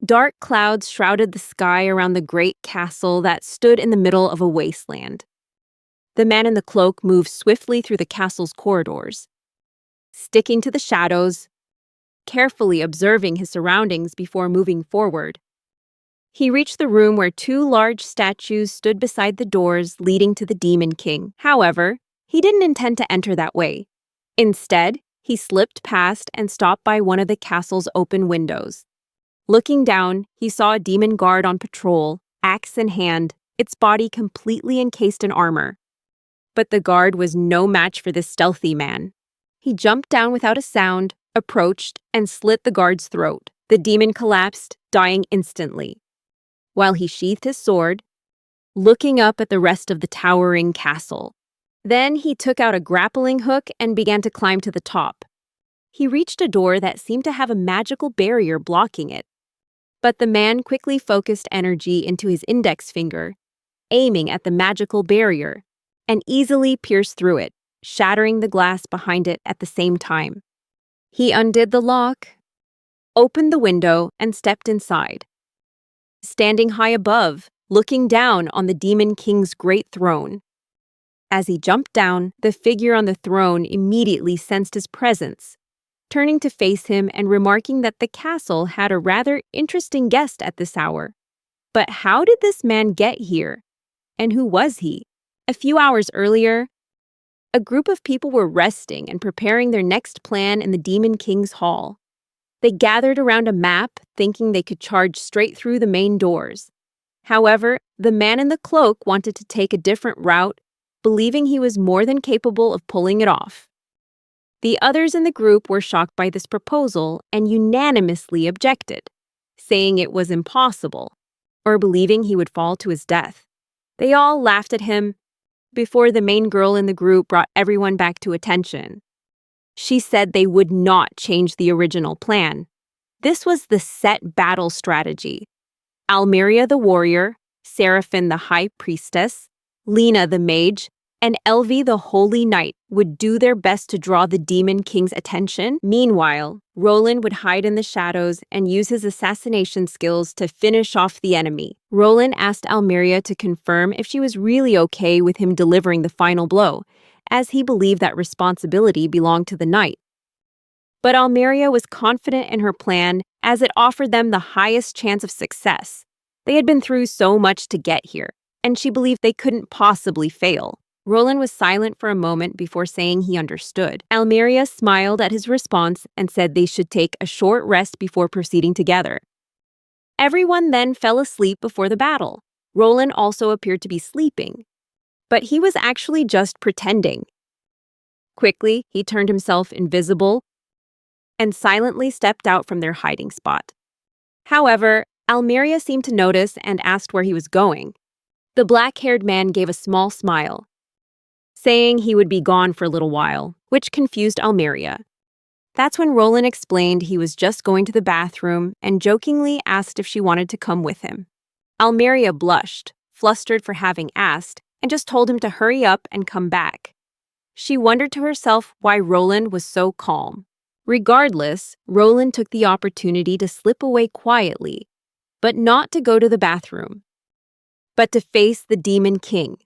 Dark clouds shrouded the sky around the great castle that stood in the middle of a wasteland. The man in the cloak moved swiftly through the castle's corridors, sticking to the shadows, carefully observing his surroundings before moving forward. He reached the room where two large statues stood beside the doors leading to the Demon King. However, he didn't intend to enter that way. Instead, he slipped past and stopped by one of the castle's open windows. Looking down, he saw a demon guard on patrol, axe in hand, its body completely encased in armor. But the guard was no match for this stealthy man. He jumped down without a sound, approached, and slit the guard's throat. The demon collapsed, dying instantly, while he sheathed his sword, looking up at the rest of the towering castle. Then he took out a grappling hook and began to climb to the top. He reached a door that seemed to have a magical barrier blocking it. But the man quickly focused energy into his index finger, aiming at the magical barrier, and easily pierced through it, shattering the glass behind it at the same time. He undid the lock, opened the window, and stepped inside. Standing high above, looking down on the Demon King's great throne. As he jumped down, the figure on the throne immediately sensed his presence, turning to face him and remarking that the castle had a rather interesting guest at this hour. But how did this man get here? And who was he? A few hours earlier, a group of people were resting and preparing their next plan in the Demon King's hall. They gathered around a map, thinking they could charge straight through the main doors. However, the man in the cloak wanted to take a different route, believing he was more than capable of pulling it off. The others in the group were shocked by this proposal and unanimously objected, saying it was impossible, or believing he would fall to his death. They all laughed at him before the main girl in the group brought everyone back to attention. She said they would not change the original plan. This was the set battle strategy. Almeria the warrior, Seraphine the high priestess, Lena the mage, and Elvie the holy knight would do their best to draw the Demon King's attention. Meanwhile, Roland would hide in the shadows and use his assassination skills to finish off the enemy. Roland asked Almeria to confirm if she was really okay with him delivering the final blow, as he believed that responsibility belonged to the knight. But Almeria was confident in her plan as it offered them the highest chance of success. They had been through so much to get here, and she believed they couldn't possibly fail. Roland was silent for a moment before saying he understood. Almeria smiled at his response and said they should take a short rest before proceeding together. Everyone then fell asleep before the battle. Roland also appeared to be sleeping, but he was actually just pretending. Quickly, he turned himself invisible and silently stepped out from their hiding spot. However, Almeria seemed to notice and asked where he was going. The black-haired man gave a small smile, saying he would be gone for a little while, which confused Almeria. That's when Roland explained he was just going to the bathroom and jokingly asked if she wanted to come with him. Almeria blushed, flustered for having asked, and just told him to hurry up and come back. She wondered to herself why Roland was so calm. Regardless, Roland took the opportunity to slip away quietly, but not to go to the bathroom, but to face the Demon King.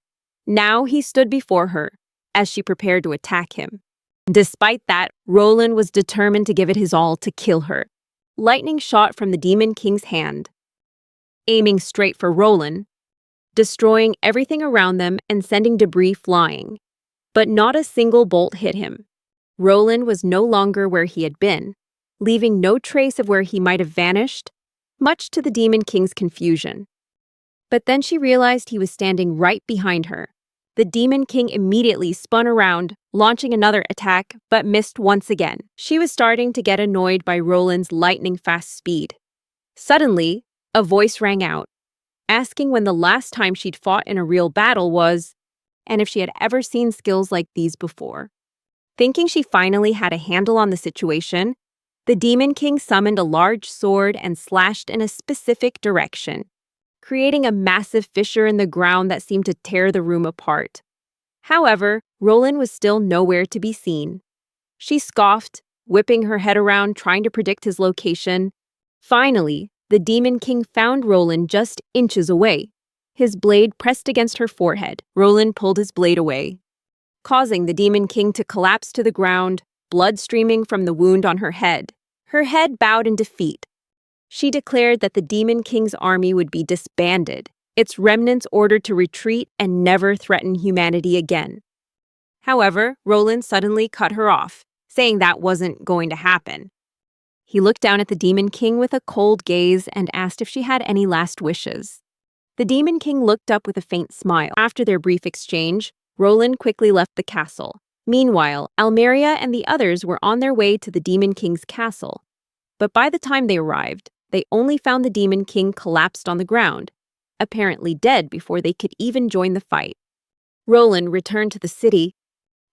Now he stood before her, as she prepared to attack him. Despite that, Roland was determined to give it his all to kill her. Lightning shot from the Demon King's hand, aiming straight for Roland, destroying everything around them and sending debris flying. But not a single bolt hit him. Roland was no longer where he had been, leaving no trace of where he might have vanished, much to the Demon King's confusion. But then she realized he was standing right behind her. The Demon King immediately spun around, launching another attack, but missed once again. She was starting to get annoyed by Roland's lightning-fast speed. Suddenly, a voice rang out, asking when the last time she'd fought in a real battle was, and if she had ever seen skills like these before. Thinking she finally had a handle on the situation, the Demon King summoned a large sword and slashed in a specific direction, creating a massive fissure in the ground that seemed to tear the room apart. However, Roland was still nowhere to be seen. She scoffed, whipping her head around trying to predict his location. Finally, the Demon King found Roland just inches away. His blade pressed against her forehead. Roland pulled his blade away, causing the Demon King to collapse to the ground, blood streaming from the wound on her head. Her head bowed in defeat. She declared that the Demon King's army would be disbanded, its remnants ordered to retreat and never threaten humanity again. However, Roland suddenly cut her off, saying that wasn't going to happen. He looked down at the Demon King with a cold gaze and asked if she had any last wishes. The Demon King looked up with a faint smile. After their brief exchange, Roland quickly left the castle. Meanwhile, Almeria and the others were on their way to the Demon King's castle. But by the time they arrived, they only found the Demon King collapsed on the ground, apparently dead before they could even join the fight. Roland returned to the city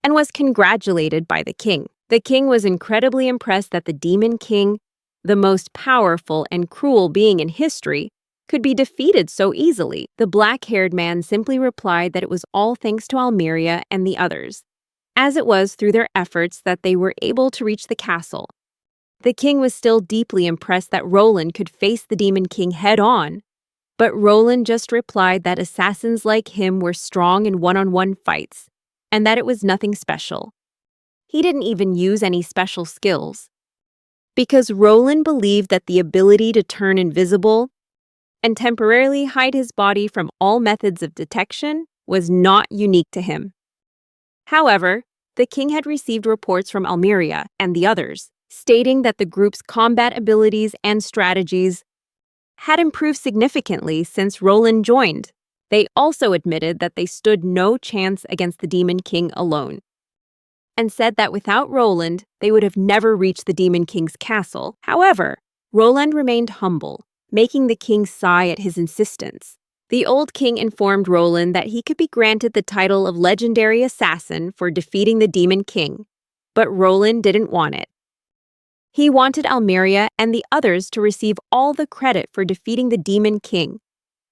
and was congratulated by the king. The king was incredibly impressed that the Demon King, the most powerful and cruel being in history, could be defeated so easily. The black-haired man simply replied that it was all thanks to Almeria and the others, as it was through their efforts that they were able to reach the castle. The king was still deeply impressed that Roland could face the Demon King head-on, but Roland just replied that assassins like him were strong in one-on-one fights, and that it was nothing special. He didn't even use any special skills, because Roland believed that the ability to turn invisible and temporarily hide his body from all methods of detection was not unique to him. However, the king had received reports from Almeria and the others, stating that the group's combat abilities and strategies had improved significantly since Roland joined. They also admitted that they stood no chance against the Demon King alone, and said that without Roland, they would have never reached the Demon King's castle. However, Roland remained humble, making the king sigh at his insistence. The old king informed Roland that he could be granted the title of legendary assassin for defeating the Demon King, but Roland didn't want it. He wanted Almeria and the others to receive all the credit for defeating the Demon King,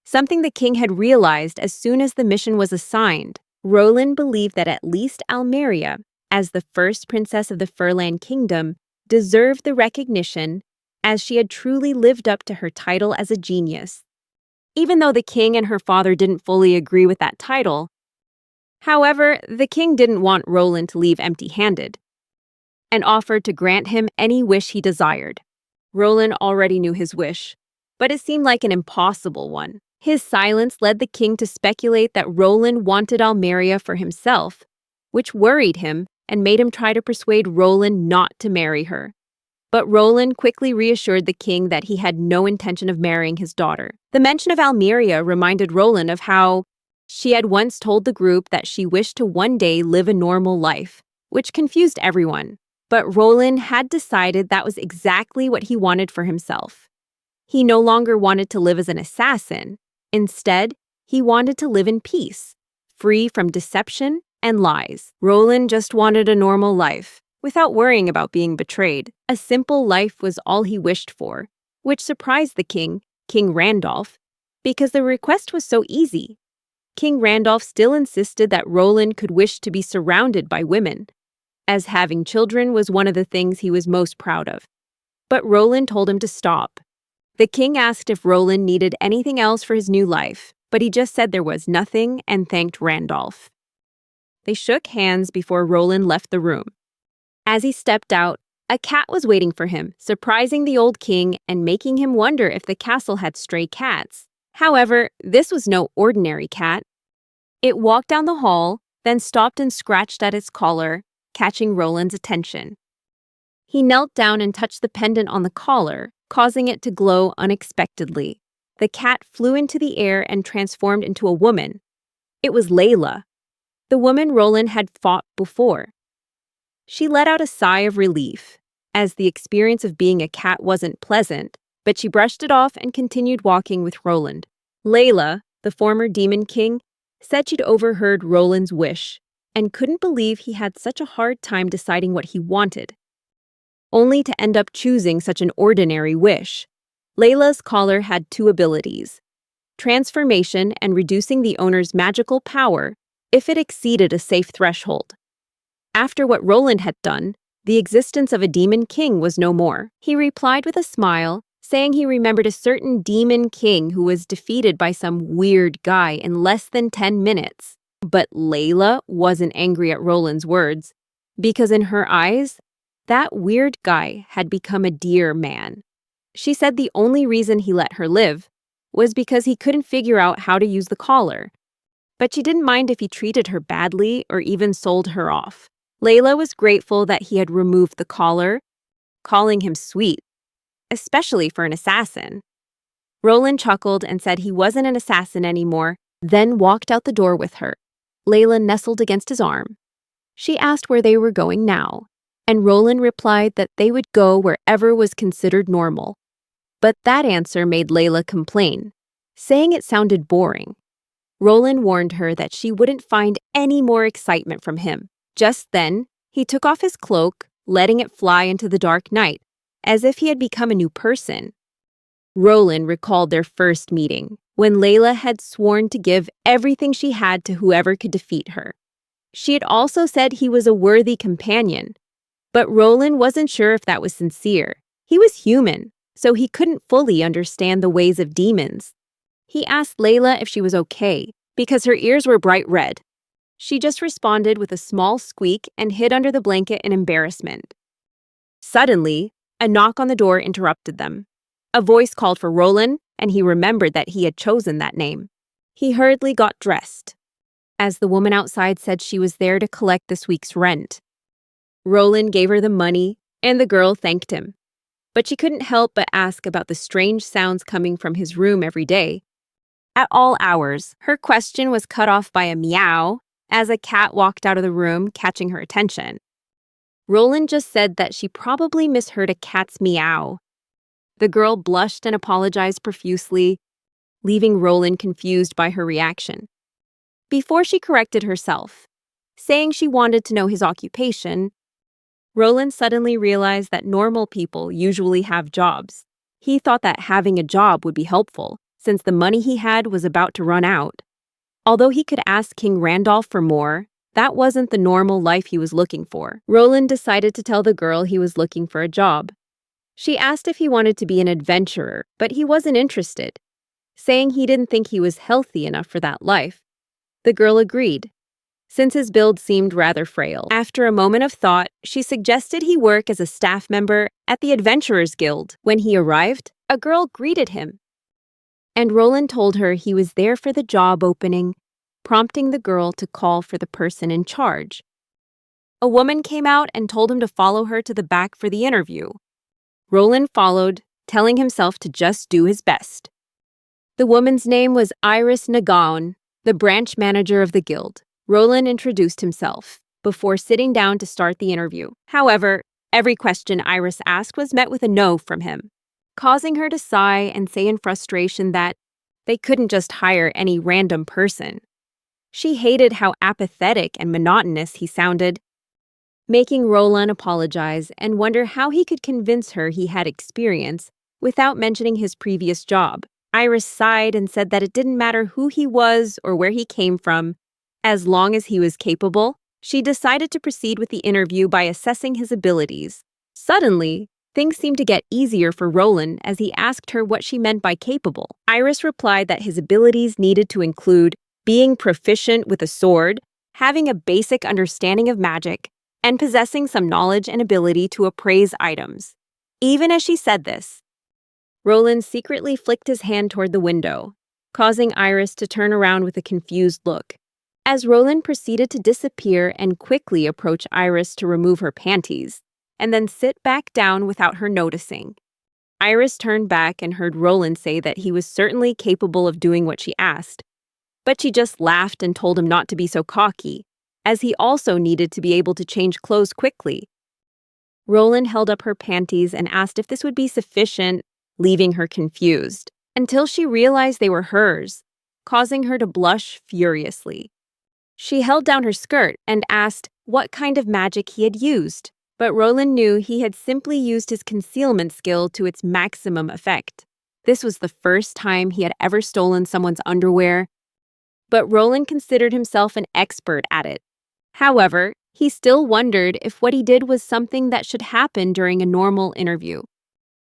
something the king had realized as soon as the mission was assigned. Roland believed that at least Almeria, as the first princess of the Furland Kingdom, deserved the recognition as she had truly lived up to her title as a genius. Even though the king and her father didn't fully agree with that title, however, the king didn't want Roland to leave empty-handed and offered to grant him any wish he desired. Roland already knew his wish, but it seemed like an impossible one. His silence led the king to speculate that Roland wanted Almeria for himself, which worried him and made him try to persuade Roland not to marry her. But Roland quickly reassured the king that he had no intention of marrying his daughter. The mention of Almeria reminded Roland of how she had once told the group that she wished to one day live a normal life, which confused everyone. But Roland had decided that was exactly what he wanted for himself. He no longer wanted to live as an assassin. Instead, he wanted to live in peace, free from deception and lies. Roland just wanted a normal life, without worrying about being betrayed. A simple life was all he wished for, which surprised the king, King Randolph, because the request was so easy. King Randolph still insisted that Roland could wish to be surrounded by women, as having children was one of the things he was most proud of. But Roland told him to stop. The king asked if Roland needed anything else for his new life, but he just said there was nothing and thanked Randolph. They shook hands before Roland left the room. As he stepped out, a cat was waiting for him, surprising the old king and making him wonder if the castle had stray cats. However, this was no ordinary cat. It walked down the hall, then stopped and scratched at its collar, catching Roland's attention. He knelt down and touched the pendant on the collar, causing it to glow unexpectedly. The cat flew into the air and transformed into a woman. It was Layla, the woman Roland had fought before. She let out a sigh of relief, as the experience of being a cat wasn't pleasant, but she brushed it off and continued walking with Roland. Layla, the former Demon King, said she'd overheard Roland's wish and couldn't believe he had such a hard time deciding what he wanted, only to end up choosing such an ordinary wish. Layla's collar had two abilities: transformation and reducing the owner's magical power if it exceeded a safe threshold. After what Roland had done, the existence of a Demon King was no more. He replied with a smile, saying he remembered a certain demon king who was defeated by some weird guy in less than 10 minutes. But Layla wasn't angry at Roland's words, because in her eyes, that weird guy had become a dear man. She said the only reason he let her live was because he couldn't figure out how to use the collar. But she didn't mind if he treated her badly or even sold her off. Layla was grateful that he had removed the collar, calling him sweet, especially for an assassin. Roland chuckled and said he wasn't an assassin anymore, then walked out the door with her. Layla nestled against his arm. She asked where they were going now, and Roland replied that they would go wherever was considered normal. But that answer made Layla complain, saying it sounded boring. Roland warned her that she wouldn't find any more excitement from him. Just then, he took off his cloak, letting it fly into the dark night, as if he had become a new person. Roland recalled their first meeting, when Layla had sworn to give everything she had to whoever could defeat her. She had also said he was a worthy companion, but Roland wasn't sure if that was sincere. He was human, so he couldn't fully understand the ways of demons. He asked Layla if she was okay, because her ears were bright red. She just responded with a small squeak and hid under the blanket in embarrassment. Suddenly, a knock on the door interrupted them. A voice called for Roland, and he remembered that he had chosen that name. He hurriedly got dressed, as the woman outside said she was there to collect this week's rent. Roland gave her the money, and the girl thanked him. But she couldn't help but ask about the strange sounds coming from his room every day. At all hours, her question was cut off by a meow as a cat walked out of the room, catching her attention. Roland just said that she probably misheard a cat's meow. The girl blushed and apologized profusely, leaving Roland confused by her reaction. Before she corrected herself, saying she wanted to know his occupation, Roland suddenly realized that normal people usually have jobs. He thought that having a job would be helpful, since the money he had was about to run out. Although he could ask King Randolph for more, that wasn't the normal life he was looking for. Roland decided to tell the girl he was looking for a job. She asked if he wanted to be an adventurer, but he wasn't interested, saying he didn't think he was healthy enough for that life. The girl agreed, since his build seemed rather frail. After a moment of thought, she suggested he work as a staff member at the Adventurers Guild. When he arrived, a girl greeted him, and Roland told her he was there for the job opening, prompting the girl to call for the person in charge. A woman came out and told him to follow her to the back for the interview. Roland followed, telling himself to just do his best. The woman's name was Iris Nagaon, the branch manager of the guild. Roland introduced himself before sitting down to start the interview. However, every question Iris asked was met with a no from him, causing her to sigh and say in frustration that they couldn't just hire any random person. She hated how apathetic and monotonous he sounded, making Roland apologize and wonder how he could convince her he had experience without mentioning his previous job. Iris sighed and said that it didn't matter who he was or where he came from, as long as he was capable. She decided to proceed with the interview by assessing his abilities. Suddenly, things seemed to get easier for Roland as he asked her what she meant by capable. Iris replied that his abilities needed to include being proficient with a sword, having a basic understanding of magic, and possessing some knowledge and ability to appraise items. Even as she said this, Roland secretly flicked his hand toward the window, causing Iris to turn around with a confused look. As Roland proceeded to disappear and quickly approach Iris to remove her panties, and then sit back down without her noticing, Iris turned back and heard Roland say that he was certainly capable of doing what she asked, but she just laughed and told him not to be so cocky, as he also needed to be able to change clothes quickly. Roland held up her panties and asked if this would be sufficient, leaving her confused, until she realized they were hers, causing her to blush furiously. She held down her skirt and asked what kind of magic he had used, but Roland knew he had simply used his concealment skill to its maximum effect. This was the first time he had ever stolen someone's underwear, but Roland considered himself an expert at it. However, he still wondered if what he did was something that should happen during a normal interview.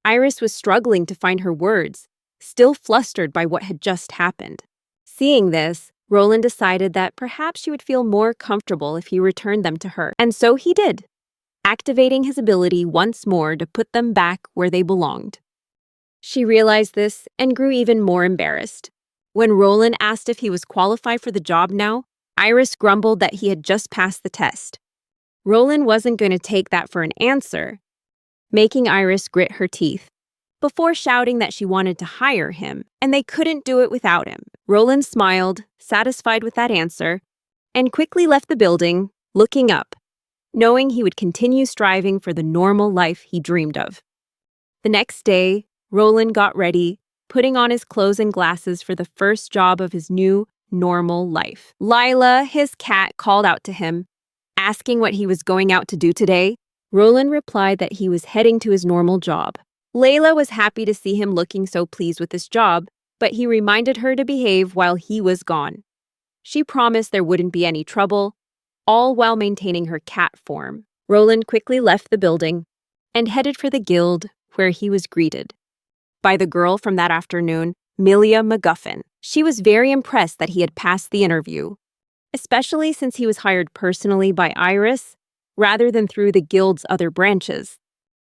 Iris was struggling to find her words, still flustered by what had just happened. Seeing this, Roland decided that perhaps she would feel more comfortable if he returned them to her, and so he did, activating his ability once more to put them back where they belonged. She realized this and grew even more embarrassed. When Roland asked if he was qualified for the job now, Iris grumbled that he had just passed the test. Roland wasn't going to take that for an answer, making Iris grit her teeth, before shouting that she wanted to hire him, and they couldn't do it without him. Roland smiled, satisfied with that answer, and quickly left the building, looking up, knowing he would continue striving for the normal life he dreamed of. The next day, Roland got ready, putting on his clothes and glasses for the first job of his new, normal life. Lila, his cat, called out to him, asking what he was going out to do today. Roland replied that he was heading to his normal job. Layla was happy to see him looking so pleased with his job, but he reminded her to behave while he was gone. She promised there wouldn't be any trouble, all while maintaining her cat form. Roland quickly left the building and headed for the guild, where he was greeted by the girl from that afternoon, Milia MacGuffin. She was very impressed that he had passed the interview, especially since he was hired personally by Iris rather than through the guild's other branches.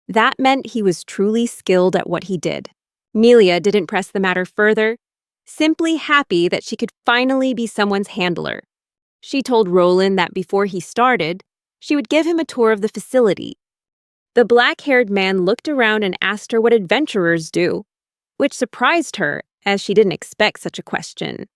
That meant he was truly skilled at what he did. Milia didn't press the matter further, simply happy that she could finally be someone's handler. She told Roland that before he started, she would give him a tour of the facility. The black-haired man looked around and asked her what adventurers do, which surprised her, as she didn't expect such a question.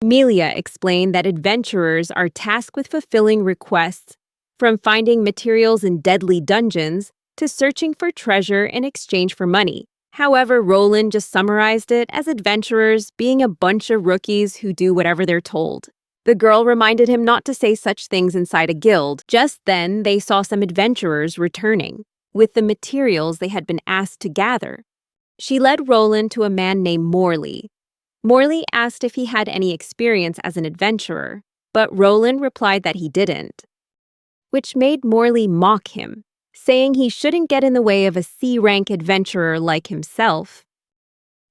Milia explained that adventurers are tasked with fulfilling requests, from finding materials in deadly dungeons to searching for treasure in exchange for money. However, Roland just summarized it as adventurers being a bunch of rookies who do whatever they're told. The girl reminded him not to say such things inside a guild. Just then, they saw some adventurers returning, with the materials they had been asked to gather. She led Roland to a man named Morley. Morley asked if he had any experience as an adventurer, but Roland replied that he didn't, which made Morley mock him, saying he shouldn't get in the way of a C-rank adventurer like himself.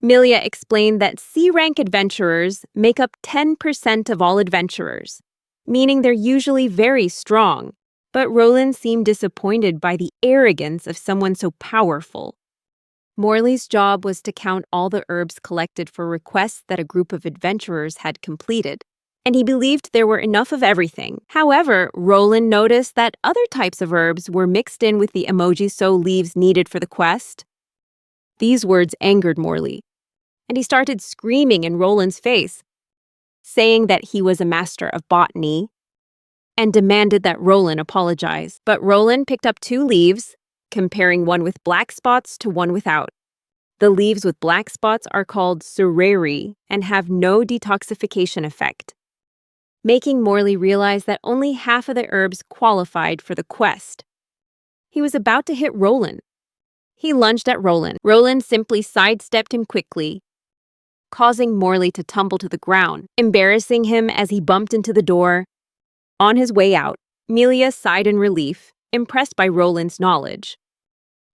Milia explained that C-rank adventurers make up 10% of all adventurers, meaning they're usually very strong, but Roland seemed disappointed by the arrogance of someone so powerful. Morley's job was to count all the herbs collected for requests that a group of adventurers had completed, and he believed there were enough of everything. However, Roland noticed that other types of herbs were mixed in with the emoji-so leaves needed for the quest. These words angered Morley, and he started screaming in Roland's face, saying that he was a master of botany, and demanded that Roland apologize. But Roland picked up 2 leaves, comparing one with black spots to one without. The leaves with black spots are called sureri and have no detoxification effect, making Morley realize that only half of the herbs qualified for the quest. He was about to hit Roland. He lunged at Roland. Roland simply sidestepped him quickly, causing Morley to tumble to the ground, embarrassing him as he bumped into the door. On his way out, Milia sighed in relief, impressed by Roland's knowledge.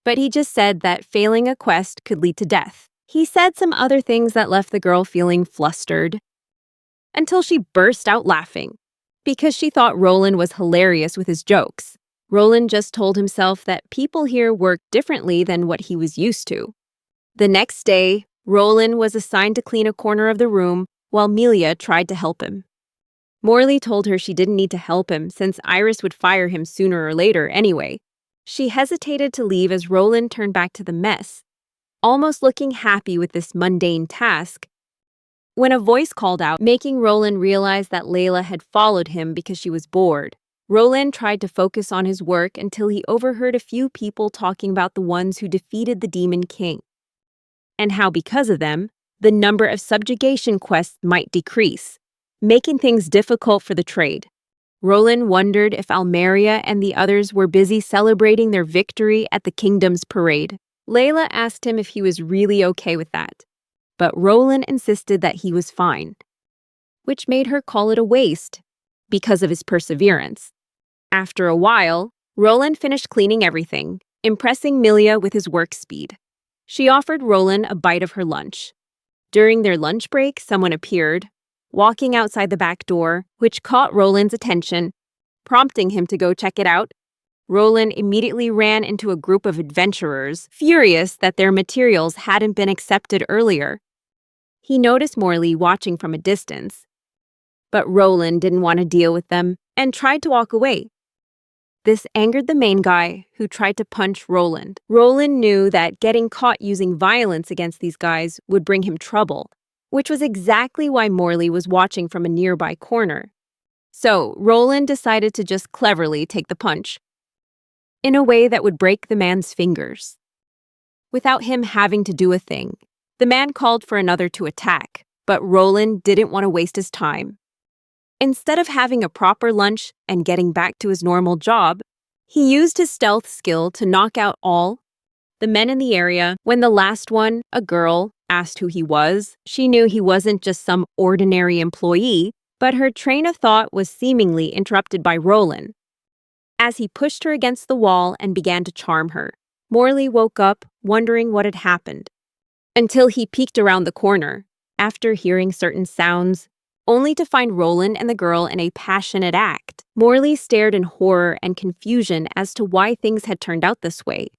But he just said that failing a quest could lead to death. He said some other things that left the girl feeling flustered, until she burst out laughing, because she thought Roland was hilarious with his jokes. Roland just told himself that people here work differently than what he was used to. The next day, Roland was assigned to clean a corner of the room while Milia tried to help him. Morley told her she didn't need to help him since Iris would fire him sooner or later anyway. She hesitated to leave as Roland turned back to the mess, almost looking happy with this mundane task, when a voice called out, making Roland realize that Layla had followed him because she was bored. Roland tried to focus on his work until he overheard a few people talking about the ones who defeated the Demon King, and how because of them, the number of subjugation quests might decrease, making things difficult for the trade. Roland wondered if Almeria and the others were busy celebrating their victory at the kingdom's parade. Layla asked him if he was really okay with that, but Roland insisted that he was fine, which made her call it a waste because of his perseverance. After a while, Roland finished cleaning everything, impressing Milia with his work speed. She offered Roland a bite of her lunch. During their lunch break, someone appeared, walking outside the back door, which caught Roland's attention, prompting him to go check it out. Roland immediately ran into a group of adventurers, furious that their materials hadn't been accepted earlier. He noticed Morley watching from a distance, but Roland didn't want to deal with them and tried to walk away. This angered the main guy, who tried to punch Roland. Roland knew that getting caught using violence against these guys would bring him trouble, which was exactly why Morley was watching from a nearby corner. So Roland decided to just cleverly take the punch, in a way that would break the man's fingers. Without him having to do a thing, the man called for another to attack, but Roland didn't want to waste his time. Instead of having a proper lunch and getting back to his normal job, he used his stealth skill to knock out all the men in the area. When the last one, a girl, asked who he was, she knew he wasn't just some ordinary employee, but her train of thought was seemingly interrupted by Roland. As he pushed her against the wall and began to charm her, Morley woke up, wondering what had happened, until he peeked around the corner, after hearing certain sounds, only to find Roland and the girl in a passionate act. Morley stared in horror and confusion as to why things had turned out this way.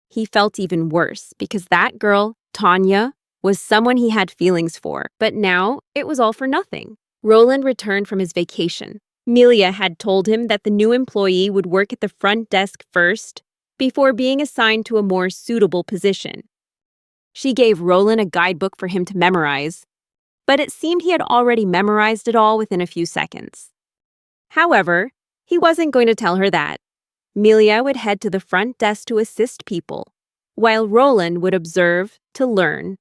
He felt even worse because that girl, Tanya, was someone he had feelings for, but now it was all for nothing. Roland returned from his vacation. Melia had told him that the new employee would work at the front desk first, before being assigned to a more suitable position. She gave Roland a guidebook for him to memorize, but it seemed he had already memorized it all within a few seconds. However, he wasn't going to tell her that. Melia would head to the front desk to assist people, while Roland would observe to learn.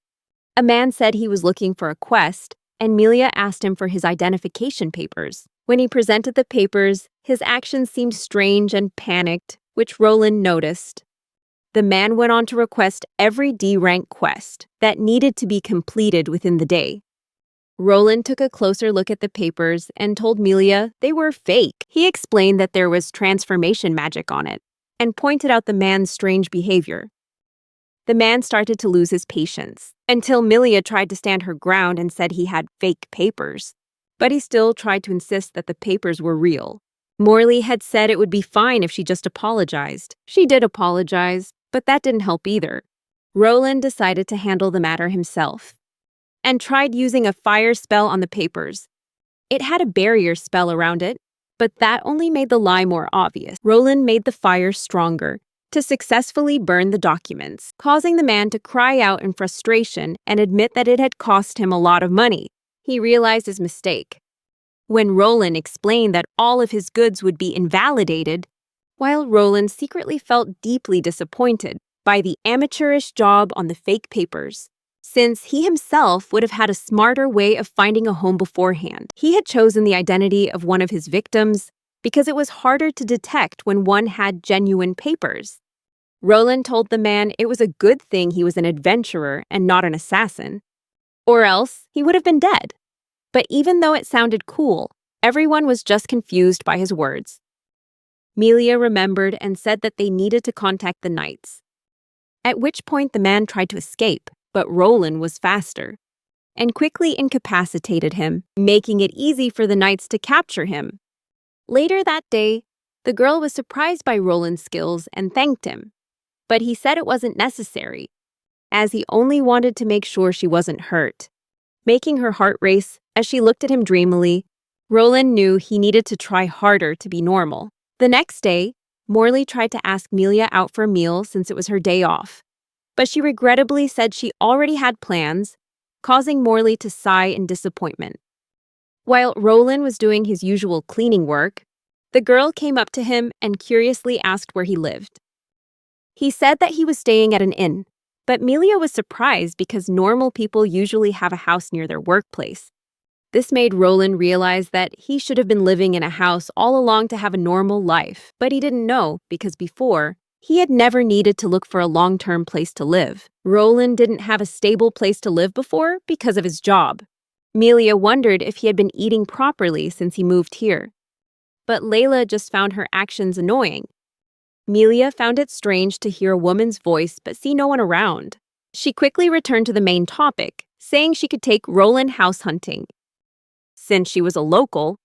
A man said he was looking for a quest, and Melia asked him for his identification papers. When he presented the papers, his actions seemed strange and panicked, which Roland noticed. The man went on to request every D-rank quest that needed to be completed within the day. Roland took a closer look at the papers and told Melia they were fake. He explained that there was transformation magic on it and pointed out the man's strange behavior. The man started to lose his patience, until Melia tried to stand her ground and said he had fake papers. But he still tried to insist that the papers were real. Morley had said it would be fine if she just apologized. She did apologize, but that didn't help either. Roland decided to handle the matter himself and tried using a fire spell on the papers. It had a barrier spell around it, but that only made the lie more obvious. Roland made the fire stronger to successfully burn the documents, causing the man to cry out in frustration and admit that it had cost him a lot of money. He realized his mistake. When Roland explained that all of his goods would be invalidated, while Roland secretly felt deeply disappointed by the amateurish job on the fake papers, since he himself would have had a smarter way of finding a home beforehand. He had chosen the identity of one of his victims because it was harder to detect when one had genuine papers. Roland told the man it was a good thing he was an adventurer and not an assassin, or else he would have been dead. But even though it sounded cool, everyone was just confused by his words. Melia remembered and said that they needed to contact the knights, at which point the man tried to escape, but Roland was faster and quickly incapacitated him, making it easy for the knights to capture him. Later that day, the girl was surprised by Roland's skills and thanked him, but he said it wasn't necessary, as he only wanted to make sure she wasn't hurt. Making her heart race as she looked at him dreamily, Roland knew he needed to try harder to be normal. The next day, Morley tried to ask Melia out for a meal since it was her day off, but she regrettably said she already had plans, causing Morley to sigh in disappointment. While Roland was doing his usual cleaning work, the girl came up to him and curiously asked where he lived. He said that he was staying at an inn, but Melia was surprised because normal people usually have a house near their workplace. This made Roland realize that he should have been living in a house all along to have a normal life, but he didn't know because before, he had never needed to look for a long-term place to live. Roland didn't have a stable place to live before because of his job. Melia wondered if he had been eating properly since he moved here. But Layla just found her actions annoying. Melia found it strange to hear a woman's voice but see no one around. She quickly returned to the main topic, saying she could take Roland house hunting. Since she was a local,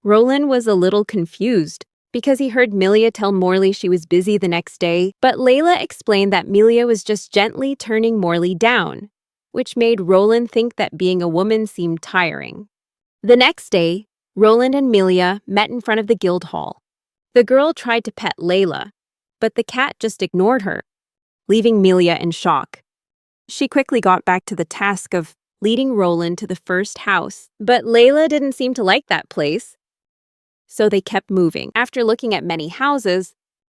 Roland was a little confused because he heard Milia tell Morley she was busy the next day, but Layla explained that Milia was just gently turning Morley down, which made Roland think that being a woman seemed tiring. The next day, Roland and Milia met in front of the guild hall. The girl tried to pet Layla, but the cat just ignored her, leaving Milia in shock. She quickly got back to the task of leading Roland to the first house, but Layla didn't seem to like that place, so they kept moving. After looking at many houses,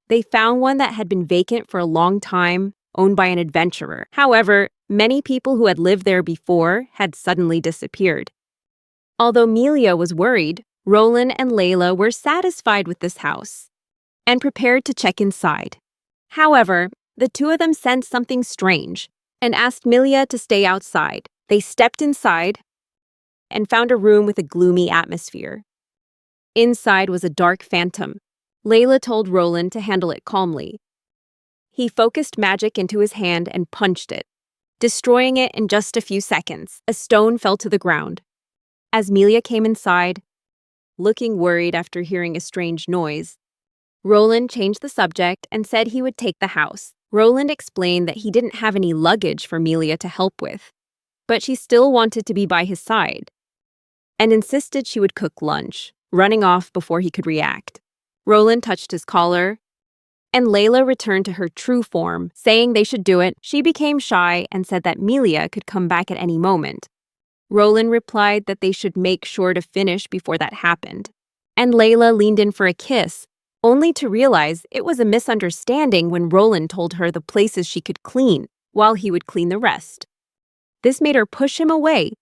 they found one that had been vacant for a long time, owned by an adventurer. However, many people who had lived there before had suddenly disappeared. Although Milia was worried, Roland and Layla were satisfied with this house and prepared to check inside. However, the two of them sensed something strange and asked Milia to stay outside. They stepped inside and found a room with a gloomy atmosphere. Inside was a dark phantom. Layla told Roland to handle it calmly. He focused magic into his hand and punched it, destroying it in just a few seconds. A stone fell to the ground. As Milia came inside, looking worried after hearing a strange noise, Roland changed the subject and said he would take the house. Roland explained that he didn't have any luggage for Milia to help with, but she still wanted to be by his side and insisted she would cook lunch, running off before he could react. Roland touched his collar, and Layla returned to her true form, saying they should do it. She became shy and said that Milia could come back at any moment. Roland replied that they should make sure to finish before that happened, and Layla leaned in for a kiss, only to realize it was a misunderstanding when Roland told her the places she could clean, while he would clean the rest. This made her push him away,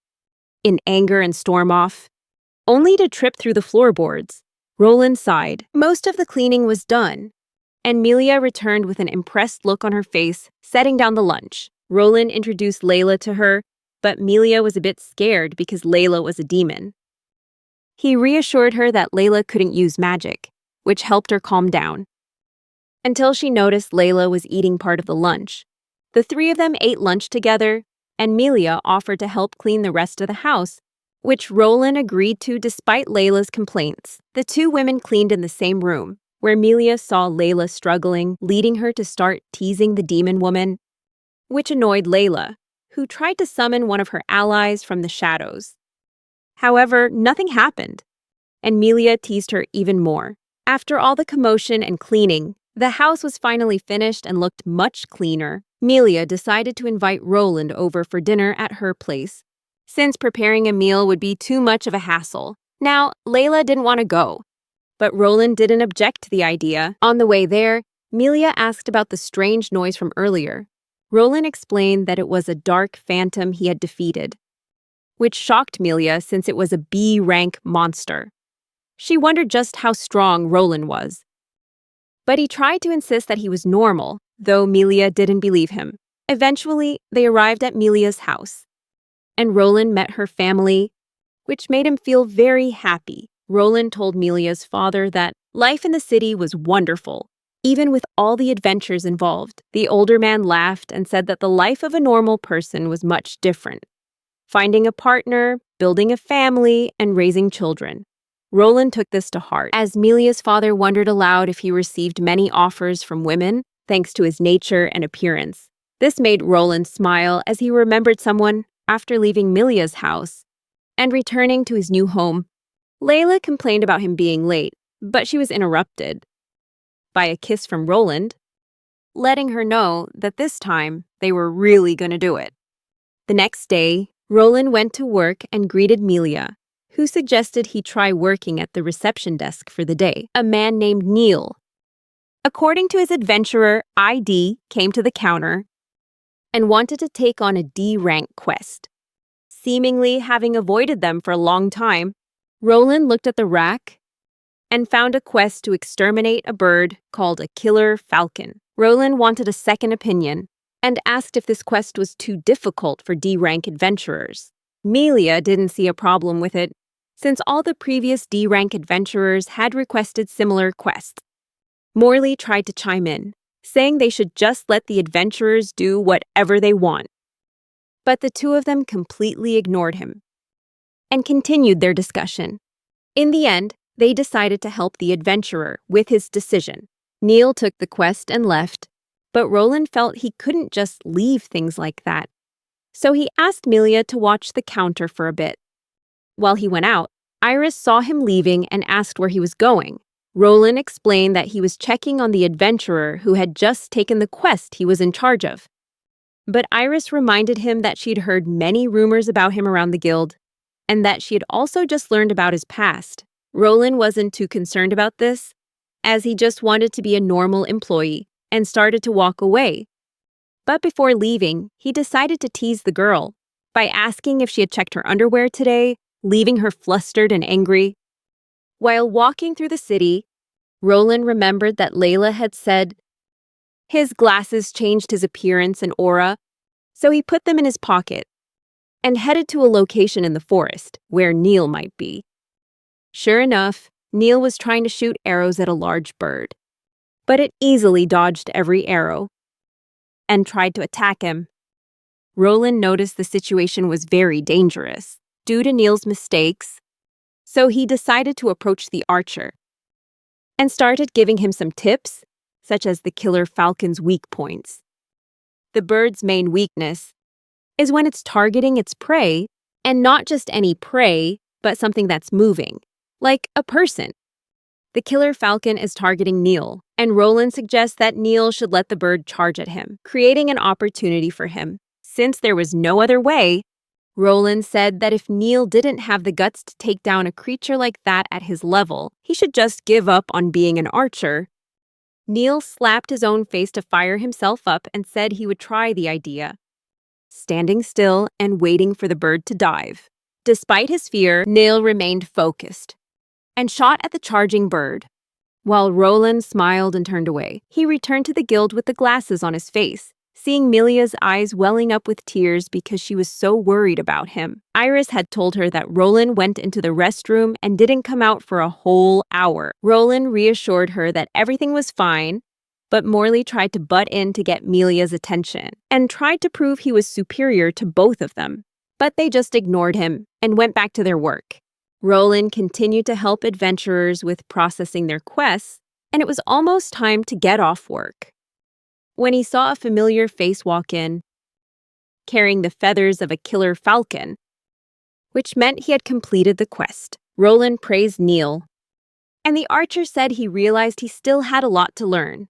in anger, and storm off, only to trip through the floorboards. Roland sighed. Most of the cleaning was done, and Milia returned with an impressed look on her face, setting down the lunch. Roland introduced Layla to her, but Milia was a bit scared because Layla was a demon. He reassured her that Layla couldn't use magic, which helped her calm down, until she noticed Layla was eating part of the lunch. The three of them ate lunch together, and Milia offered to help clean the rest of the house, which Roland agreed to despite Layla's complaints. The two women cleaned in the same room, where Milia saw Layla struggling, leading her to start teasing the demon woman, which annoyed Layla, who tried to summon one of her allies from the shadows. However, nothing happened, and Milia teased her even more. After all the commotion and cleaning, the house was finally finished and looked much cleaner. Milia decided to invite Roland over for dinner at her place, since preparing a meal would be too much of a hassle. Now, Layla didn't want to go, but Roland didn't object to the idea. On the way there, Milia asked about the strange noise from earlier. Roland explained that it was a dark phantom he had defeated, which shocked Milia since it was a B-rank monster. She wondered just how strong Roland was. But he tried to insist that he was normal, though Milia didn't believe him. Eventually, they arrived at Milia's house, and Roland met her family, which made him feel very happy. Roland told Milia's father that life in the city was wonderful, even with all the adventures involved. The older man laughed and said that the life of a normal person was much different, finding a partner, building a family, and raising children. Roland took this to heart, as Milia's father wondered aloud if he received many offers from women, thanks to his nature and appearance. This made Roland smile as he remembered someone after leaving Milia's house and returning to his new home. Layla complained about him being late, but she was interrupted by a kiss from Roland, letting her know that this time they were really going to do it. The next day, Roland went to work and greeted Milia, who suggested he try working at the reception desk for the day. A man named Neil, according to his adventurer ID, came to the counter and wanted to take on a D-rank quest. Seemingly having avoided them for a long time, Roland looked at the rack and found a quest to exterminate a bird called a killer falcon. Roland wanted a second opinion and asked if this quest was too difficult for D-rank adventurers. Milia didn't see a problem with it, since all the previous D-rank adventurers had requested similar quests. Morley tried to chime in, saying they should just let the adventurers do whatever they want. But the two of them completely ignored him and continued their discussion. In the end, they decided to help the adventurer with his decision. Neil took the quest and left, but Roland felt he couldn't just leave things like that. So he asked Melia to watch the counter for a bit. While he went out, Iris saw him leaving and asked where he was going. Roland explained that he was checking on the adventurer who had just taken the quest he was in charge of. But Iris reminded him that she'd heard many rumors about him around the guild, and that she had also just learned about his past. Roland wasn't too concerned about this, as he just wanted to be a normal employee, and started to walk away. But before leaving, he decided to tease the girl by asking if she had checked her underwear today, leaving her flustered and angry. While walking through the city, Roland remembered that Layla had said his glasses changed his appearance and aura, so he put them in his pocket and headed to a location in the forest where Neil might be. Sure enough, Neil was trying to shoot arrows at a large bird, but it easily dodged every arrow and tried to attack him. Roland noticed the situation was very dangerous due to Neil's mistakes, so he decided to approach the archer and started giving him some tips, such as the killer falcon's weak points. The bird's main weakness is when it's targeting its prey, and not just any prey, but something that's moving, like a person. The killer falcon is targeting Neil, and Roland suggests that Neil should let the bird charge at him, creating an opportunity for him. Since there was no other way, Roland said that if Neil didn't have the guts to take down a creature like that at his level, he should just give up on being an archer. Neil slapped his own face to fire himself up and said he would try the idea, standing still and waiting for the bird to dive. Despite his fear, Neil remained focused and shot at the charging bird. While Roland smiled and turned away, he returned to the guild with the glasses on his face, seeing Melia's eyes welling up with tears because she was so worried about him. Iris had told her that Roland went into the restroom and didn't come out for a whole hour. Roland reassured her that everything was fine, but Morley tried to butt in to get Melia's attention and tried to prove he was superior to both of them. But they just ignored him and went back to their work. Roland continued to help adventurers with processing their quests, and it was almost time to get off work when he saw a familiar face walk in, carrying the feathers of a killer falcon, which meant he had completed the quest. Roland praised Neil, and the archer said he realized he still had a lot to learn.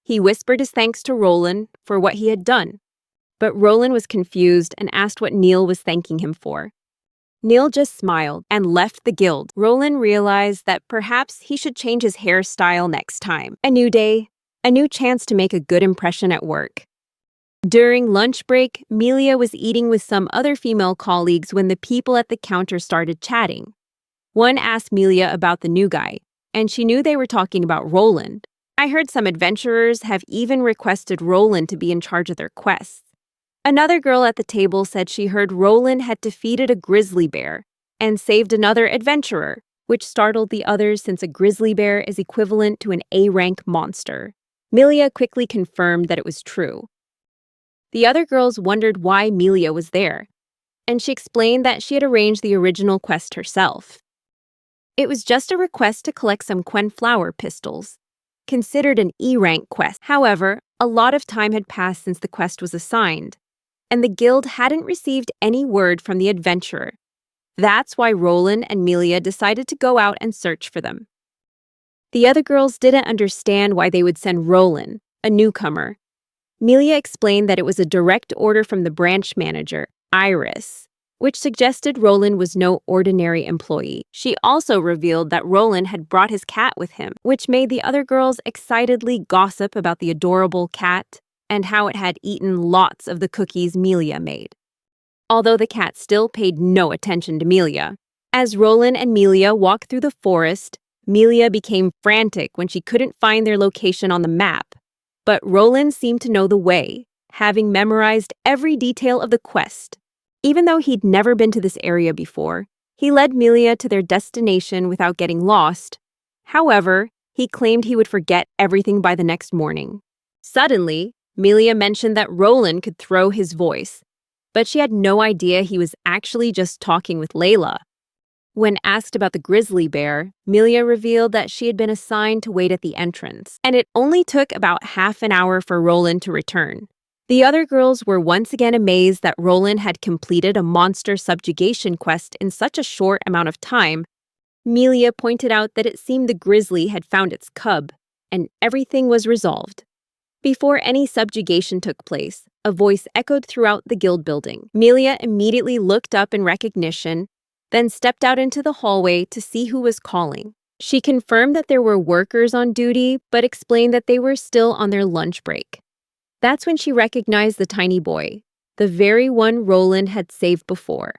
He whispered his thanks to Roland for what he had done, but Roland was confused and asked what Neil was thanking him for. Neil just smiled and left the guild. Roland realized that perhaps he should change his hairstyle next time. A new day, a new chance to make a good impression at work. During lunch break, Melia was eating with some other female colleagues when the people at the counter started chatting. One asked Melia about the new guy, and she knew they were talking about Roland. I heard some adventurers have even requested Roland to be in charge of their quests. Another girl at the table said she heard Roland had defeated a grizzly bear and saved another adventurer, which startled the others since a grizzly bear is equivalent to an A-rank monster. Melia quickly confirmed that it was true. The other girls wondered why Melia was there, and she explained that she had arranged the original quest herself. It was just a request to collect some Quenflower pistols, considered an E-rank quest. However, a lot of time had passed since the quest was assigned, and the guild hadn't received any word from the adventurer. That's why Roland and Melia decided to go out and search for them. The other girls didn't understand why they would send Roland, a newcomer. Melia explained that it was a direct order from the branch manager, Iris, which suggested Roland was no ordinary employee. She also revealed that Roland had brought his cat with him, which made the other girls excitedly gossip about the adorable cat and how it had eaten lots of the cookies Melia made. Although the cat still paid no attention to Melia. As Roland and Melia walked through the forest, Melia became frantic when she couldn't find their location on the map. But Roland seemed to know the way, having memorized every detail of the quest. Even though he'd never been to this area before, he led Melia to their destination without getting lost. However, he claimed he would forget everything by the next morning. Suddenly, Melia mentioned that Roland could throw his voice, but she had no idea he was actually just talking with Layla. When asked about the grizzly bear, Melia revealed that she had been assigned to wait at the entrance, and it only took about half an hour for Roland to return. The other girls were once again amazed that Roland had completed a monster subjugation quest in such a short amount of time. Melia pointed out that it seemed the grizzly had found its cub, and everything was resolved. Before any subjugation took place, a voice echoed throughout the guild building. Melia immediately looked up in recognition, then stepped out into the hallway to see who was calling. She confirmed that there were workers on duty, but explained that they were still on their lunch break. That's when she recognized the tiny boy, the very one Roland had saved before.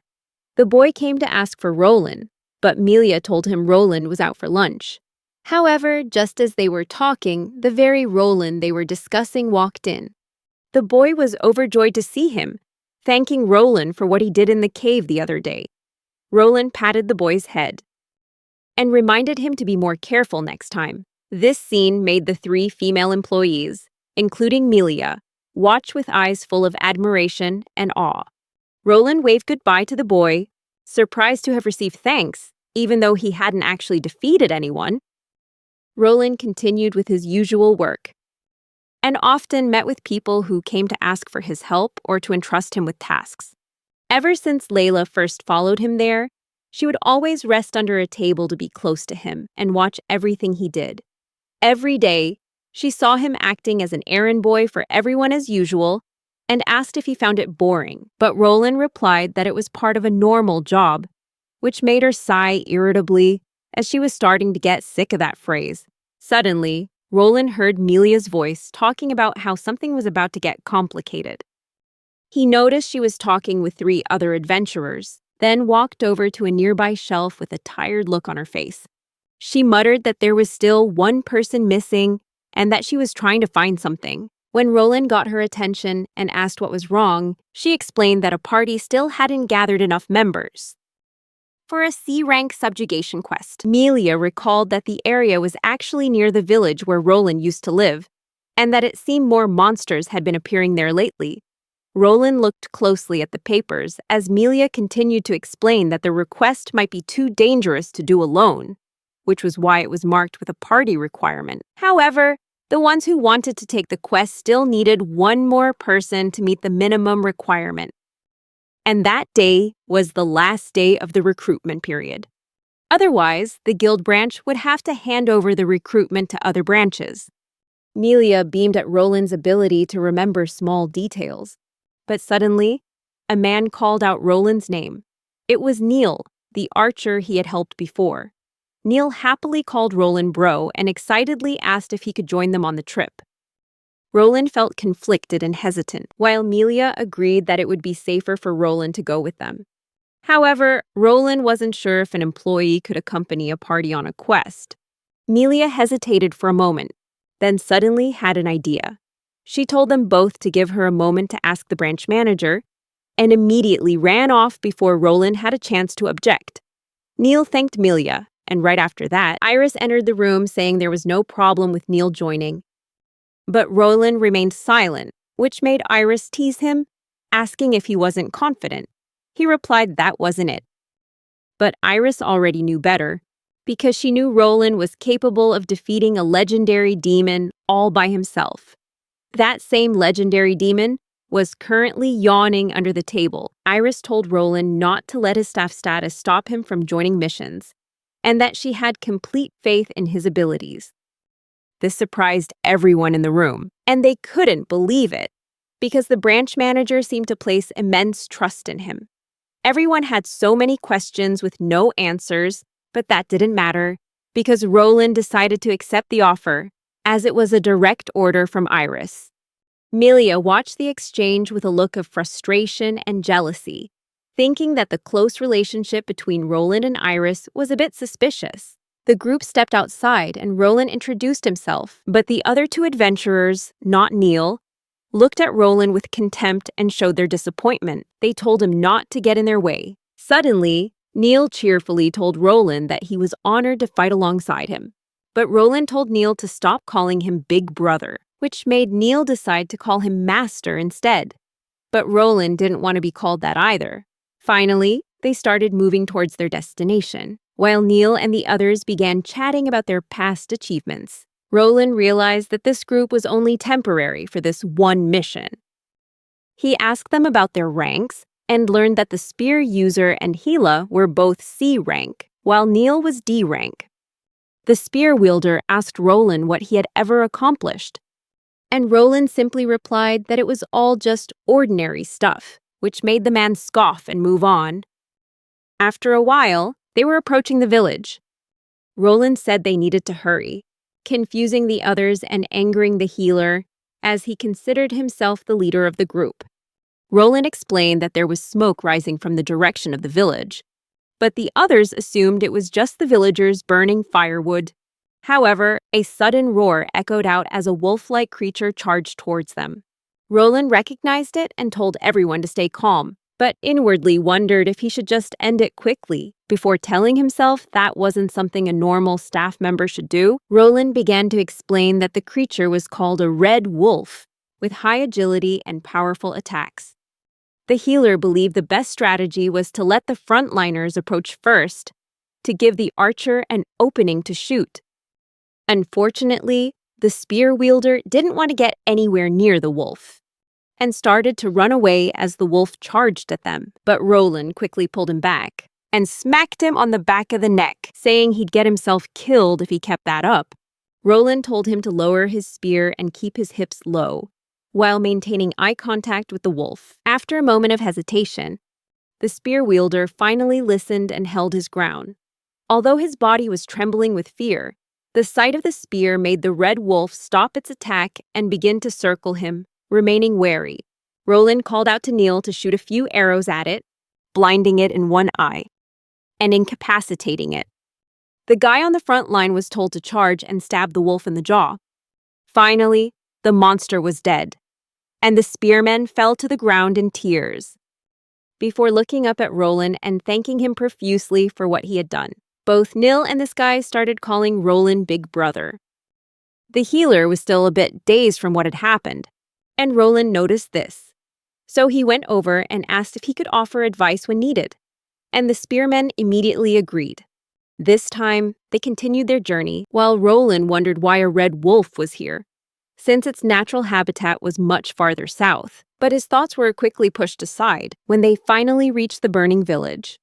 The boy came to ask for Roland, but Melia told him Roland was out for lunch. However, just as they were talking, the very Roland they were discussing walked in. The boy was overjoyed to see him, thanking Roland for what he did in the cave the other day. Roland patted the boy's head and reminded him to be more careful next time. This scene made the three female employees, including Melia, watch with eyes full of admiration and awe. Roland waved goodbye to the boy, surprised to have received thanks, even though he hadn't actually defeated anyone. Roland continued with his usual work, and often met with people who came to ask for his help or to entrust him with tasks. Ever since Layla first followed him there, she would always rest under a table to be close to him and watch everything he did. Every day, she saw him acting as an errand boy for everyone as usual and asked if he found it boring, but Roland replied that it was part of a normal job, which made her sigh irritably as she was starting to get sick of that phrase. Suddenly, Roland heard Melia's voice talking about how something was about to get complicated. He noticed she was talking with three other adventurers, then walked over to a nearby shelf with a tired look on her face. She muttered that there was still one person missing and that she was trying to find something. When Roland got her attention and asked what was wrong, she explained that a party still hadn't gathered enough members for a C-rank subjugation quest. Melia recalled that the area was actually near the village where Roland used to live, and that it seemed more monsters had been appearing there lately. Roland looked closely at the papers as Melia continued to explain that the request might be too dangerous to do alone, which was why it was marked with a party requirement. However, the ones who wanted to take the quest still needed one more person to meet the minimum requirement. And that day was the last day of the recruitment period. Otherwise, the guild branch would have to hand over the recruitment to other branches. Melia beamed at Roland's ability to remember small details. But suddenly, a man called out Roland's name. It was Neil, the archer he had helped before. Neil happily called Roland bro and excitedly asked if he could join them on the trip. Roland felt conflicted and hesitant, while Melia agreed that it would be safer for Roland to go with them. However, Roland wasn't sure if an employee could accompany a party on a quest. Melia hesitated for a moment, then suddenly had an idea. She told them both to give her a moment to ask the branch manager, and immediately ran off before Roland had a chance to object. Neil thanked Melia, and right after that, Iris entered the room saying there was no problem with Neil joining. But Roland remained silent, which made Iris tease him, asking if he wasn't confident. He replied that wasn't it. But Iris already knew better, because she knew Roland was capable of defeating a legendary demon all by himself. That same legendary demon was currently yawning under the table. Iris told Roland not to let his staff status stop him from joining missions, and that she had complete faith in his abilities. This surprised everyone in the room, and they couldn't believe it, because the branch manager seemed to place immense trust in him. Everyone had so many questions with no answers, but that didn't matter, because Roland decided to accept the offer, as it was a direct order from Iris. Melia watched the exchange with a look of frustration and jealousy, thinking that the close relationship between Roland and Iris was a bit suspicious. The group stepped outside and Roland introduced himself, but the other two adventurers, not Neil, looked at Roland with contempt and showed their disappointment. They told him not to get in their way. Suddenly, Neil cheerfully told Roland that he was honored to fight alongside him. But Roland told Neil to stop calling him Big Brother. which made Neil decide to call him Master instead. But Roland didn't want to be called that either. Finally, they started moving towards their destination, while Neil and the others began chatting about their past achievements. Roland realized that this group was only temporary for this one mission. He asked them about their ranks and learned that the spear user and Gila were both C rank, while Neil was D rank. The spear wielder asked Roland what he had ever accomplished, and Roland simply replied that it was all just ordinary stuff, which made the man scoff and move on. After a while, they were approaching the village. Roland said they needed to hurry, confusing the others and angering the healer, as he considered himself the leader of the group. Roland explained that there was smoke rising from the direction of the village, but the others assumed it was just the villagers burning firewood. However, a sudden roar echoed out as a wolf-like creature charged towards them. Roland recognized it and told everyone to stay calm, but inwardly wondered if he should just end it quickly. Before telling himself that wasn't something a normal staff member should do, Roland began to explain that the creature was called a red wolf, with high agility and powerful attacks. The healer believed the best strategy was to let the frontliners approach first, to give the archer an opening to shoot. Unfortunately, the spear wielder didn't want to get anywhere near the wolf, and started to run away as the wolf charged at them, but Roland quickly pulled him back and smacked him on the back of the neck, saying he'd get himself killed if he kept that up. Roland told him to lower his spear and keep his hips low, while maintaining eye contact with the wolf. After a moment of hesitation, the spear wielder finally listened and held his ground. Although his body was trembling with fear, the sight of the spear made the red wolf stop its attack and begin to circle him, remaining wary. Roland called out to Neil to shoot a few arrows at it, blinding it in one eye, and incapacitating it. The guy on the front line was told to charge and stab the wolf in the jaw. Finally, the monster was dead, and the spearmen fell to the ground in tears, before looking up at Roland and thanking him profusely for what he had done. Both Neil and this guy started calling Roland Big Brother. The healer was still a bit dazed from what had happened, and Roland noticed this. So he went over and asked if he could offer advice when needed, and the spearmen immediately agreed. This time, they continued their journey, while Roland wondered why a red wolf was here, since its natural habitat was much farther south. But his thoughts were quickly pushed aside when they finally reached the burning village.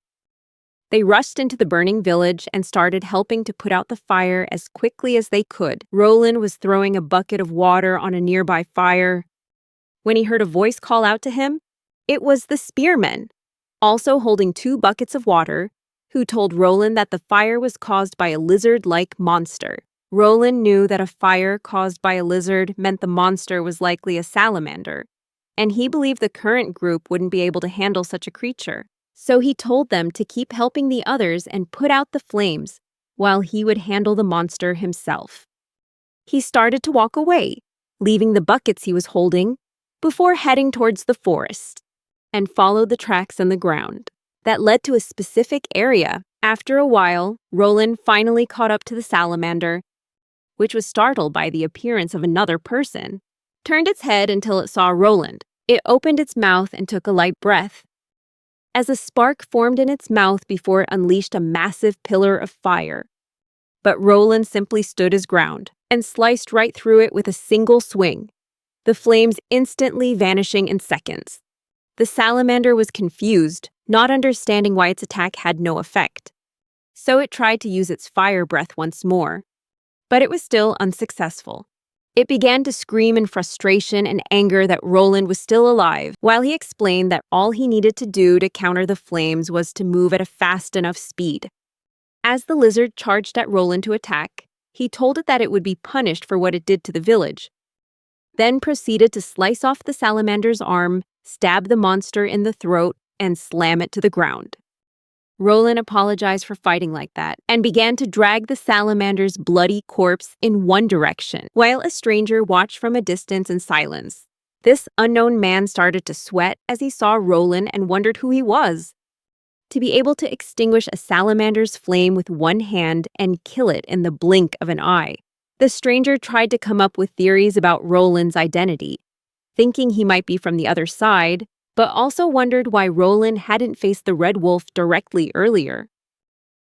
They rushed into the burning village and started helping to put out the fire as quickly as they could. Roland was throwing a bucket of water on a nearby fire. When he heard a voice call out to him, it was the spearmen, also holding 2 buckets of water, who told Roland that the fire was caused by a lizard-like monster. Roland knew that a fire caused by a lizard meant the monster was likely a salamander, and he believed the current group wouldn't be able to handle such a creature. So he told them to keep helping the others and put out the flames, while he would handle the monster himself. He started to walk away, leaving the buckets he was holding, before heading towards the forest, and followed the tracks in the ground that led to a specific area. After a while, Roland finally caught up to the salamander, which was startled by the appearance of another person, turned its head until it saw Roland. It opened its mouth and took a light breath, as a spark formed in its mouth before it unleashed a massive pillar of fire. But Roland simply stood his ground and sliced right through it with a single swing, the flames instantly vanishing in seconds. The salamander was confused, not understanding why its attack had no effect. So it tried to use its fire breath once more, but it was still unsuccessful. It began to scream in frustration and anger that Roland was still alive, while he explained that all he needed to do to counter the flames was to move at a fast enough speed. As the lizard charged at Roland to attack, he told it that it would be punished for what it did to the village, then proceeded to slice off the salamander's arm, stab the monster in the throat, and slam it to the ground. Roland apologized for fighting like that and began to drag the salamander's bloody corpse in one direction, while a stranger watched from a distance in silence. This unknown man started to sweat as he saw Roland and wondered who he was. To be able to extinguish a salamander's flame with one hand and kill it in the blink of an eye The stranger tried to come up with theories about Roland's identity, thinking he might be from the other side, but also wondered why Roland hadn't faced the red wolf directly earlier.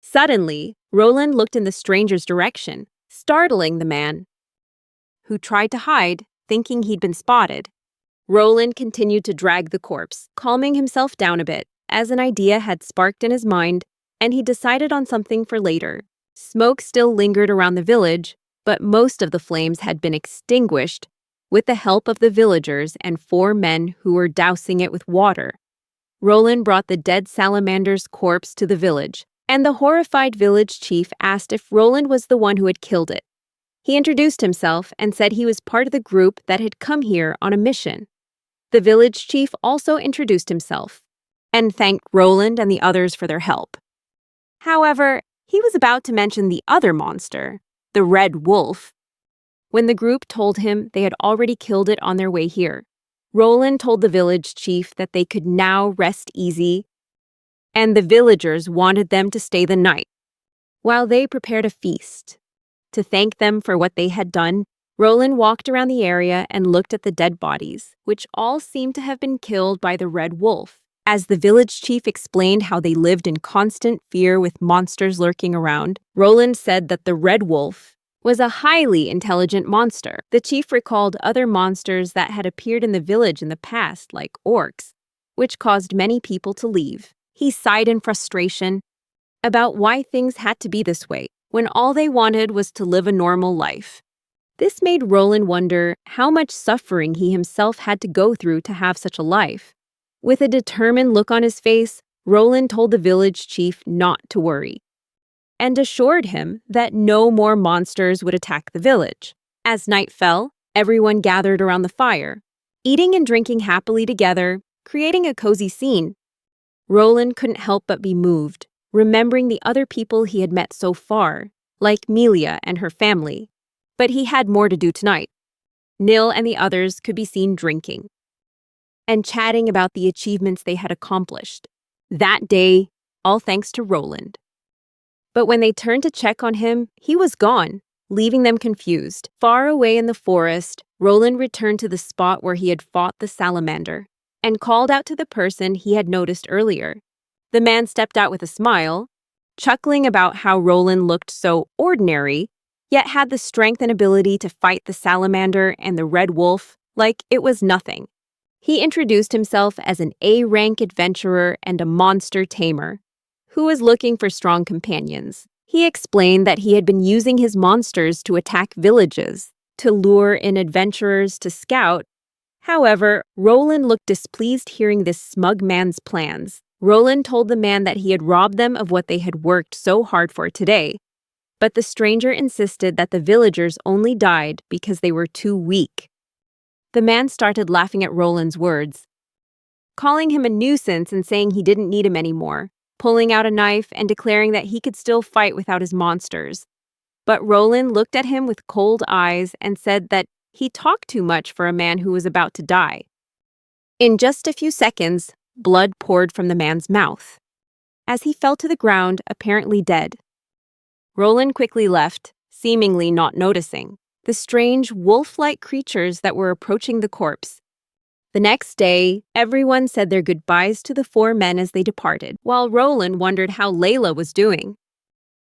Suddenly, Roland looked in the stranger's direction, startling the man, who tried to hide, thinking he'd been spotted. Roland continued to drag the corpse, calming himself down a bit, as an idea had sparked in his mind, and he decided on something for later. Smoke still lingered around the village, but most of the flames had been extinguished with the help of the villagers and 4 men who were dousing it with water. Roland brought the dead salamander's corpse to the village, and the horrified village chief asked if Roland was the one who had killed it. He introduced himself and said he was part of the group that had come here on a mission. The village chief also introduced himself and thanked Roland and the others for their help. However, he was about to mention the other monster, the red wolf, when the group told him they had already killed it on their way here. Roland told the village chief that they could now rest easy, and the villagers wanted them to stay the night, while they prepared a feast. To thank them for what they had done, Roland walked around the area and looked at the dead bodies, which all seemed to have been killed by the red wolf. As the village chief explained how they lived in constant fear with monsters lurking around, Roland said that the red wolf was a highly intelligent monster. The chief recalled other monsters that had appeared in the village in the past, like orcs, which caused many people to leave. He sighed in frustration about why things had to be this way, when all they wanted was to live a normal life. This made Roland wonder how much suffering he himself had to go through to have such a life. With a determined look on his face, Roland told the village chief not to worry, and assured him that no more monsters would attack the village. As night fell, everyone gathered around the fire, eating and drinking happily together, creating a cozy scene. Roland couldn't help but be moved, remembering the other people he had met so far, like Melia and her family. But he had more to do tonight. Nil and the others could be seen drinking and chatting about the achievements they had accomplished that day, all thanks to Roland. But when they turned to check on him, he was gone, leaving them confused. Far away in the forest, Roland returned to the spot where he had fought the salamander and called out to the person he had noticed earlier. The man stepped out with a smile, chuckling about how Roland looked so ordinary, yet had the strength and ability to fight the salamander and the red wolf like it was nothing. He introduced himself as an A-rank adventurer and a monster tamer who was looking for strong companions. He explained that he had been using his monsters to attack villages, to lure in adventurers to scout. However, Roland looked displeased hearing this smug man's plans. Roland told the man that he had robbed them of what they had worked so hard for today, but the stranger insisted that the villagers only died because they were too weak. The man started laughing at Roland's words, calling him a nuisance and saying he didn't need him anymore, pulling out a knife and declaring that he could still fight without his monsters. But Roland looked at him with cold eyes and said that he talked too much for a man who was about to die. In just a few seconds, blood poured from the man's mouth, as he fell to the ground, apparently dead. Roland quickly left, seemingly not noticing the strange wolf-like creatures that were approaching the corpse. The next day, everyone said their goodbyes to the 4 men as they departed, while Roland wondered how Layla was doing.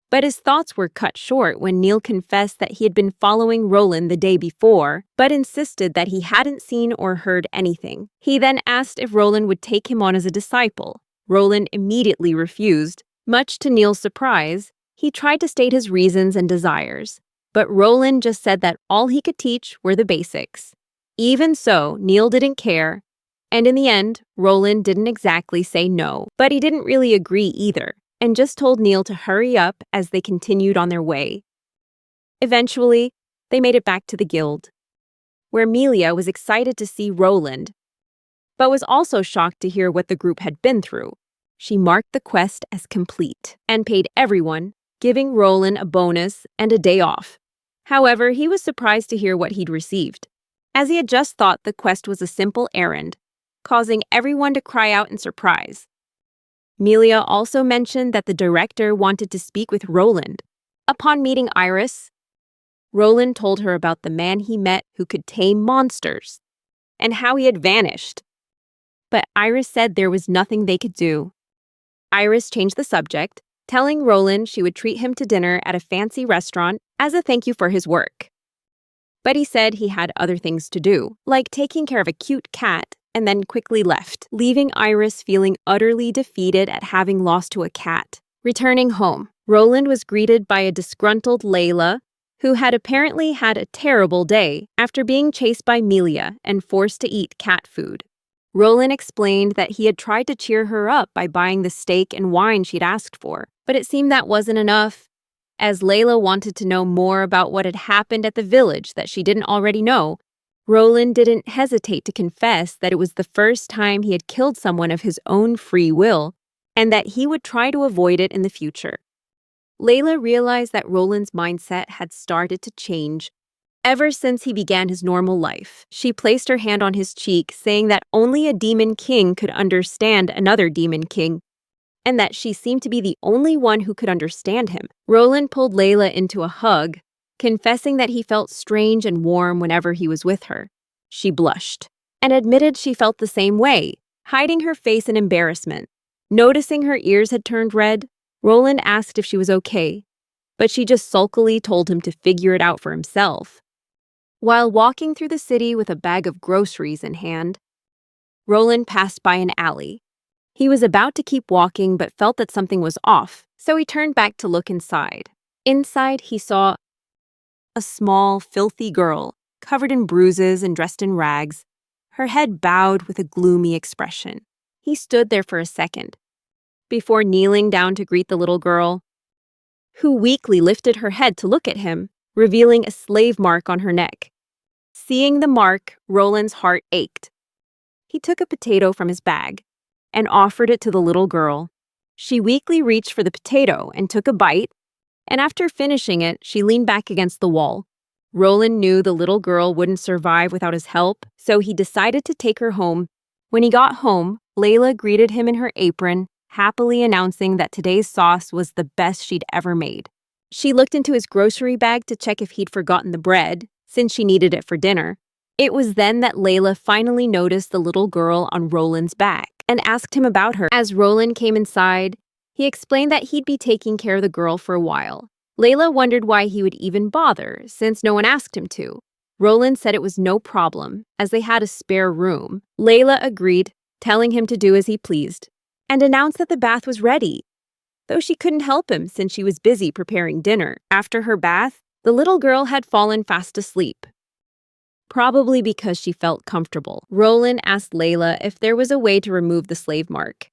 But his thoughts were cut short when Neil confessed that he had been following Roland the day before, but insisted that he hadn't seen or heard anything. He then asked if Roland would take him on as a disciple. Roland immediately refused. Much to Neil's surprise, he tried to state his reasons and desires, but Roland just said that all he could teach were the basics. Even so, Neil didn't care, and in the end, Roland didn't exactly say no, but he didn't really agree either, and just told Neil to hurry up as they continued on their way. Eventually, they made it back to the guild, where Melia was excited to see Roland, but was also shocked to hear what the group had been through. She marked the quest as complete and paid everyone, giving Roland a bonus and a day off. However, he was surprised to hear what he'd received, as he had just thought the quest was a simple errand, causing everyone to cry out in surprise. Melia also mentioned that the director wanted to speak with Roland. Upon meeting Iris, Roland told her about the man he met who could tame monsters and how he had vanished. But Iris said there was nothing they could do. Iris changed the subject, telling Roland she would treat him to dinner at a fancy restaurant as a thank you for his work. But he said he had other things to do, like taking care of a cute cat, and then quickly left, leaving Iris feeling utterly defeated at having lost to a cat. Returning home, Roland was greeted by a disgruntled Layla, who had apparently had a terrible day after being chased by Melia and forced to eat cat food. Roland explained that he had tried to cheer her up by buying the steak and wine she'd asked for, but it seemed that wasn't enough. As Layla wanted to know more about what had happened at the village that she didn't already know, Roland didn't hesitate to confess that it was the first time he had killed someone of his own free will, and that he would try to avoid it in the future. Layla realized that Roland's mindset had started to change. Ever since he began his normal life, she placed her hand on his cheek, saying that only a demon king could understand another demon king, and that she seemed to be the only one who could understand him. Roland pulled Layla into a hug, confessing that he felt strange and warm whenever he was with her. She blushed and admitted she felt the same way, hiding her face in embarrassment. Noticing her ears had turned red, Roland asked if she was okay, but she just sulkily told him to figure it out for himself. While walking through the city with a bag of groceries in hand, Roland passed by an alley. He was about to keep walking but felt that something was off, so he turned back to look inside. Inside, he saw a small, filthy girl, covered in bruises and dressed in rags, her head bowed with a gloomy expression. He stood there for a second, before kneeling down to greet the little girl, who weakly lifted her head to look at him, revealing a slave mark on her neck. Seeing the mark, Roland's heart ached. He took a potato from his bag and offered it to the little girl. She weakly reached for the potato and took a bite, and after finishing it, she leaned back against the wall. Roland knew the little girl wouldn't survive without his help, so he decided to take her home. When he got home, Layla greeted him in her apron, happily announcing that today's sauce was the best she'd ever made. She looked into his grocery bag to check if he'd forgotten the bread, since she needed it for dinner. It was then that Layla finally noticed the little girl on Roland's back and asked him about her. As Roland came inside, he explained that he'd be taking care of the girl for a while. Layla wondered why he would even bother, since no one asked him to. Roland said it was no problem, as they had a spare room. Layla agreed, telling him to do as he pleased, and announced that the bath was ready, though she couldn't help him since she was busy preparing dinner. After her bath, the little girl had fallen fast asleep, probably because she felt comfortable. Roland asked Layla if there was a way to remove the slave mark.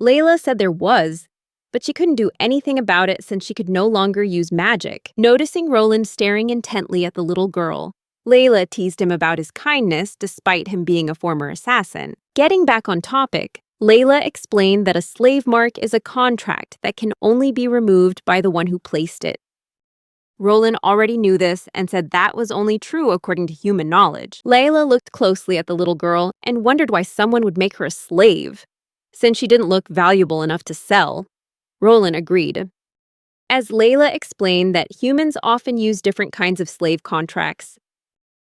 Layla said there was, but she couldn't do anything about it since she could no longer use magic. Noticing Roland staring intently at the little girl, Layla teased him about his kindness despite him being a former assassin. Getting back on topic, Layla explained that a slave mark is a contract that can only be removed by the one who placed it. Roland already knew this and said that was only true according to human knowledge. Layla looked closely at the little girl and wondered why someone would make her a slave, since she didn't look valuable enough to sell. Roland agreed, as Layla explained that humans often use different kinds of slave contracts.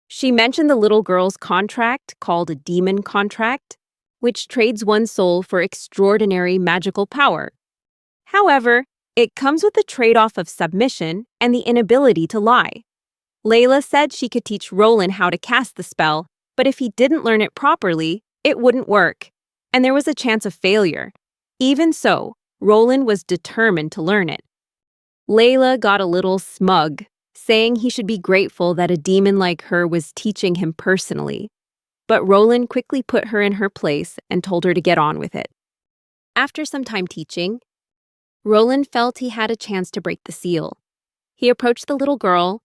She mentioned the little girl's contract, called a demon contract, which trades one's soul for extraordinary magical power. However, it comes with the trade-off of submission and the inability to lie. Layla said she could teach Roland how to cast the spell, but if he didn't learn it properly, it wouldn't work, and there was a chance of failure. Even so, Roland was determined to learn it. Layla got a little smug, saying he should be grateful that a demon like her was teaching him personally. But Roland quickly put her in her place and told her to get on with it. After some time teaching, Roland felt he had a chance to break the seal. He approached the little girl,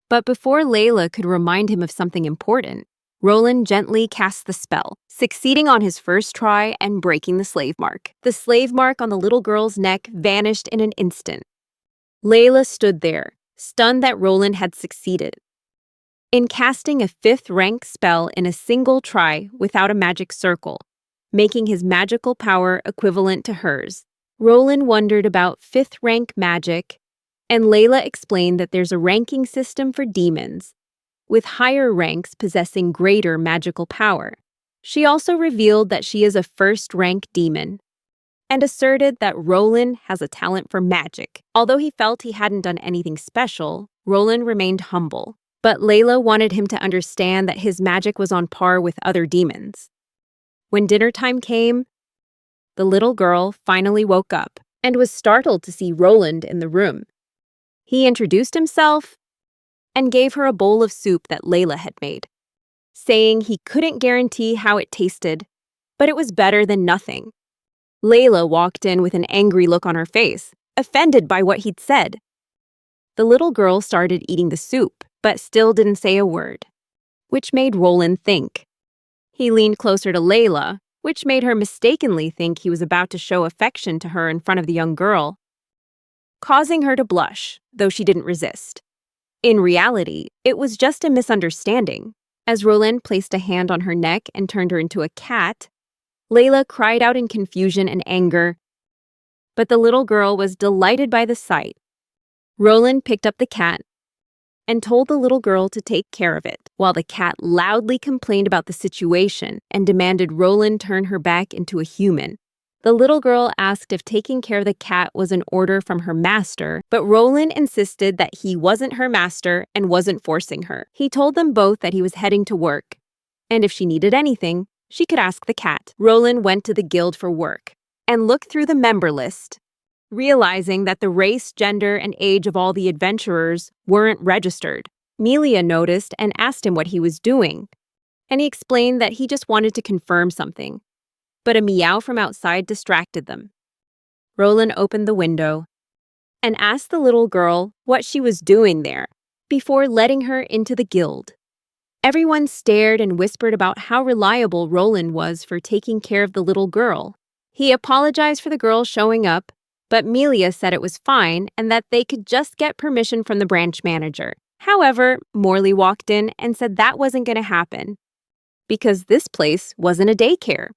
but before Layla could remind him of something important, Roland gently cast the spell, succeeding on his first try and breaking the slave mark. The slave mark on the little girl's neck vanished in an instant. Layla stood there, stunned that Roland had succeeded. In casting a 5th rank spell in a single try without a magic circle, making his magical power equivalent to hers, Roland wondered about 5th rank magic And Layla explained that there's a ranking system for demons, with higher ranks possessing greater magical power. She also revealed that she is a first-rank demon, and asserted that Roland has a talent for magic. Although he felt he hadn't done anything special, Roland remained humble. But Layla wanted him to understand that his magic was on par with other demons. When dinner time came, the little girl finally woke up and was startled to see Roland in the room. He introduced himself and gave her a bowl of soup that Layla had made, saying he couldn't guarantee how it tasted, but it was better than nothing. Layla walked in with an angry look on her face, offended by what he'd said. The little girl started eating the soup, but still didn't say a word, which made Roland think. He leaned closer to Layla, which made her mistakenly think he was about to show affection to her in front of the young girl, causing her to blush, though she didn't resist. In reality, it was just a misunderstanding. As Roland placed a hand on her neck and turned her into a cat, Layla cried out in confusion and anger, but the little girl was delighted by the sight. Roland picked up the cat and told the little girl to take care of it, while the cat loudly complained about the situation and demanded Roland turn her back into a human. The little girl asked if taking care of the cat was an order from her master, but Roland insisted that he wasn't her master and wasn't forcing her. He told them both that he was heading to work, and if she needed anything, she could ask the cat. Roland went to the guild for work and looked through the member list, realizing that the race, gender, and age of all the adventurers weren't registered. Melia noticed and asked him what he was doing, and he explained that he just wanted to confirm something, but a meow from outside distracted them. Roland opened the window and asked the little girl what she was doing there before letting her into the guild. Everyone stared and whispered about how reliable Roland was for taking care of the little girl. He apologized for the girl showing up, but Melia said it was fine and that they could just get permission from the branch manager. However, Morley walked in and said that wasn't going to happen, because this place wasn't a daycare.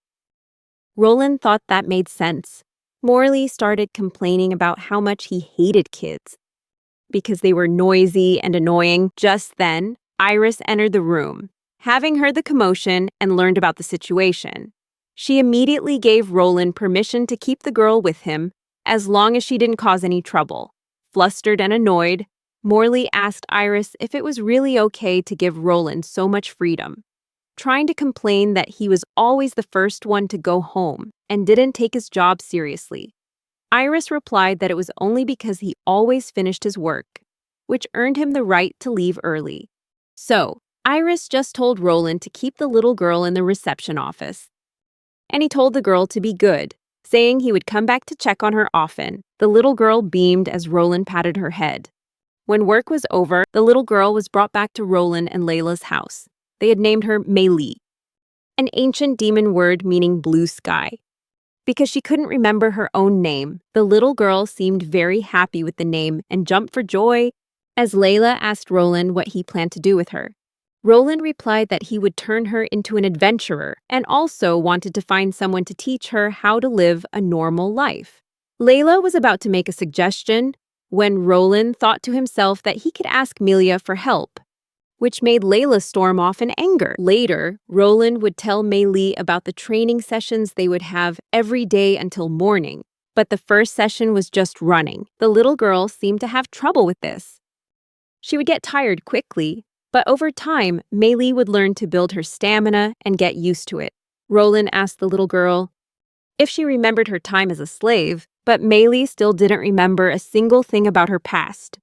Roland thought that made sense. Morley started complaining about how much he hated kids, because they were noisy and annoying. Just then, Iris entered the room, having heard the commotion and learned about the situation. She immediately gave Roland permission to keep the girl with him, as long as she didn't cause any trouble. Flustered and annoyed, Morley asked Iris if it was really okay to give Roland so much freedom, trying to complain that he was always the first one to go home and didn't take his job seriously. Iris replied that it was only because he always finished his work, which earned him the right to leave early. So, Iris just told Roland to keep the little girl in the reception office, and he told the girl to be good, saying he would come back to check on her often. The little girl beamed as Roland patted her head. When work was over, the little girl was brought back to Roland and Layla's house. They had named her Mei-Li, an ancient demon word meaning blue sky. Because she couldn't remember her own name, the little girl seemed very happy with the name and jumped for joy as Layla asked Roland what he planned to do with her. Roland replied that he would turn her into an adventurer and also wanted to find someone to teach her how to live a normal life. Layla was about to make a suggestion when Roland thought to himself that he could ask Melia for help, which made Layla storm off in anger. Later, Roland would tell Mei-Li about the training sessions they would have every day until morning, but the first session was just running. The little girl seemed to have trouble with this. She would get tired quickly, but over time, Mei-Li would learn to build her stamina and get used to it. Roland asked the little girl if she remembered her time as a slave, but Mei-Li still didn't remember a single thing about her past.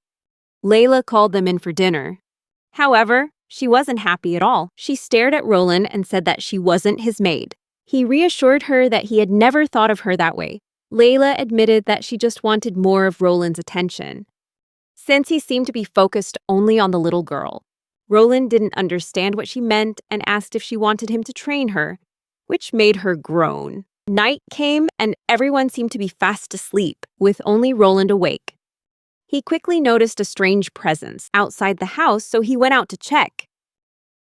Layla called them in for dinner. However, she wasn't happy at all. She stared at Roland and said that she wasn't his maid. He reassured her that he had never thought of her that way. Layla admitted that she just wanted more of Roland's attention, since he seemed to be focused only on the little girl. Roland didn't understand what she meant and asked if she wanted him to train her, which made her groan. Night came and everyone seemed to be fast asleep, with only Roland awake. He quickly noticed a strange presence outside the house, so he went out to check.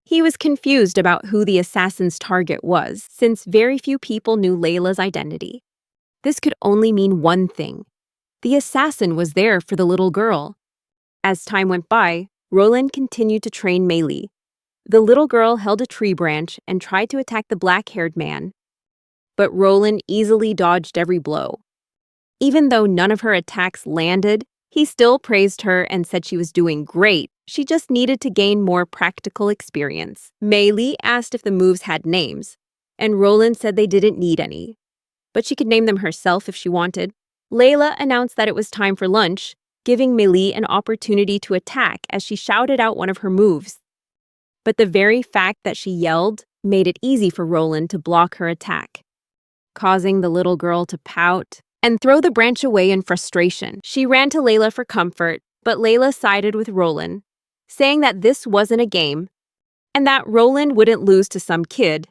He was confused about who the assassin's target was, since very few people knew Layla's identity. This could only mean one thing. The assassin was there for the little girl. As time went by, Roland continued to train Mei Li. The little girl held a tree branch and tried to attack the black-haired man, but Roland easily dodged every blow. Even though none of her attacks landed, he still praised her and said she was doing great. She just needed to gain more practical experience. Mei Li asked if the moves had names, and Roland said they didn't need any, but she could name them herself if she wanted. Layla announced that it was time for lunch, giving Mei Li an opportunity to attack as she shouted out one of her moves. But the very fact that she yelled made it easy for Roland to block her attack, causing the little girl to pout and throw the branch away in frustration. She ran to Layla for comfort, but Layla sided with Roland, saying that this wasn't a game and that Roland wouldn't lose to some kid,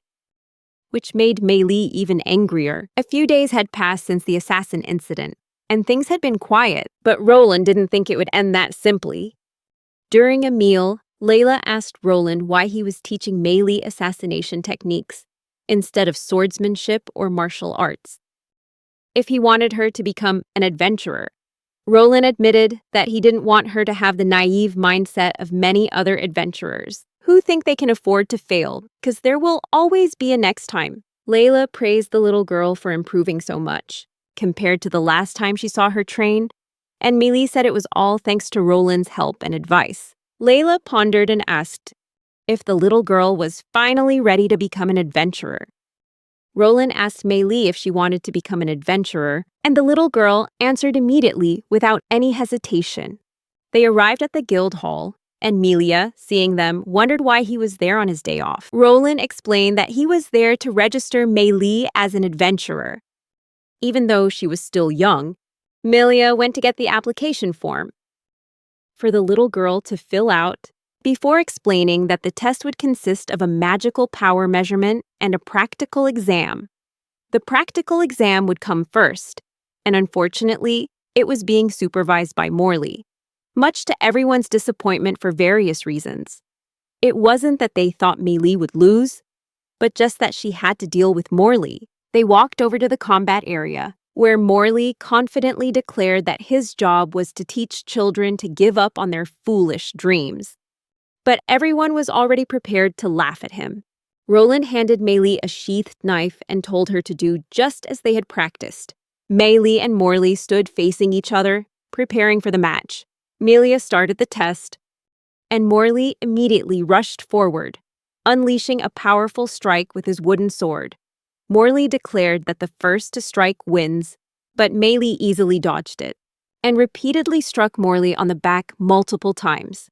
which made Mei Li even angrier. A few days had passed since the assassin incident, and things had been quiet, but Roland didn't think it would end that simply. During a meal, Layla asked Roland why he was teaching Mei Li assassination techniques instead of swordsmanship or martial arts. If he wanted her to become an adventurer, Roland admitted that he didn't want her to have the naive mindset of many other adventurers who think they can afford to fail because there will always be a next time. Layla praised the little girl for improving so much compared to the last time she saw her train, and Mei Li said it was all thanks to Roland's help and advice. Layla pondered and asked if the little girl was finally ready to become an adventurer. Roland asked Mei Li if she wanted to become an adventurer, and the little girl answered immediately without any hesitation. They arrived at the guild hall, and Melia, seeing them, wondered why he was there on his day off. Roland explained that he was there to register Mei Li as an adventurer. Even though she was still young, Melia went to get the application form for the little girl to fill out before explaining that the test would consist of a magical power measurement and a practical exam. The practical exam would come first, and unfortunately, it was being supervised by Morley, much to everyone's disappointment for various reasons. It wasn't that they thought Mei Li would lose, but just that she had to deal with Morley. They walked over to the combat area, where Morley confidently declared that his job was to teach children to give up on their foolish dreams. But everyone was already prepared to laugh at him. Roland handed Mei Li a sheathed knife and told her to do just as they had practiced. Mei Li and Morley stood facing each other, preparing for the match. Melia started the test, and Morley immediately rushed forward, unleashing a powerful strike with his wooden sword. Morley declared that the first to strike wins, but Mei Li easily dodged it, and repeatedly struck Morley on the back multiple times.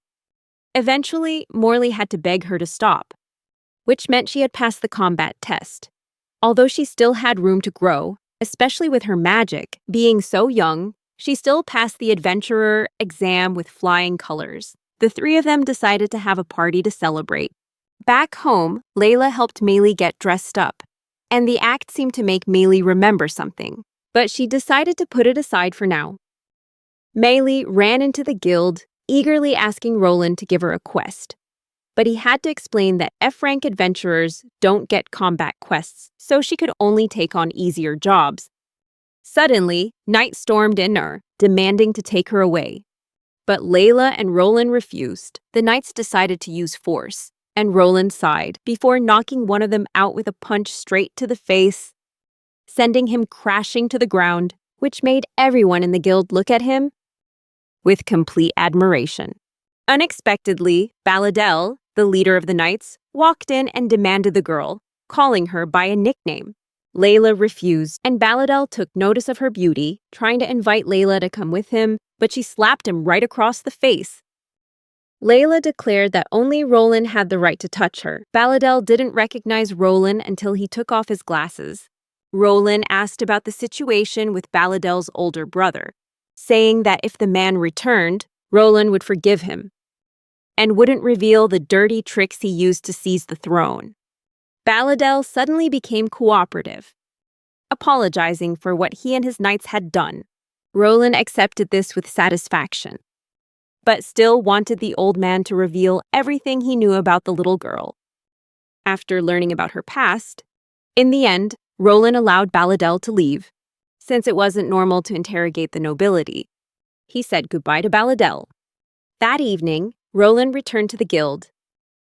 Eventually, Morley had to beg her to stop, which meant she had passed the combat test. Although she still had room to grow, especially with her magic, being so young, she still passed the adventurer exam with flying colors. The three of them decided to have a party to celebrate. Back home, Layla helped Mei Li get dressed up, and the act seemed to make Mei Li remember something, but she decided to put it aside for now. Mei Li ran into the guild, eagerly asking Roland to give her a quest. But he had to explain that F-rank adventurers don't get combat quests, so she could only take on easier jobs. Suddenly, Night stormed in her, demanding to take her away. But Layla and Roland refused. The Knights decided to use force, and Roland sighed before knocking one of them out with a punch straight to the face, sending him crashing to the ground, which made everyone in the guild look at him with complete admiration. Unexpectedly, Baladel, the leader of the Knights, walked in and demanded the girl, calling her by a nickname. Layla refused, and Baladel took notice of her beauty, trying to invite Layla to come with him, but she slapped him right across the face. Layla declared that only Roland had the right to touch her. Baladel didn't recognize Roland until he took off his glasses. Roland asked about the situation with Baladel's older brother, saying that if the man returned, Roland would forgive him and wouldn't reveal the dirty tricks he used to seize the throne. Baladel suddenly became cooperative, apologizing for what he and his knights had done. Roland accepted this with satisfaction, but still wanted the old man to reveal everything he knew about the little girl. After learning about her past, in the end, Roland allowed Baladel to leave, since it wasn't normal to interrogate the nobility. He said goodbye to Baladel. That evening, Roland returned to the guild.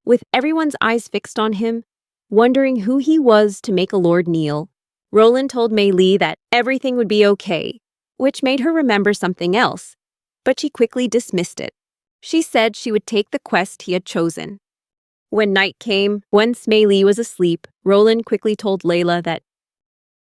With everyone's eyes fixed on him, wondering who he was to make a lord kneel, Roland told Mei Li that everything would be okay, which made her remember something else, but she quickly dismissed it. She said she would take the quest he had chosen. When night came, once Mei Li was asleep, Roland quickly told Layla that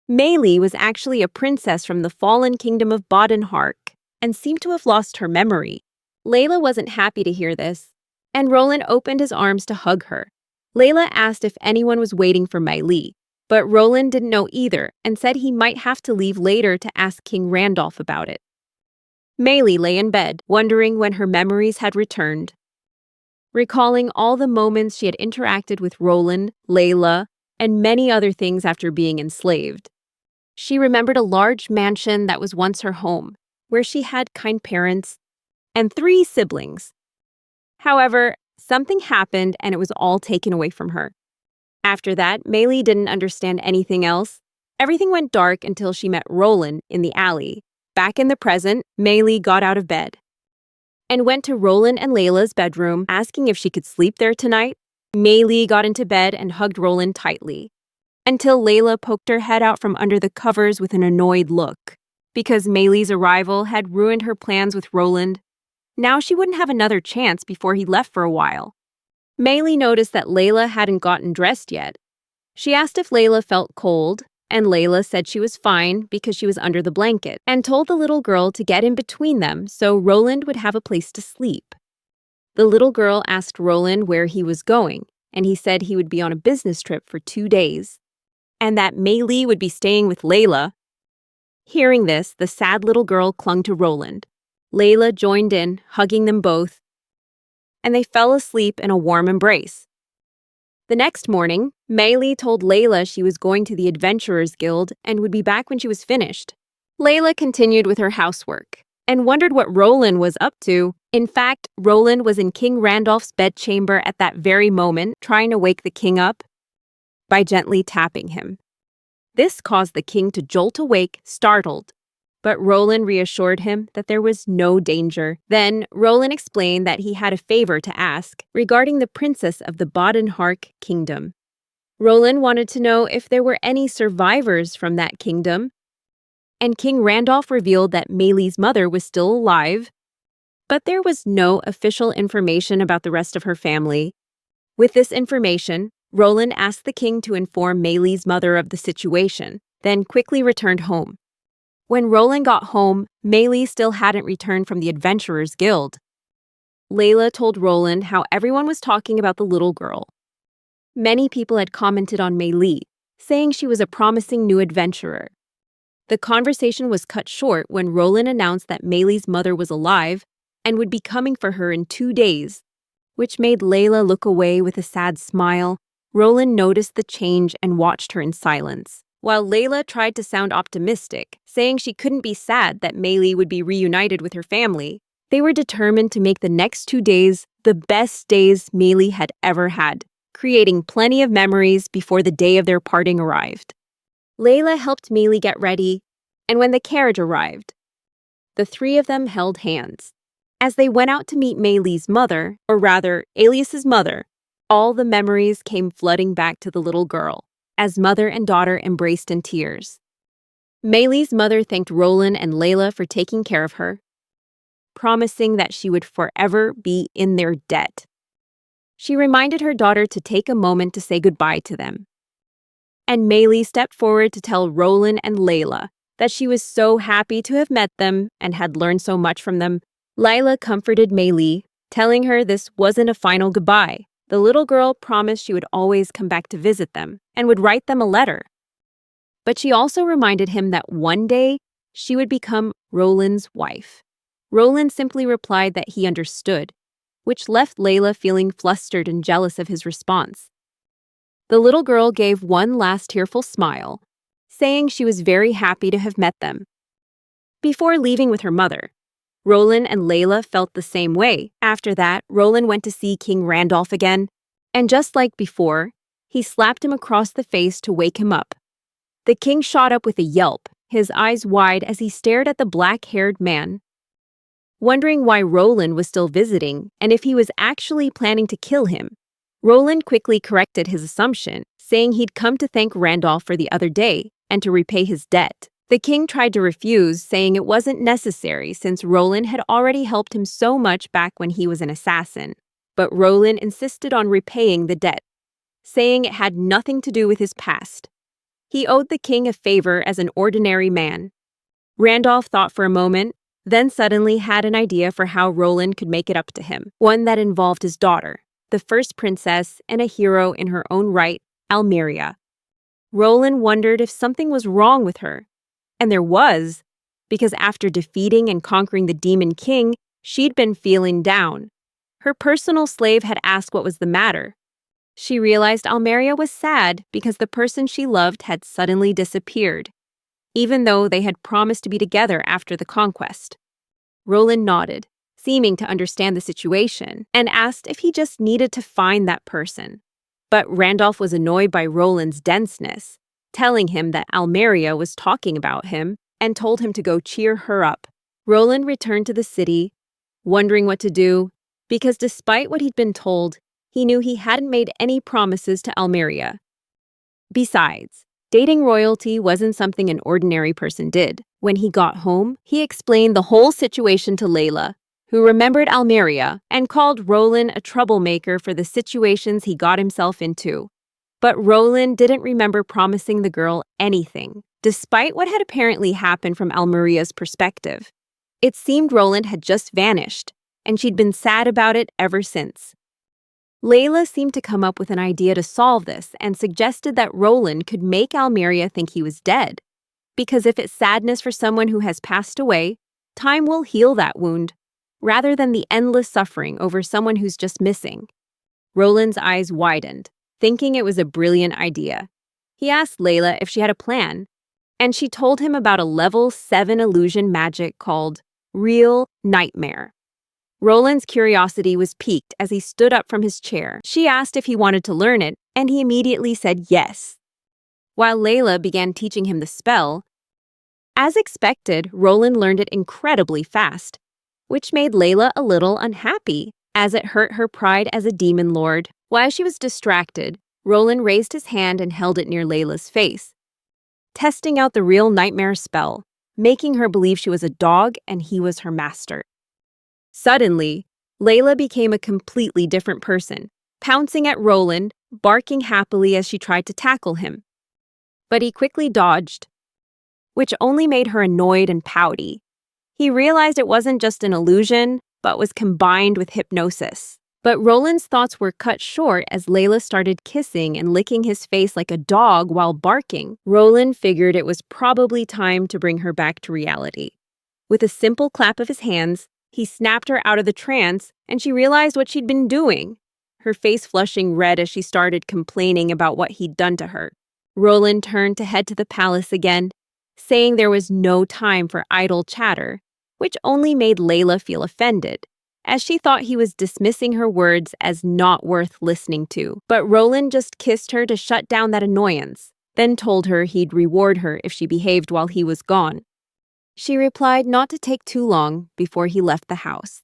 Mei Li was actually a princess from the fallen kingdom of Baden-Hark and seemed to have lost her memory. Layla wasn't happy to hear this, and Roland opened his arms to hug her. Layla asked if anyone was waiting for Mei Li, but Roland didn't know either and said he might have to leave later to ask King Randolph about it. Mei Li lay in bed, wondering when her memories had returned. Recalling all the moments she had interacted with Roland, Layla, and many other things after being enslaved. She remembered a large mansion that was once her home, where she had kind parents and 3 siblings. However, something happened and it was all taken away from her. After that, Mei Li didn't understand anything else. Everything went dark until she met Roland in the alley. Back in the present, Mei Li got out of bed and went to Roland and Layla's bedroom, asking if she could sleep there tonight. Mei Li got into bed and hugged Roland tightly, until Layla poked her head out from under the covers with an annoyed look. Because Mei Li's arrival had ruined her plans with Roland, now she wouldn't have another chance before he left for a while. Mei Li noticed that Layla hadn't gotten dressed yet. She asked if Layla felt cold, and Layla said she was fine because she was under the blanket, and told the little girl to get in between them so Roland would have a place to sleep. The little girl asked Roland where he was going, and he said he would be on a business trip for 2 days, and that Mei Li would be staying with Layla. Hearing this, the sad little girl clung to Roland. Layla joined in, hugging them both, and they fell asleep in a warm embrace. The next morning, Mei Li told Layla she was going to the Adventurers Guild and would be back when she was finished. Layla continued with her housework and wondered what Roland was up to. In fact, Roland was in King Randolph's bedchamber at that very moment, trying to wake the king up by gently tapping him. This caused the king to jolt awake, startled. But Roland reassured him that there was no danger. Then, Roland explained that he had a favor to ask regarding the princess of the Baden-Hark kingdom. Roland wanted to know if there were any survivors from that kingdom, and King Randolph revealed that Mei Li's mother was still alive, but there was no official information about the rest of her family. With this information, Roland asked the king to inform Mei Li's mother of the situation, then quickly returned home. When Roland got home, Mei Li still hadn't returned from the Adventurers Guild. Layla told Roland how everyone was talking about the little girl. Many people had commented on Mei Li, saying she was a promising new adventurer. The conversation was cut short when Roland announced that Mei Li's mother was alive and would be coming for her in 2 days, which made Layla look away with a sad smile. Roland noticed the change and watched her in silence. While Layla tried to sound optimistic, saying she couldn't be sad that Mei Li would be reunited with her family, they were determined to make the next 2 days the best days Mei Li had ever had, creating plenty of memories before the day of their parting arrived. Layla helped Mei Li get ready, and when the carriage arrived, the 3 of them held hands. As they went out to meet Mei Li's mother, or rather, Alias's mother, all the memories came flooding back to the little girl, as mother and daughter embraced in tears. Mei Li's mother thanked Roland and Layla for taking care of her, promising that she would forever be in their debt. She reminded her daughter to take a moment to say goodbye to them. And Mei Li stepped forward to tell Roland and Layla that she was so happy to have met them and had learned so much from them. Layla comforted Mei Li, telling her this wasn't a final goodbye. The little girl promised she would always come back to visit them and would write them a letter. But she also reminded him that one day she would become Roland's wife. Roland simply replied that he understood, which left Layla feeling flustered and jealous of his response. The little girl gave one last tearful smile, saying she was very happy to have met them. Before leaving with her mother, Roland and Layla felt the same way. After that, Roland went to see King Randolph again, and just like before, he slapped him across the face to wake him up. The king shot up with a yelp his eyes wide as he stared at the black-haired man. Wondering why Roland was still visiting and if he was actually planning to kill him, Roland quickly corrected his assumption, saying he'd come to thank Randolph for the other day and to repay his debt. The king tried to refuse, saying it wasn't necessary since Roland had already helped him so much back when he was an assassin. But Roland insisted on repaying the debt, saying it had nothing to do with his past. He owed the king a favor as an ordinary man. Randolph thought for a moment, then suddenly had an idea for how Roland could make it up to him, one that involved his daughter, the first princess and a hero in her own right, Almeria. Roland wondered if something was wrong with her. And there was, because after defeating and conquering the Demon King, she'd been feeling down. Her personal slave had asked what was the matter. She realized Almeria was sad because the person she loved had suddenly disappeared, even though they had promised to be together after the conquest. Roland nodded, seeming to understand the situation, and asked if he just needed to find that person. But Randolph was annoyed by Roland's denseness, telling him that Almeria was talking about him and told him to go cheer her up. Roland returned to the city, wondering what to do, because despite what he'd been told, he knew he hadn't made any promises to Almeria. Besides, dating royalty wasn't something an ordinary person did. When he got home, he explained the whole situation to Layla, who remembered Almeria and called Roland a troublemaker for the situations he got himself into. But Roland didn't remember promising the girl anything, despite what had apparently happened from Almeria's perspective. It seemed Roland had just vanished, and she'd been sad about it ever since. Layla seemed to come up with an idea to solve this and suggested that Roland could make Almeria think he was dead, because if it's sadness for someone who has passed away, time will heal that wound, rather than the endless suffering over someone who's just missing. Roland's eyes widened, thinking it was a brilliant idea. He asked Layla if she had a plan, and she told him about a level 7 illusion magic called Real Nightmare. Roland's curiosity was piqued as he stood up from his chair. She asked if he wanted to learn it, and he immediately said yes. While Layla began teaching him the spell, as expected, Roland learned it incredibly fast, which made Layla a little unhappy, as it hurt her pride as a demon lord. While she was distracted, Roland raised his hand and held it near Layla's face, testing out the real nightmare spell, making her believe she was a dog and he was her master. Suddenly, Layla became a completely different person, pouncing at Roland, barking happily as she tried to tackle him. But he quickly dodged, which only made her annoyed and pouty. He realized it wasn't just an illusion, but was combined with hypnosis. But Roland's thoughts were cut short as Layla started kissing and licking his face like a dog while barking. Roland figured it was probably time to bring her back to reality. With a simple clap of his hands, he snapped her out of the trance, and she realized what she'd been doing, her face flushing red as she started complaining about what he'd done to her. Roland turned to head to the palace again, saying there was no time for idle chatter, which only made Layla feel offended, as she thought he was dismissing her words as not worth listening to. But Roland just kissed her to shut down that annoyance, then told her he'd reward her if she behaved while he was gone. She replied not to take too long before he left the house.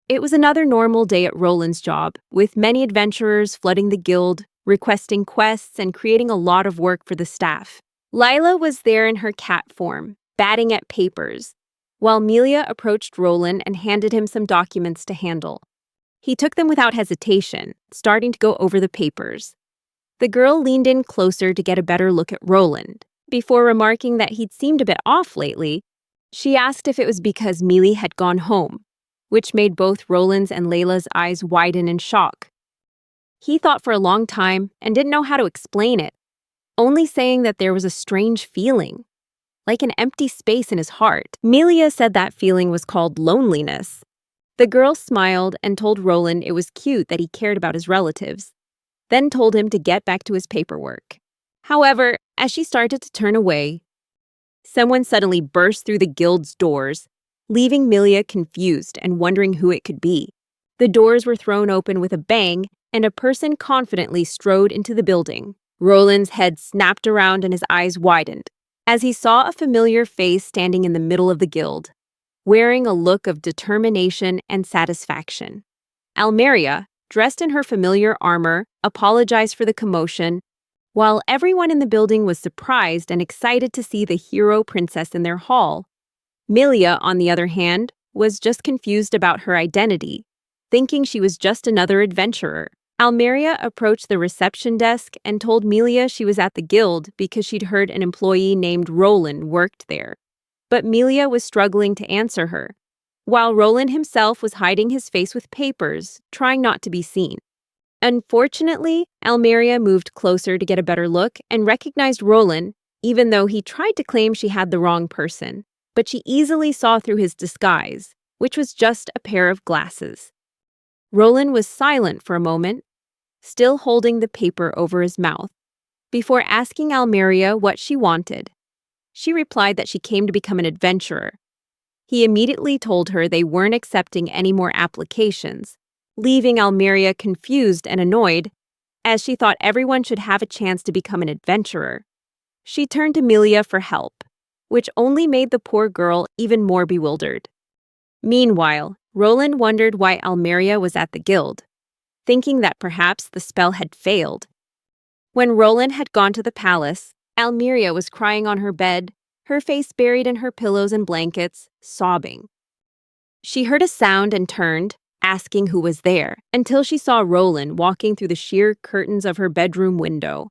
It was another normal day at Roland's job, with many adventurers flooding the guild, requesting quests, and creating a lot of work for the staff. Lila was there in her cat form, batting at papers, while Melia approached Roland and handed him some documents to handle. He took them without hesitation, starting to go over the papers. The girl leaned in closer to get a better look at Roland. Before remarking that he'd seemed a bit off lately, she asked if it was because Melia had gone home, which made both Roland's and Layla's eyes widen in shock. He thought for a long time and didn't know how to explain it, only saying that there was a strange feeling, like an empty space in his heart. Melia said that feeling was called loneliness. The girl smiled and told Roland it was cute that he cared about his relatives, then told him to get back to his paperwork. However, as she started to turn away, someone suddenly burst through the guild's doors, leaving Melia confused and wondering who it could be. The doors were thrown open with a bang, and a person confidently strode into the building. Roland's head snapped around and his eyes widened. as he saw a familiar face standing in the middle of the guild, wearing a look of determination and satisfaction. Almeria, dressed in her familiar armor, apologized for the commotion, while everyone in the building was surprised and excited to see the hero princess in their hall. Milia, on the other hand, was just confused about her identity, thinking she was just another adventurer. Almeria approached the reception desk and told Milia she was at the guild because she'd heard an employee named Roland worked there. But Milia was struggling to answer her, while Roland himself was hiding his face with papers, trying not to be seen. Unfortunately, Almeria moved closer to get a better look and recognized Roland, even though he tried to claim she had the wrong person. But she easily saw through his disguise, which was just a pair of glasses. Roland was silent for a moment, still holding the paper over his mouth, before asking Almeria what she wanted. She replied that she came to become an adventurer. He immediately told her they weren't accepting any more applications, leaving Almeria confused and annoyed, as she thought everyone should have a chance to become an adventurer. She turned to Milia for help, which only made the poor girl even more bewildered. Meanwhile, Roland wondered why Almeria was at the guild, thinking that perhaps the spell had failed. When Roland had gone to the palace, Almeria was crying on her bed, her face buried in her pillows and blankets, sobbing. She heard a sound and turned, asking who was there, until she saw Roland walking through the sheer curtains of her bedroom window.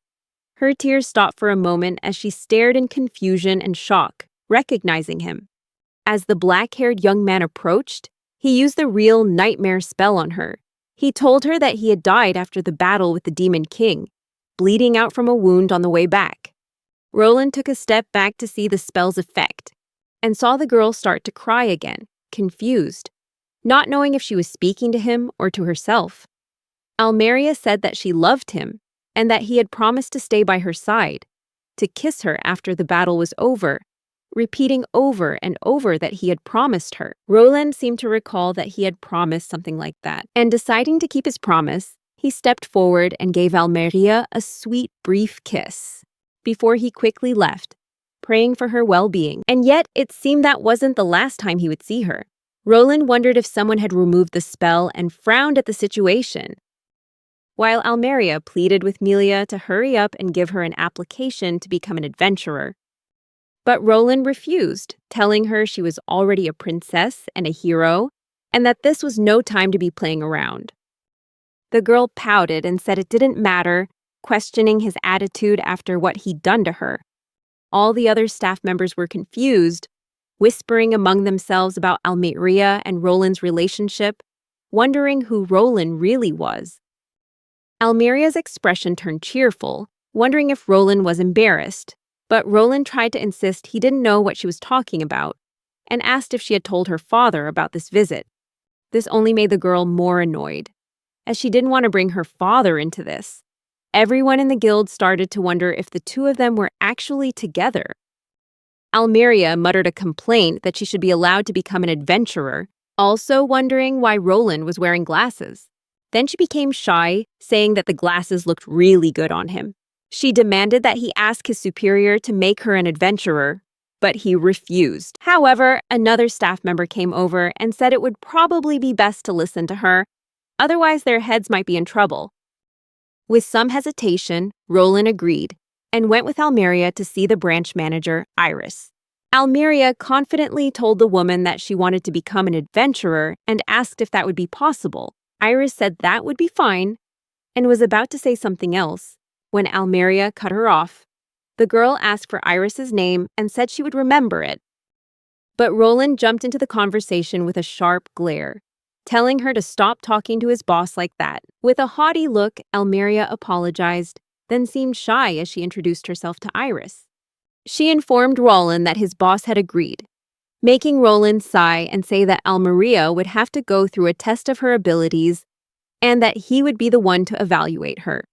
Her tears stopped for a moment as she stared in confusion and shock, recognizing him. As the black-haired young man approached, he used the real nightmare spell on her. He told her that he had died after the battle with the Demon King, bleeding out from a wound on the way back. Roland took a step back to see the spell's effect, and saw the girl start to cry again, confused, not knowing if she was speaking to him or to herself. Almeria said that she loved him, and that he had promised to stay by her side, to kiss her after the battle was over, repeating over and over that he had promised her. Roland seemed to recall that he had promised something like that, and deciding to keep his promise, he stepped forward and gave Almeria a sweet, brief kiss, before he quickly left, praying for her well-being. And yet, it seemed that wasn't the last time he would see her. Roland wondered if someone had removed the spell and frowned at the situation, while Almeria pleaded with Milia to hurry up and give her an application to become an adventurer. But Roland refused, telling her she was already a princess and a hero, and that this was no time to be playing around. The girl pouted and said it didn't matter, questioning his attitude after what he'd done to her. All the other staff members were confused, whispering among themselves about Almeria and Roland's relationship, wondering who Roland really was. Almeria's expression turned cheerful, wondering if Roland was embarrassed, but Roland tried to insist he didn't know what she was talking about, and asked if she had told her father about this visit. This only made the girl more annoyed, as she didn't want to bring her father into this. Everyone in the guild started to wonder if the two of them were actually together. Almeria muttered a complaint that she should be allowed to become an adventurer, also wondering why Roland was wearing glasses. Then she became shy, saying that the glasses looked really good on him. She demanded that he ask his superior to make her an adventurer, but he refused. However, another staff member came over and said it would probably be best to listen to her, otherwise their heads might be in trouble. With some hesitation, Roland agreed, and went with Almeria to see the branch manager, Iris. Almeria confidently told the woman that she wanted to become an adventurer and asked if that would be possible. Iris said that would be fine, and was about to say something else, when Almeria cut her off. The girl asked for Iris's name and said she would remember it. But Roland jumped into the conversation with a sharp glare, telling her to stop talking to his boss like that. With a haughty look, Almeria apologized, then seemed shy as she introduced herself to Iris. She informed Roland that his boss had agreed, making Roland sigh and say that Almeria would have to go through a test of her abilities and that he would be the one to evaluate her.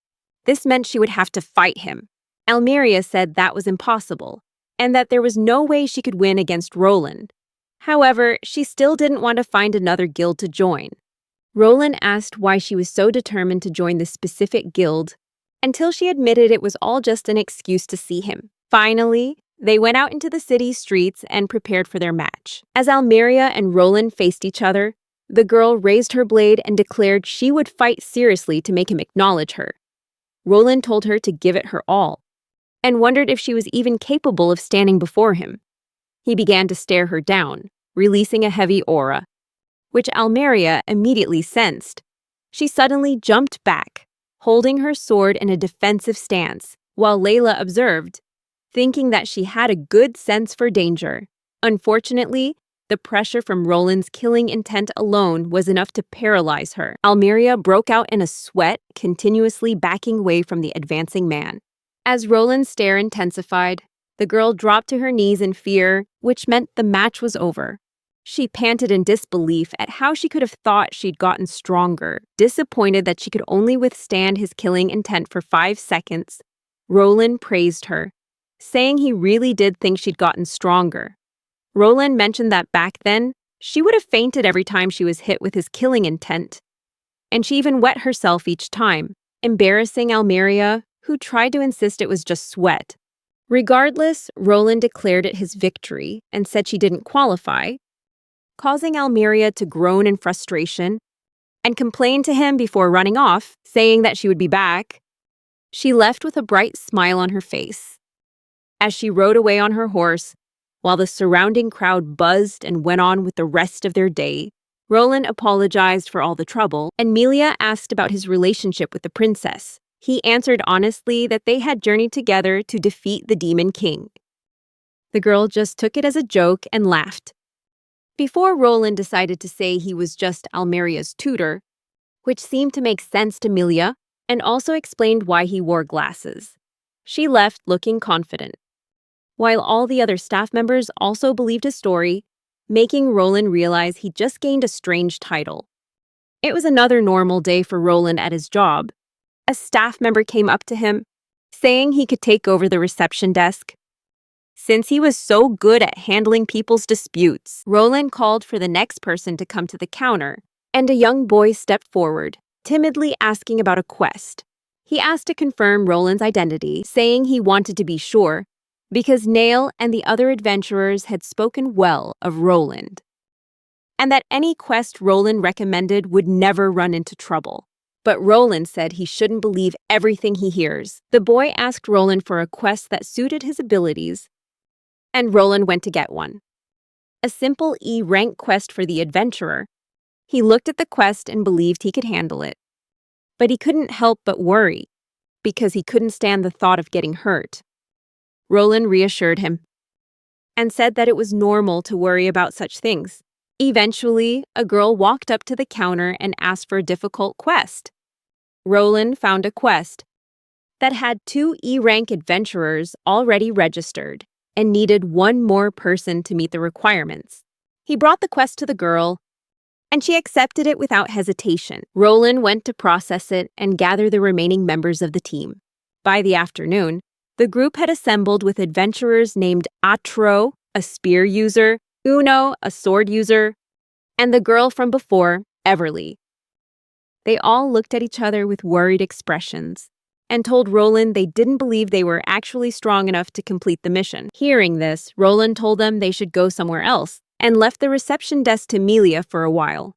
This meant she would have to fight him. Almeria said that was impossible, and that there was no way she could win against Roland. However, she still didn't want to find another guild to join. Roland asked why she was so determined to join this specific guild, until she admitted it was all just an excuse to see him. Finally, They went out into the city streets and prepared for their match. As Almeria and Roland faced each other, the girl raised her blade and declared she would fight seriously to make him acknowledge her. Roland told her to give it her all, and wondered if she was even capable of standing before him. He began to stare her down, releasing a heavy aura, which Almeria immediately sensed. She suddenly jumped back, holding her sword in a defensive stance, while Layla observed, thinking that she had a good sense for danger. Unfortunately, the pressure from Roland's killing intent alone was enough to paralyze her. Almeria broke out in a sweat, continuously backing away from the advancing man. As Roland's stare intensified, the girl dropped to her knees in fear, which meant the match was over. She panted in disbelief at how she could have thought she'd gotten stronger. Disappointed that she could only withstand his killing intent for 5 seconds, Roland praised her, saying he really did think she'd gotten stronger. Roland mentioned that back then, she would have fainted every time she was hit with his killing intent, and she even wet herself each time, embarrassing Almeria, who tried to insist it was just sweat. Regardless, Roland declared it his victory and said she didn't qualify, causing Almeria to groan in frustration and complain to him before running off, saying that she would be back. She left with a bright smile on her face. As she rode away on her horse, while the surrounding crowd buzzed and went on with the rest of their day, Roland apologized for all the trouble, and Melia asked about his relationship with the princess. He answered honestly that they had journeyed together to defeat the Demon King. The girl just took it as a joke and laughed. Before Roland decided to say he was just Almeria's tutor, which seemed to make sense to Melia, and also explained why he wore glasses. She left looking confident, while all the other staff members also believed his story, making Roland realize he just gained a strange title. It was another normal day for Roland at his job. A staff member came up to him, saying he could take over the reception desk. Since he was so good at handling people's disputes, Roland called for the next person to come to the counter, and a young boy stepped forward, timidly asking about a quest. He asked to confirm Roland's identity, saying he wanted to be sure, because Nail and the other adventurers had spoken well of Roland, and that any quest Roland recommended would never run into trouble. But Roland said he shouldn't believe everything he hears. The boy asked Roland for a quest that suited his abilities, and Roland went to get one. A simple E-rank quest for the adventurer. He looked at the quest and believed he could handle it. But he couldn't help but worry, because he couldn't stand the thought of getting hurt. Roland reassured him, and said that it was normal to worry about such things. Eventually, a girl walked up to the counter and asked for a difficult quest. Roland found a quest that had 2 E-rank adventurers already registered and needed one more person to meet the requirements. He brought the quest to the girl, and she accepted it without hesitation. Roland went to process it and gather the remaining members of the team. By the afternoon, the group had assembled with adventurers named Atro, a spear user, Uno, a sword user, and the girl from before, Everly. They all looked at each other with worried expressions and told Roland they didn't believe they were actually strong enough to complete the mission. Hearing this, Roland told them they should go somewhere else and left the reception desk to Melia for a while.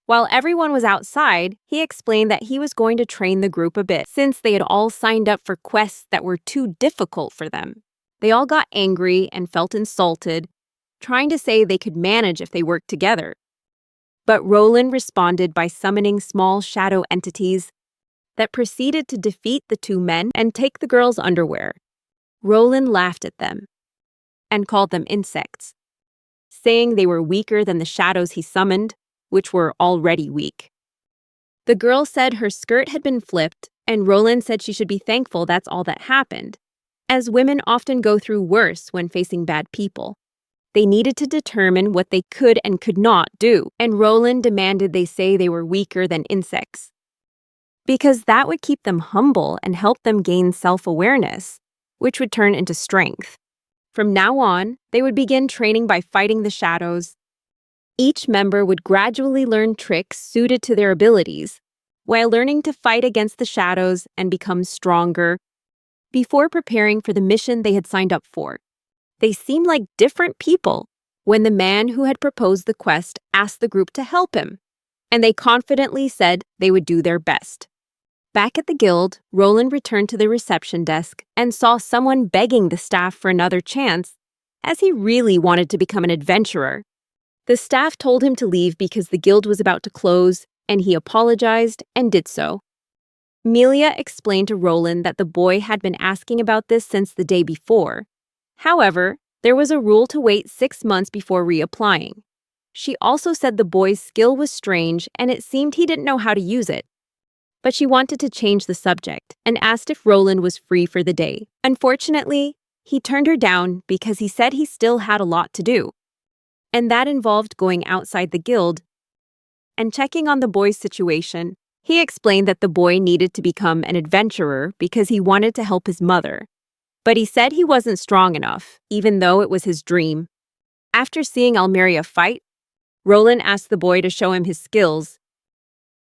While everyone was outside, he explained that he was going to train the group a bit since they had all signed up for quests that were too difficult for them. They all got angry and felt insulted, trying to say they could manage if they worked together. But Roland responded by summoning small shadow entities that proceeded to defeat the 2 men and take the girl's underwear. Roland laughed at them and called them insects, saying they were weaker than the shadows he summoned, which were already weak. The girl said her skirt had been flipped, and Roland said she should be thankful that's all that happened, as women often go through worse when facing bad people. They needed to determine what they could and could not do, and Roland demanded they say they were weaker than insects, because that would keep them humble and help them gain self-awareness, which would turn into strength. From now on, they would begin training by fighting the shadows. Each member would gradually learn tricks suited to their abilities, while learning to fight against the shadows and become stronger before preparing for the mission they had signed up for. They seemed like different people when the man who had proposed the quest asked the group to help him, and they confidently said they would do their best. Back at the guild, Roland returned to the reception desk and saw someone begging the staff for another chance, as he really wanted to become an adventurer. The staff told him to leave because the guild was about to close, and he apologized and did so. Melia explained to Roland that the boy had been asking about this since the day before. However, there was a rule to wait 6 months before reapplying. She also said the boy's skill was strange and it seemed he didn't know how to use it. But she wanted to change the subject and asked if Roland was free for the day. Unfortunately, he turned her down because he said he still had a lot to do. And that involved going outside the guild and checking on the boy's situation. He explained that the boy needed to become an adventurer because he wanted to help his mother. But he said he wasn't strong enough, even though it was his dream. After seeing Almeria fight, Roland asked the boy to show him his skills,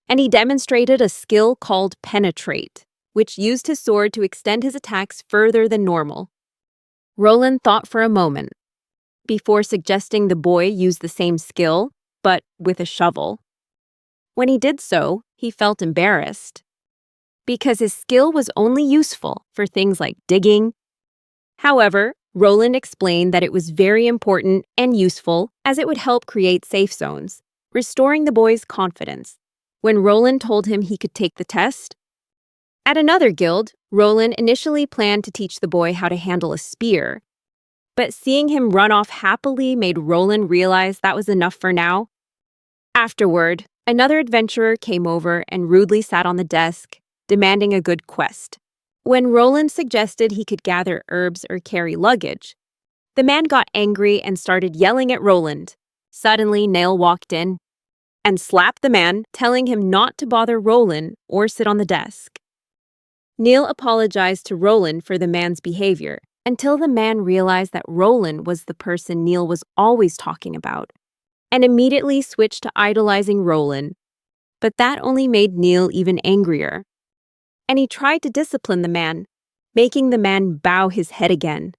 and he demonstrated a skill called Penetrate, which used his sword to extend his attacks further than normal. Roland thought for a moment, before suggesting the boy use the same skill, but with a shovel. When he did so, he felt embarrassed, because his skill was only useful for things like digging. However, Roland explained that it was very important and useful as it would help create safe zones, restoring the boy's confidence. When Roland told him he could take the test, at another guild, Roland initially planned to teach the boy how to handle a spear, but seeing him run off happily made Roland realize that was enough for now. Afterward, another adventurer came over and rudely sat on the desk, demanding a good quest. When Roland suggested he could gather herbs or carry luggage, the man got angry and started yelling at Roland. Suddenly, Nail walked in and slapped the man, telling him not to bother Roland or sit on the desk. Neil apologized to Roland for the man's behavior until the man realized that Roland was the person Neil was always talking about, and immediately switched to idolizing Roland. But that only made Neil even angrier. And he tried to discipline the man, making the man bow his head again.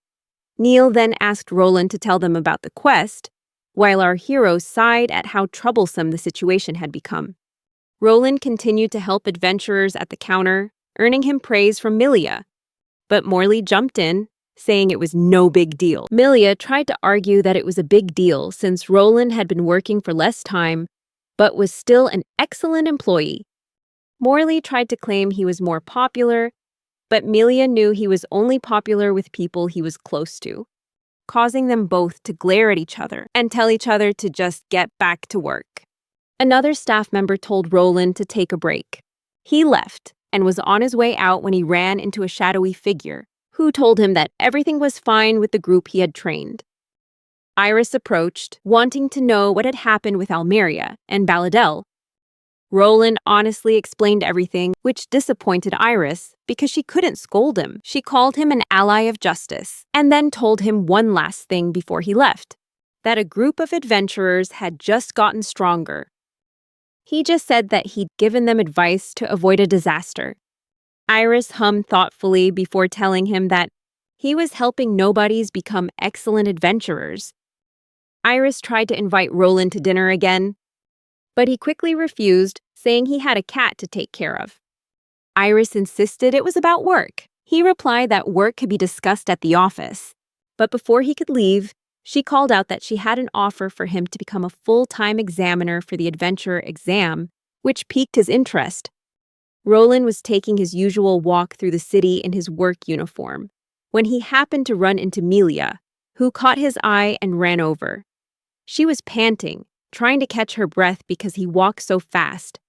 Neil then asked Roland to tell them about the quest, while our hero sighed at how troublesome the situation had become. Roland continued to help adventurers at the counter, earning him praise from Melia. But Morley jumped in, saying it was no big deal. Melia tried to argue that it was a big deal since Roland had been working for less time, but was still an excellent employee. Morley tried to claim he was more popular, but Melia knew he was only popular with people he was close to, causing them both to glare at each other and tell each other to just get back to work. Another staff member told Roland to take a break. He left and was on his way out when he ran into a shadowy figure, who told him that everything was fine with the group he had trained. Iris approached, wanting to know what had happened with Almeria and Baladel. Roland honestly explained everything, which disappointed Iris because she couldn't scold him. She called him an ally of justice, and then told him one last thing before he left, that a group of adventurers had just gotten stronger. He just said that he'd given them advice to avoid a disaster. Iris hummed thoughtfully before telling him that he was helping nobodies become excellent adventurers. Iris tried to invite Roland to dinner again, but he quickly refused, saying he had a cat to take care of. Iris insisted it was about work. He replied that work could be discussed at the office, but before he could leave, she called out that she had an offer for him to become a full-time examiner for the adventurer exam, which piqued his interest. Roland was taking his usual walk through the city in his work uniform, when he happened to run into Melia, who caught his eye and ran over. She was panting, trying to catch her breath because he walked so fast,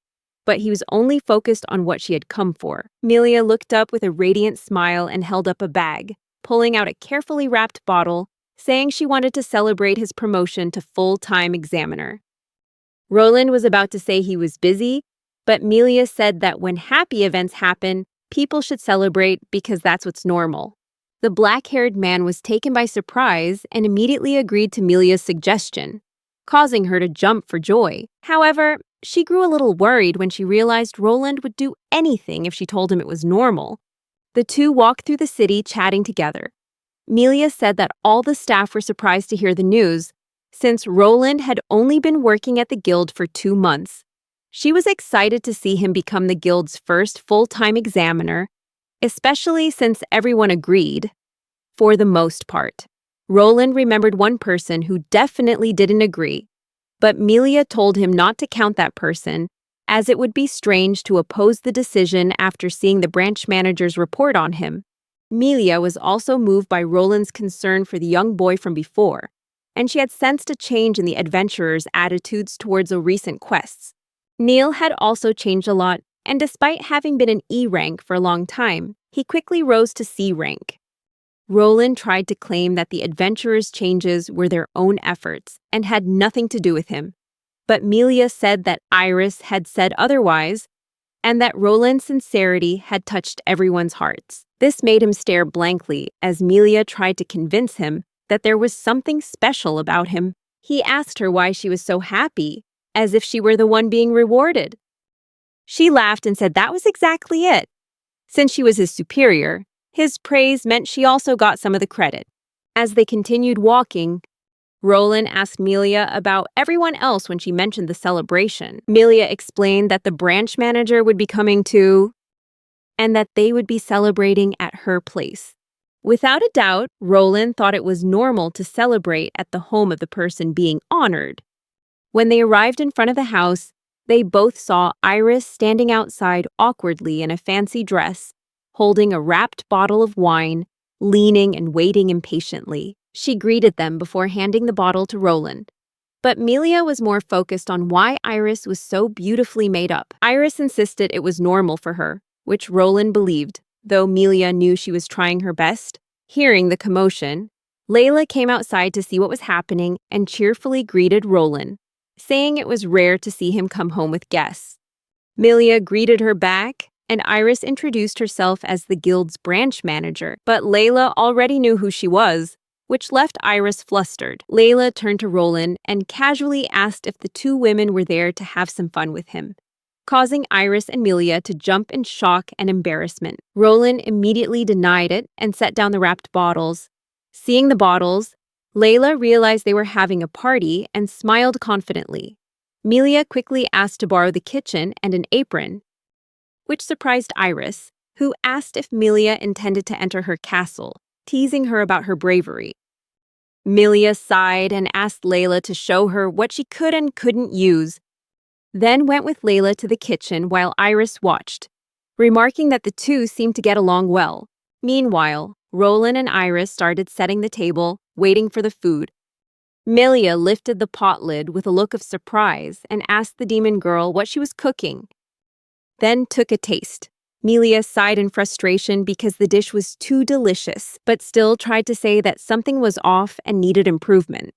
but he was only focused on what she had come for. Melia looked up with a radiant smile and held up a bag, pulling out a carefully wrapped bottle, saying she wanted to celebrate his promotion to full-time examiner. Roland was about to say he was busy, but Melia said that when happy events happen, people should celebrate because that's what's normal. The black-haired man was taken by surprise and immediately agreed to Melia's suggestion, causing her to jump for joy. However, she grew a little worried when she realized Roland would do anything if she told him it was normal. The two walked through the city chatting together. Melia said that all the staff were surprised to hear the news, since Roland had only been working at the guild for 2 months. She was excited to see him become the guild's first full-time examiner, especially since everyone agreed, for the most part. Roland remembered one person who definitely didn't agree, but Melia told him not to count that person, as it would be strange to oppose the decision after seeing the branch manager's report on him. Melia was also moved by Roland's concern for the young boy from before, and she had sensed a change in the adventurer's attitudes towards the recent quests. Neil had also changed a lot, and despite having been an E rank for a long time, he quickly rose to C rank. Roland tried to claim that the adventurer's changes were their own efforts and had nothing to do with him, but Melia said that Iris had said otherwise, and that Roland's sincerity had touched everyone's hearts. This made him stare blankly as Melia tried to convince him that there was something special about him. He asked her why she was so happy, as if she were the one being rewarded. She laughed and said that was exactly it. Since she was his superior, his praise meant she also got some of the credit. As they continued walking, Roland asked Melia about everyone else when she mentioned the celebration. Melia explained that the branch manager would be coming too, and that they would be celebrating at her place. Without a doubt, Roland thought it was normal to celebrate at the home of the person being honored. When they arrived in front of the house, they both saw Iris standing outside awkwardly in a fancy dress, holding a wrapped bottle of wine, leaning and waiting impatiently. She greeted them before handing the bottle to Roland. But Melia was more focused on why Iris was so beautifully made up. Iris insisted it was normal for her, which Roland believed, though Melia knew she was trying her best. Hearing the commotion, Layla came outside to see what was happening and cheerfully greeted Roland, saying it was rare to see him come home with guests. Melia greeted her back, and Iris introduced herself as the guild's branch manager, but Layla already knew who she was, which left Iris flustered. Layla turned to Roland and casually asked if the two women were there to have some fun with him, causing Iris and Melia to jump in shock and embarrassment. Roland immediately denied it and set down the wrapped bottles. Seeing the bottles, Layla realized they were having a party and smiled confidently. Melia quickly asked to borrow the kitchen and an apron, which surprised Iris, who asked if Melia intended to enter her castle, teasing her about her bravery. Melia sighed and asked Layla to show her what she could and couldn't use, then went with Layla to the kitchen while Iris watched, remarking that the two seemed to get along well. Meanwhile, Roland and Iris started setting the table, waiting for the food. Melia lifted the pot lid with a look of surprise and asked the demon girl what she was cooking, then took a taste. Melia sighed in frustration because the dish was too delicious, but still tried to say that something was off and needed improvement,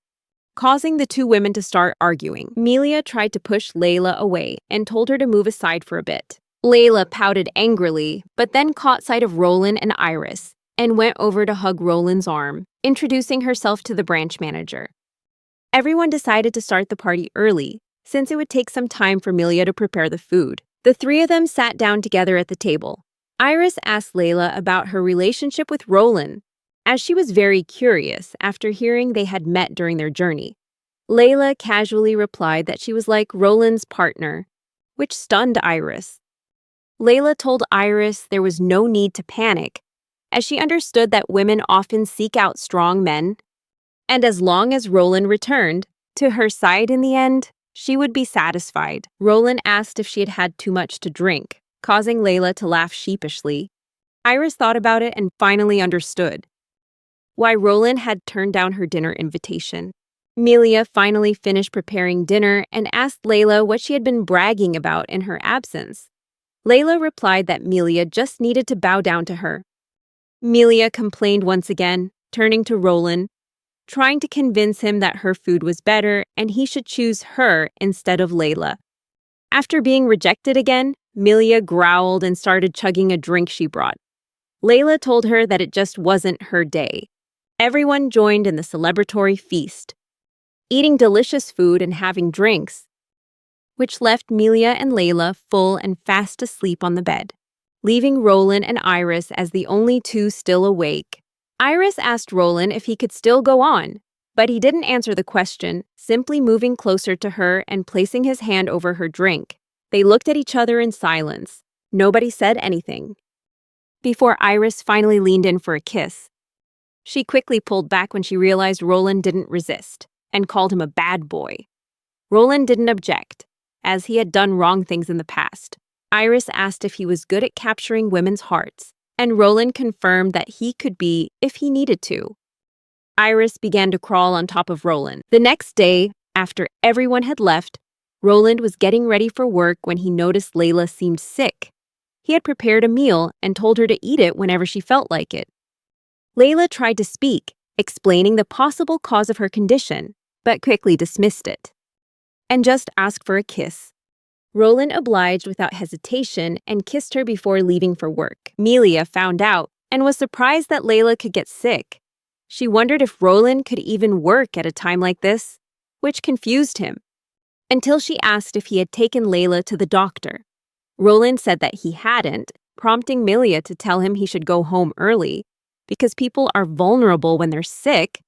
causing the two women to start arguing. Melia tried to push Layla away and told her to move aside for a bit. Layla pouted angrily, but then caught sight of Roland and Iris and went over to hug Roland's arm, introducing herself to the branch manager. Everyone decided to start the party early, since it would take some time for Melia to prepare the food. The three of them sat down together at the table. Iris asked Layla about her relationship with Roland, as she was very curious after hearing they had met during their journey. Layla casually replied that she was like Roland's partner, which stunned Iris. Layla told Iris there was no need to panic, as she understood that women often seek out strong men, and as long as Roland returned to her side in the end, she would be satisfied. Roland asked if she had had too much to drink, causing Layla to laugh sheepishly. Iris thought about it and finally understood why Roland had turned down her dinner invitation. Melia finally finished preparing dinner and asked Layla what she had been bragging about in her absence. Layla replied that Melia just needed to bow down to her. Melia complained once again, turning to Roland, trying to convince him that her food was better and he should choose her instead of Layla. After being rejected again, Melia growled and started chugging a drink she brought. Layla told her that it just wasn't her day. Everyone joined in the celebratory feast, eating delicious food and having drinks, which left Melia and Layla full and fast asleep on the bed, leaving Roland and Iris as the only two still awake. Iris asked Roland if he could still go on, but he didn't answer the question, simply moving closer to her and placing his hand over her drink. They looked at each other in silence. Nobody said anything. Before Iris finally leaned in for a kiss, she quickly pulled back when she realized Roland didn't resist and called him a bad boy. Roland didn't object, as he had done wrong things in the past. Iris asked if he was good at capturing women's hearts, and Roland confirmed that he could be if he needed to. Iris began to crawl on top of Roland. The next day, after everyone had left, Roland was getting ready for work when he noticed Layla seemed sick. He had prepared a meal and told her to eat it whenever she felt like it. Layla tried to speak, explaining the possible cause of her condition, but quickly dismissed it, and just asked for a kiss. Roland obliged without hesitation and kissed her before leaving for work. Melia found out and was surprised that Layla could get sick. She wondered if Roland could even work at a time like this, which confused him, until she asked if he had taken Layla to the doctor. Roland said that he hadn't, prompting Melia to tell him he should go home early, because people are vulnerable when they're sick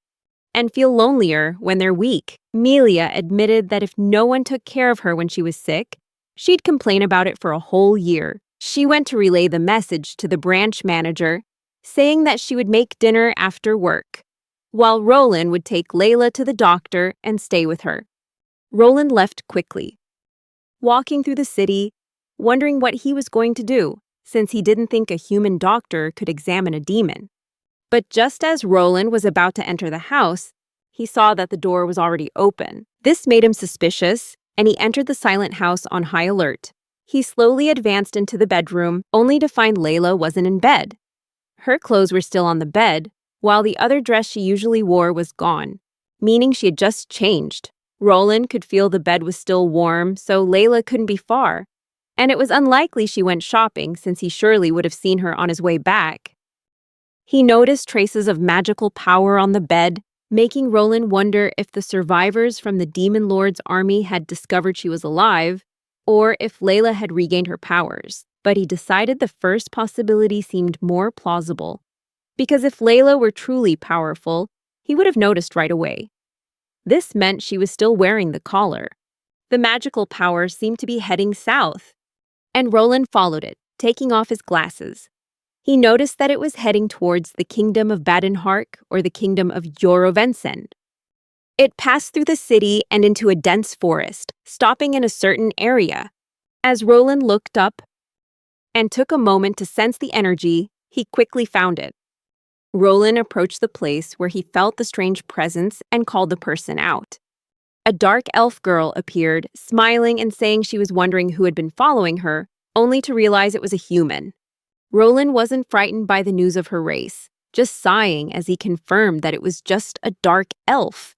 and feel lonelier when they're weak. Melia admitted that if no one took care of her when she was sick, she'd complain about it for a whole year. She went to relay the message to the branch manager, saying that she would make dinner after work, while Roland would take Layla to the doctor and stay with her. Roland left quickly, walking through the city, wondering what he was going to do, since he didn't think a human doctor could examine a demon. But just as Roland was about to enter the house, he saw that the door was already open. This made him suspicious, and he entered the silent house on high alert. He slowly advanced into the bedroom, only to find Layla wasn't in bed. Her clothes were still on the bed, while the other dress she usually wore was gone, meaning she had just changed. Roland could feel the bed was still warm, so Layla couldn't be far, and it was unlikely she went shopping since he surely would have seen her on his way back. He noticed traces of magical power on the bed, making Roland wonder if the survivors from the Demon Lord's army had discovered she was alive, or if Layla had regained her powers. But he decided the first possibility seemed more plausible, because if Layla were truly powerful, he would have noticed right away. This meant she was still wearing the collar. The magical power seemed to be heading south, and Roland followed it, taking off his glasses. He noticed that it was heading towards the kingdom of Badenhark or the kingdom of Jorovensen. It passed through the city and into a dense forest, stopping in a certain area. As Roland looked up and took a moment to sense the energy, he quickly found it. Roland approached the place where he felt the strange presence and called the person out. A dark elf girl appeared, smiling and saying she was wondering who had been following her, only to realize it was a human. Roland wasn't frightened by the news of her race, just sighing as he confirmed that it was just a dark elf,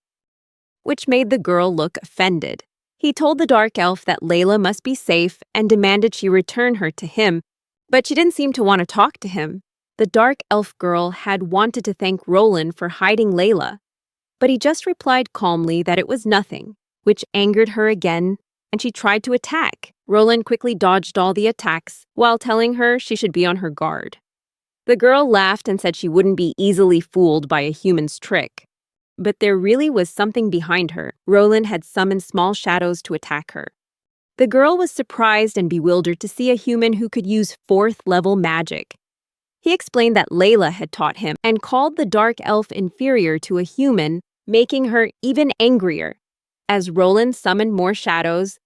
which made the girl look offended. He told the dark elf that Layla must be safe and demanded she return her to him, but she didn't seem to want to talk to him. The dark elf girl had wanted to thank Roland for hiding Layla, but he just replied calmly that it was nothing, which angered her again, and she tried to attack. Roland quickly dodged all the attacks while telling her she should be on her guard. The girl laughed and said she wouldn't be easily fooled by a human's trick. But there really was something behind her. Roland had summoned small shadows to attack her. The girl was surprised and bewildered to see a human who could use 4th-level magic. He explained that Layla had taught him and called the dark elf inferior to a human, making her even angrier. As Roland summoned more shadows,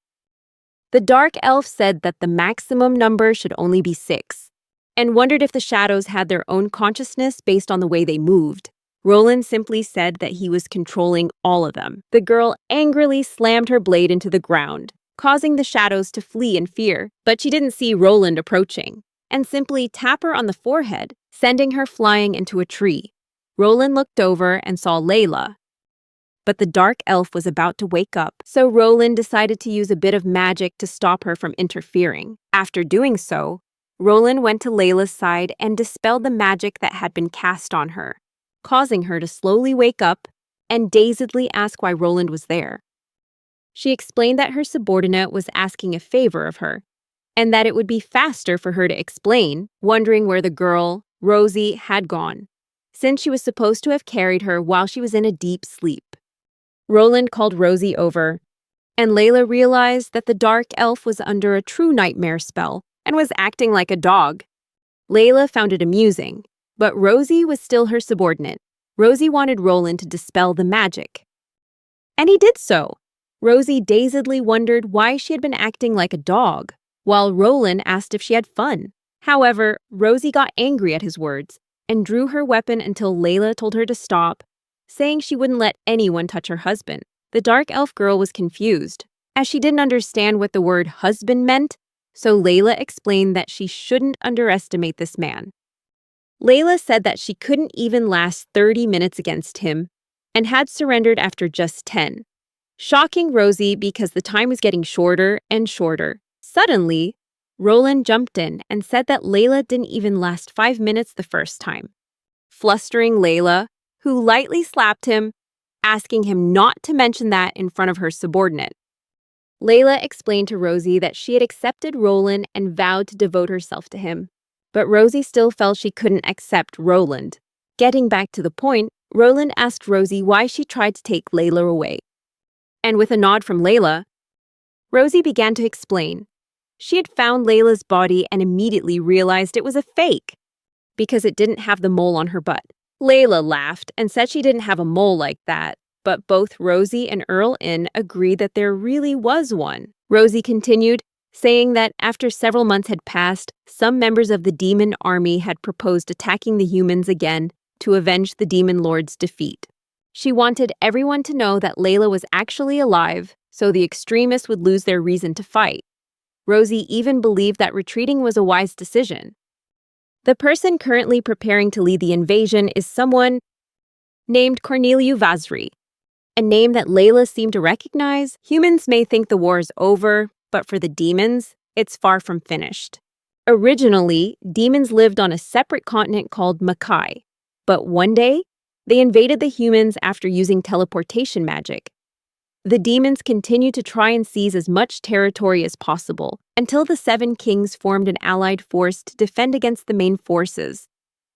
the dark elf said that the maximum number should only be 6, and wondered if the shadows had their own consciousness based on the way they moved. Roland simply said that he was controlling all of them. The girl angrily slammed her blade into the ground, causing the shadows to flee in fear, but she didn't see Roland approaching, and simply tap her on the forehead, sending her flying into a tree. Roland looked over and saw Layla, but the dark elf was about to wake up, so Roland decided to use a bit of magic to stop her from interfering. After doing so, Roland went to Layla's side and dispelled the magic that had been cast on her, causing her to slowly wake up and dazedly ask why Roland was there. She explained that her subordinate was asking a favor of her, and that it would be faster for her to explain, wondering where the girl, Rosie, had gone, since she was supposed to have carried her while she was in a deep sleep. Roland called Rosie over, and Layla realized that the dark elf was under a true nightmare spell and was acting like a dog. Layla found it amusing, but Rosie was still her subordinate. Rosie wanted Roland to dispel the magic. And he did so. Rosie dazedly wondered why she had been acting like a dog, while Roland asked if she had fun. However, Rosie got angry at his words and drew her weapon until Layla told her to stop, saying she wouldn't let anyone touch her husband. The dark elf girl was confused, as she didn't understand what the word husband meant, so Layla explained that she shouldn't underestimate this man. Layla said that she couldn't even last 30 minutes against him and had surrendered after just 10, shocking Rosie because the time was getting shorter and shorter. Suddenly, Roland jumped in and said that Layla didn't even last 5 minutes the first time, flustering Layla, who lightly slapped him, asking him not to mention that in front of her subordinate. Layla explained to Rosie that she had accepted Roland and vowed to devote herself to him, but Rosie still felt she couldn't accept Roland. Getting back to the point, Roland asked Rosie why she tried to take Layla away. And with a nod from Layla, Rosie began to explain. She had found Layla's body and immediately realized it was a fake because it didn't have the mole on her butt. Layla laughed and said she didn't have a mole like that, but both Rosie and Earl Inn agreed that there really was one. Rosie continued, saying that after several months had passed, some members of the demon army had proposed attacking the humans again to avenge the demon lord's defeat. She wanted everyone to know that Layla was actually alive, so the extremists would lose their reason to fight. Rosie even believed that retreating was a wise decision. The person currently preparing to lead the invasion is someone named Corneliu Vazri, a name that Layla seemed to recognize. Humans may think the war is over, but for the demons, it's far from finished. Originally, demons lived on a separate continent called Makai, but one day, they invaded the humans after using teleportation magic. The demons continued to try and seize as much territory as possible until the 7 kings formed an allied force to defend against the main forces,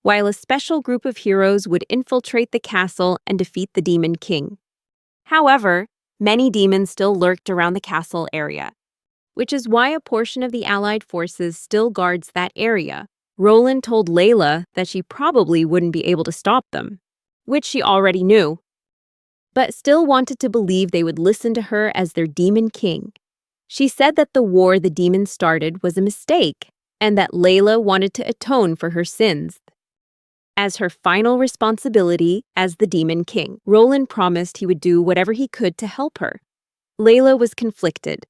while a special group of heroes would infiltrate the castle and defeat the demon king. However, many demons still lurked around the castle area, which is why a portion of the allied forces still guards that area. Roland told Layla that she probably wouldn't be able to stop them, which she already knew, but still wanted to believe they would listen to her as their demon king. She said that the war the demons started was a mistake, and that Layla wanted to atone for her sins. As her final responsibility as the demon king, Roland promised he would do whatever he could to help her. Layla was conflicted,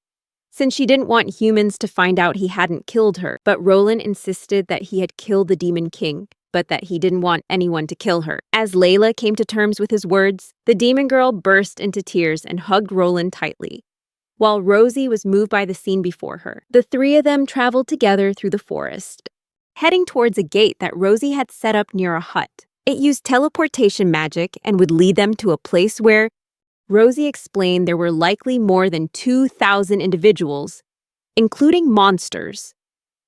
since she didn't want humans to find out he hadn't killed her, but Roland insisted that he had killed the demon king, but that he didn't want anyone to kill her. As Layla came to terms with his words, the demon girl burst into tears and hugged Roland tightly, while Rosie was moved by the scene before her. The 3 of them traveled together through the forest, heading towards a gate that Rosie had set up near a hut. It used teleportation magic and would lead them to a place where Rosie explained there were likely more than 2,000 individuals, including monsters,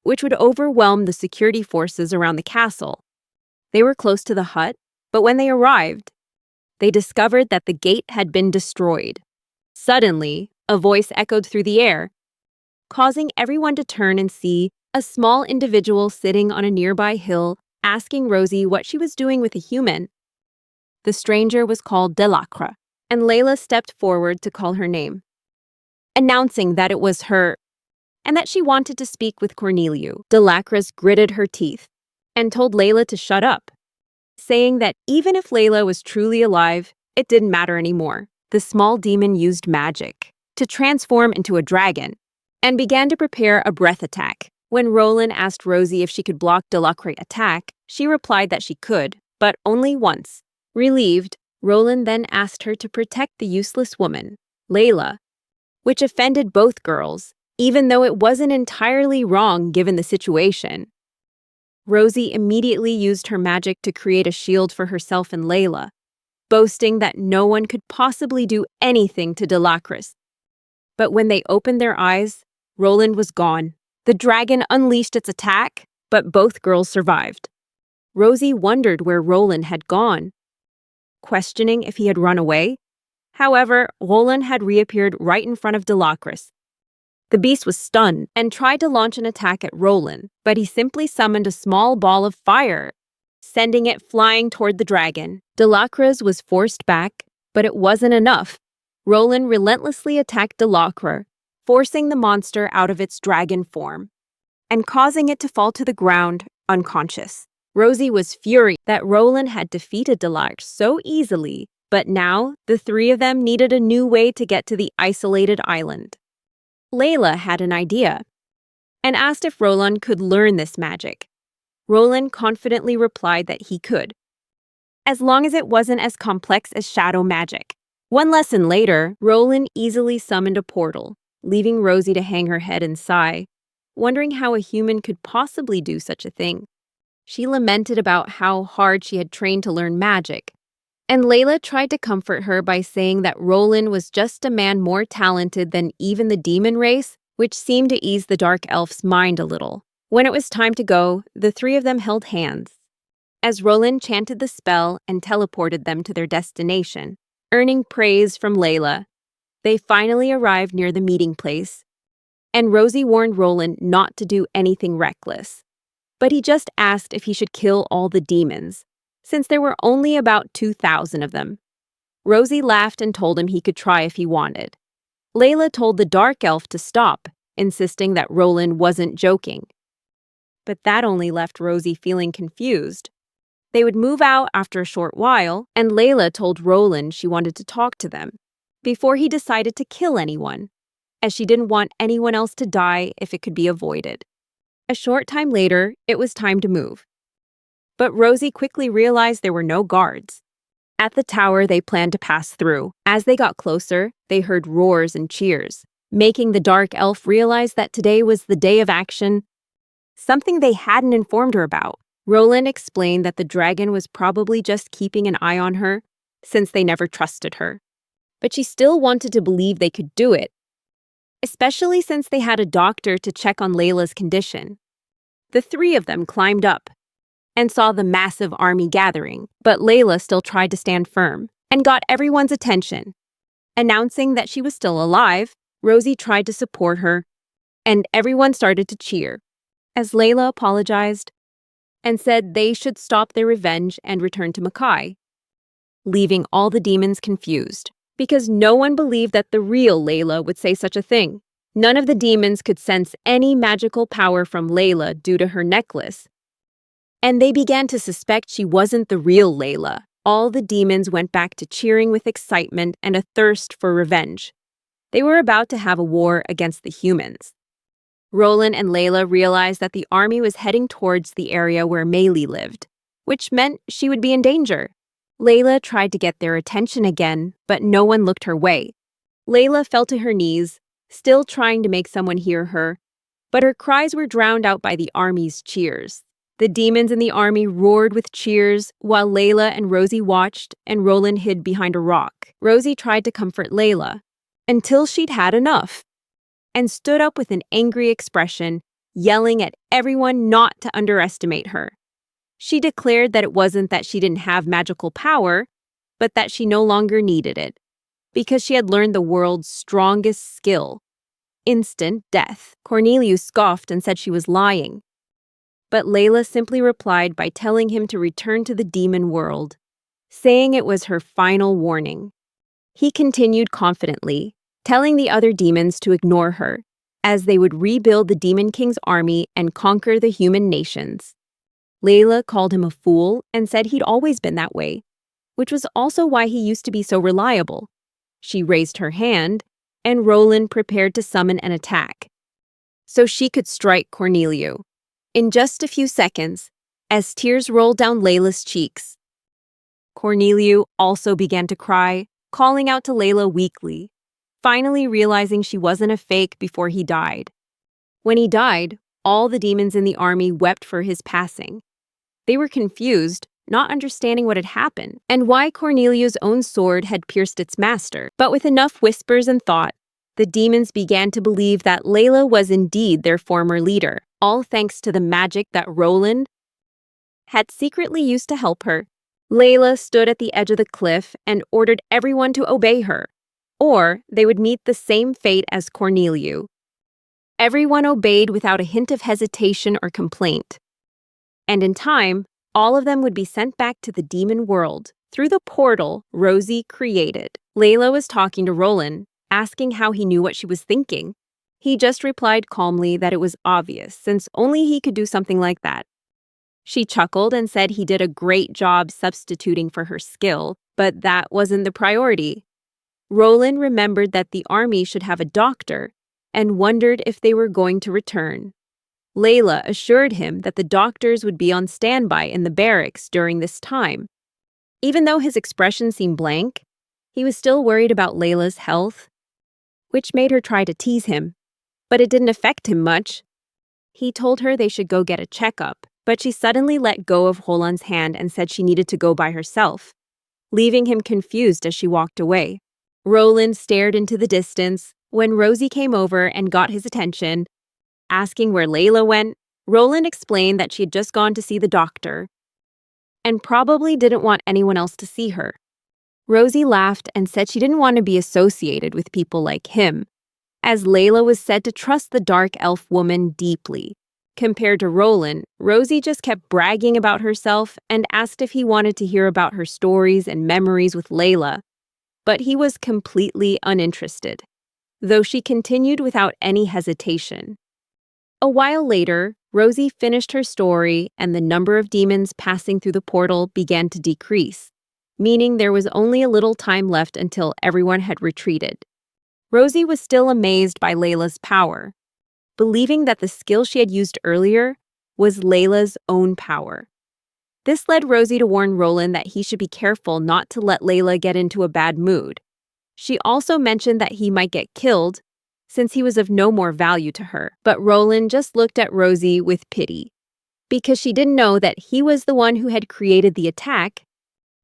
which would overwhelm the security forces around the castle. They were close to the hut, but when they arrived, they discovered that the gate had been destroyed. Suddenly, a voice echoed through the air, causing everyone to turn and see a small individual sitting on a nearby hill, asking Rosie what she was doing with a human. The stranger was called Delacre, and Layla stepped forward to call her name, announcing that it was her and that she wanted to speak with Corneliu. Delacre gritted her teeth and told Layla to shut up, saying that even if Layla was truly alive, it didn't matter anymore. The small demon used magic to transform into a dragon and began to prepare a breath attack. When Roland asked Rosie if she could block Delacre's attack, she replied that she could, but only once. Relieved, Roland then asked her to protect the useless woman, Layla, which offended both girls, even though it wasn't entirely wrong given the situation. Rosie immediately used her magic to create a shield for herself and Layla, boasting that no one could possibly do anything to Delacre. But when they opened their eyes, Roland was gone. The dragon unleashed its attack, but both girls survived. Rosie wondered where Roland had gone, questioning if he had run away. However, Roland had reappeared right in front of Delacroix. The beast was stunned and tried to launch an attack at Roland, but he simply summoned a small ball of fire, sending it flying toward the dragon. Delacroix was forced back, but it wasn't enough. Roland relentlessly attacked Delacroix, forcing the monster out of its dragon form and causing it to fall to the ground unconscious. Rosie was furious that Roland had defeated Delacroix so easily, but now the three of them needed a new way to get to the isolated island. Layla had an idea and asked if Roland could learn this magic. Roland confidently replied that he could, as long as it wasn't as complex as shadow magic. One lesson later, Roland easily summoned a portal, leaving Rosie to hang her head and sigh, wondering how a human could possibly do such a thing. She lamented about how hard she had trained to learn magic, and Layla tried to comfort her by saying that Roland was just a man more talented than even the demon race, which seemed to ease the dark elf's mind a little. When it was time to go, the three of them held hands, as Roland chanted the spell and teleported them to their destination. Earning praise from Layla, they finally arrived near the meeting place, and Rosie warned Roland not to do anything reckless. But he just asked if he should kill all the demons, since there were only about 2,000 of them. Rosie laughed and told him he could try if he wanted. Layla told the dark elf to stop, insisting that Roland wasn't joking. But that only left Rosie feeling confused. They would move out after a short while, and Layla told Roland she wanted to talk to them before he decided to kill anyone, as she didn't want anyone else to die if it could be avoided. A short time later, it was time to move. But Rosie quickly realized there were no guards. At the tower they planned to pass through. As they got closer, they heard roars and cheers, making the dark elf realize that today was the day of action, something they hadn't informed her about. Roland explained that the dragon was probably just keeping an eye on her, since they never trusted her. But she still wanted to believe they could do it, especially since they had a doctor to check on Layla's condition. The three of them climbed up and saw the massive army gathering, but Layla still tried to stand firm and got everyone's attention. Announcing that she was still alive, Rosie tried to support her, and everyone started to cheer, as Layla apologized and said they should stop their revenge and return to Makai, leaving all the demons confused, because no one believed that the real Layla would say such a thing. None of the demons could sense any magical power from Layla due to her necklace, and they began to suspect she wasn't the real Layla. All the demons went back to cheering with excitement and a thirst for revenge. They were about to have a war against the humans. Roland and Layla realized that the army was heading towards the area where Maylee lived, which meant she would be in danger. Layla tried to get their attention again, but no one looked her way. Layla fell to her knees, still trying to make someone hear her, but her cries were drowned out by the army's cheers. The demons in the army roared with cheers while Layla and Rosie watched and Roland hid behind a rock. Rosie tried to comfort Layla until she'd had enough and stood up with an angry expression, yelling at everyone not to underestimate her. She declared that it wasn't that she didn't have magical power, but that she no longer needed it, because she had learned the world's strongest skill: instant death. Cornelius scoffed and said she was lying, but Layla simply replied by telling him to return to the demon world, saying it was her final warning. He continued confidently, telling the other demons to ignore her, as they would rebuild the Demon King's army and conquer the human nations. Layla called him a fool and said he'd always been that way, which was also why he used to be so reliable. She raised her hand, and Roland prepared to summon an attack, so she could strike Cornelius. In just a few seconds, as tears rolled down Layla's cheeks, Cornelius also began to cry, calling out to Layla weakly, finally realizing she wasn't a fake before he died. When he died, all the demons in the army wept for his passing. They were confused, not understanding what had happened and why Cornelius' own sword had pierced its master. But with enough whispers and thought, the demons began to believe that Layla was indeed their former leader, all thanks to the magic that Roland had secretly used to help her. Layla stood at the edge of the cliff and ordered everyone to obey her, or they would meet the same fate as Corneliu. Everyone obeyed without a hint of hesitation or complaint. And in time, all of them would be sent back to the demon world through the portal Rosie created. Layla was talking to Roland, asking how he knew what she was thinking. He just replied calmly that it was obvious, since only he could do something like that. She chuckled and said he did a great job substituting for her skill, but that wasn't the priority. Roland remembered that the army should have a doctor and wondered if they were going to return. Layla assured him that the doctors would be on standby in the barracks during this time. Even though his expression seemed blank, he was still worried about Layla's health, which made her try to tease him. But it didn't affect him much. He told her they should go get a checkup, but she suddenly let go of Roland's hand and said she needed to go by herself, leaving him confused as she walked away. Roland stared into the distance. When Rosie came over and got his attention, asking where Layla went, Roland explained that she had just gone to see the doctor and probably didn't want anyone else to see her. Rosie laughed and said she didn't want to be associated with people like him, as Layla was said to trust the dark elf woman deeply. Compared to Roland, Rosie just kept bragging about herself and asked if he wanted to hear about her stories and memories with Layla, but he was completely uninterested, though she continued without any hesitation. A while later, Rosie finished her story and the number of demons passing through the portal began to decrease, meaning there was only a little time left until everyone had retreated. Rosie was still amazed by Layla's power, believing that the skill she had used earlier was Layla's own power. This led Rosie to warn Roland that he should be careful not to let Layla get into a bad mood. She also mentioned that he might get killed since he was of no more value to her, but Roland just looked at Rosie with pity. Because she didn't know that he was the one who had created the attack,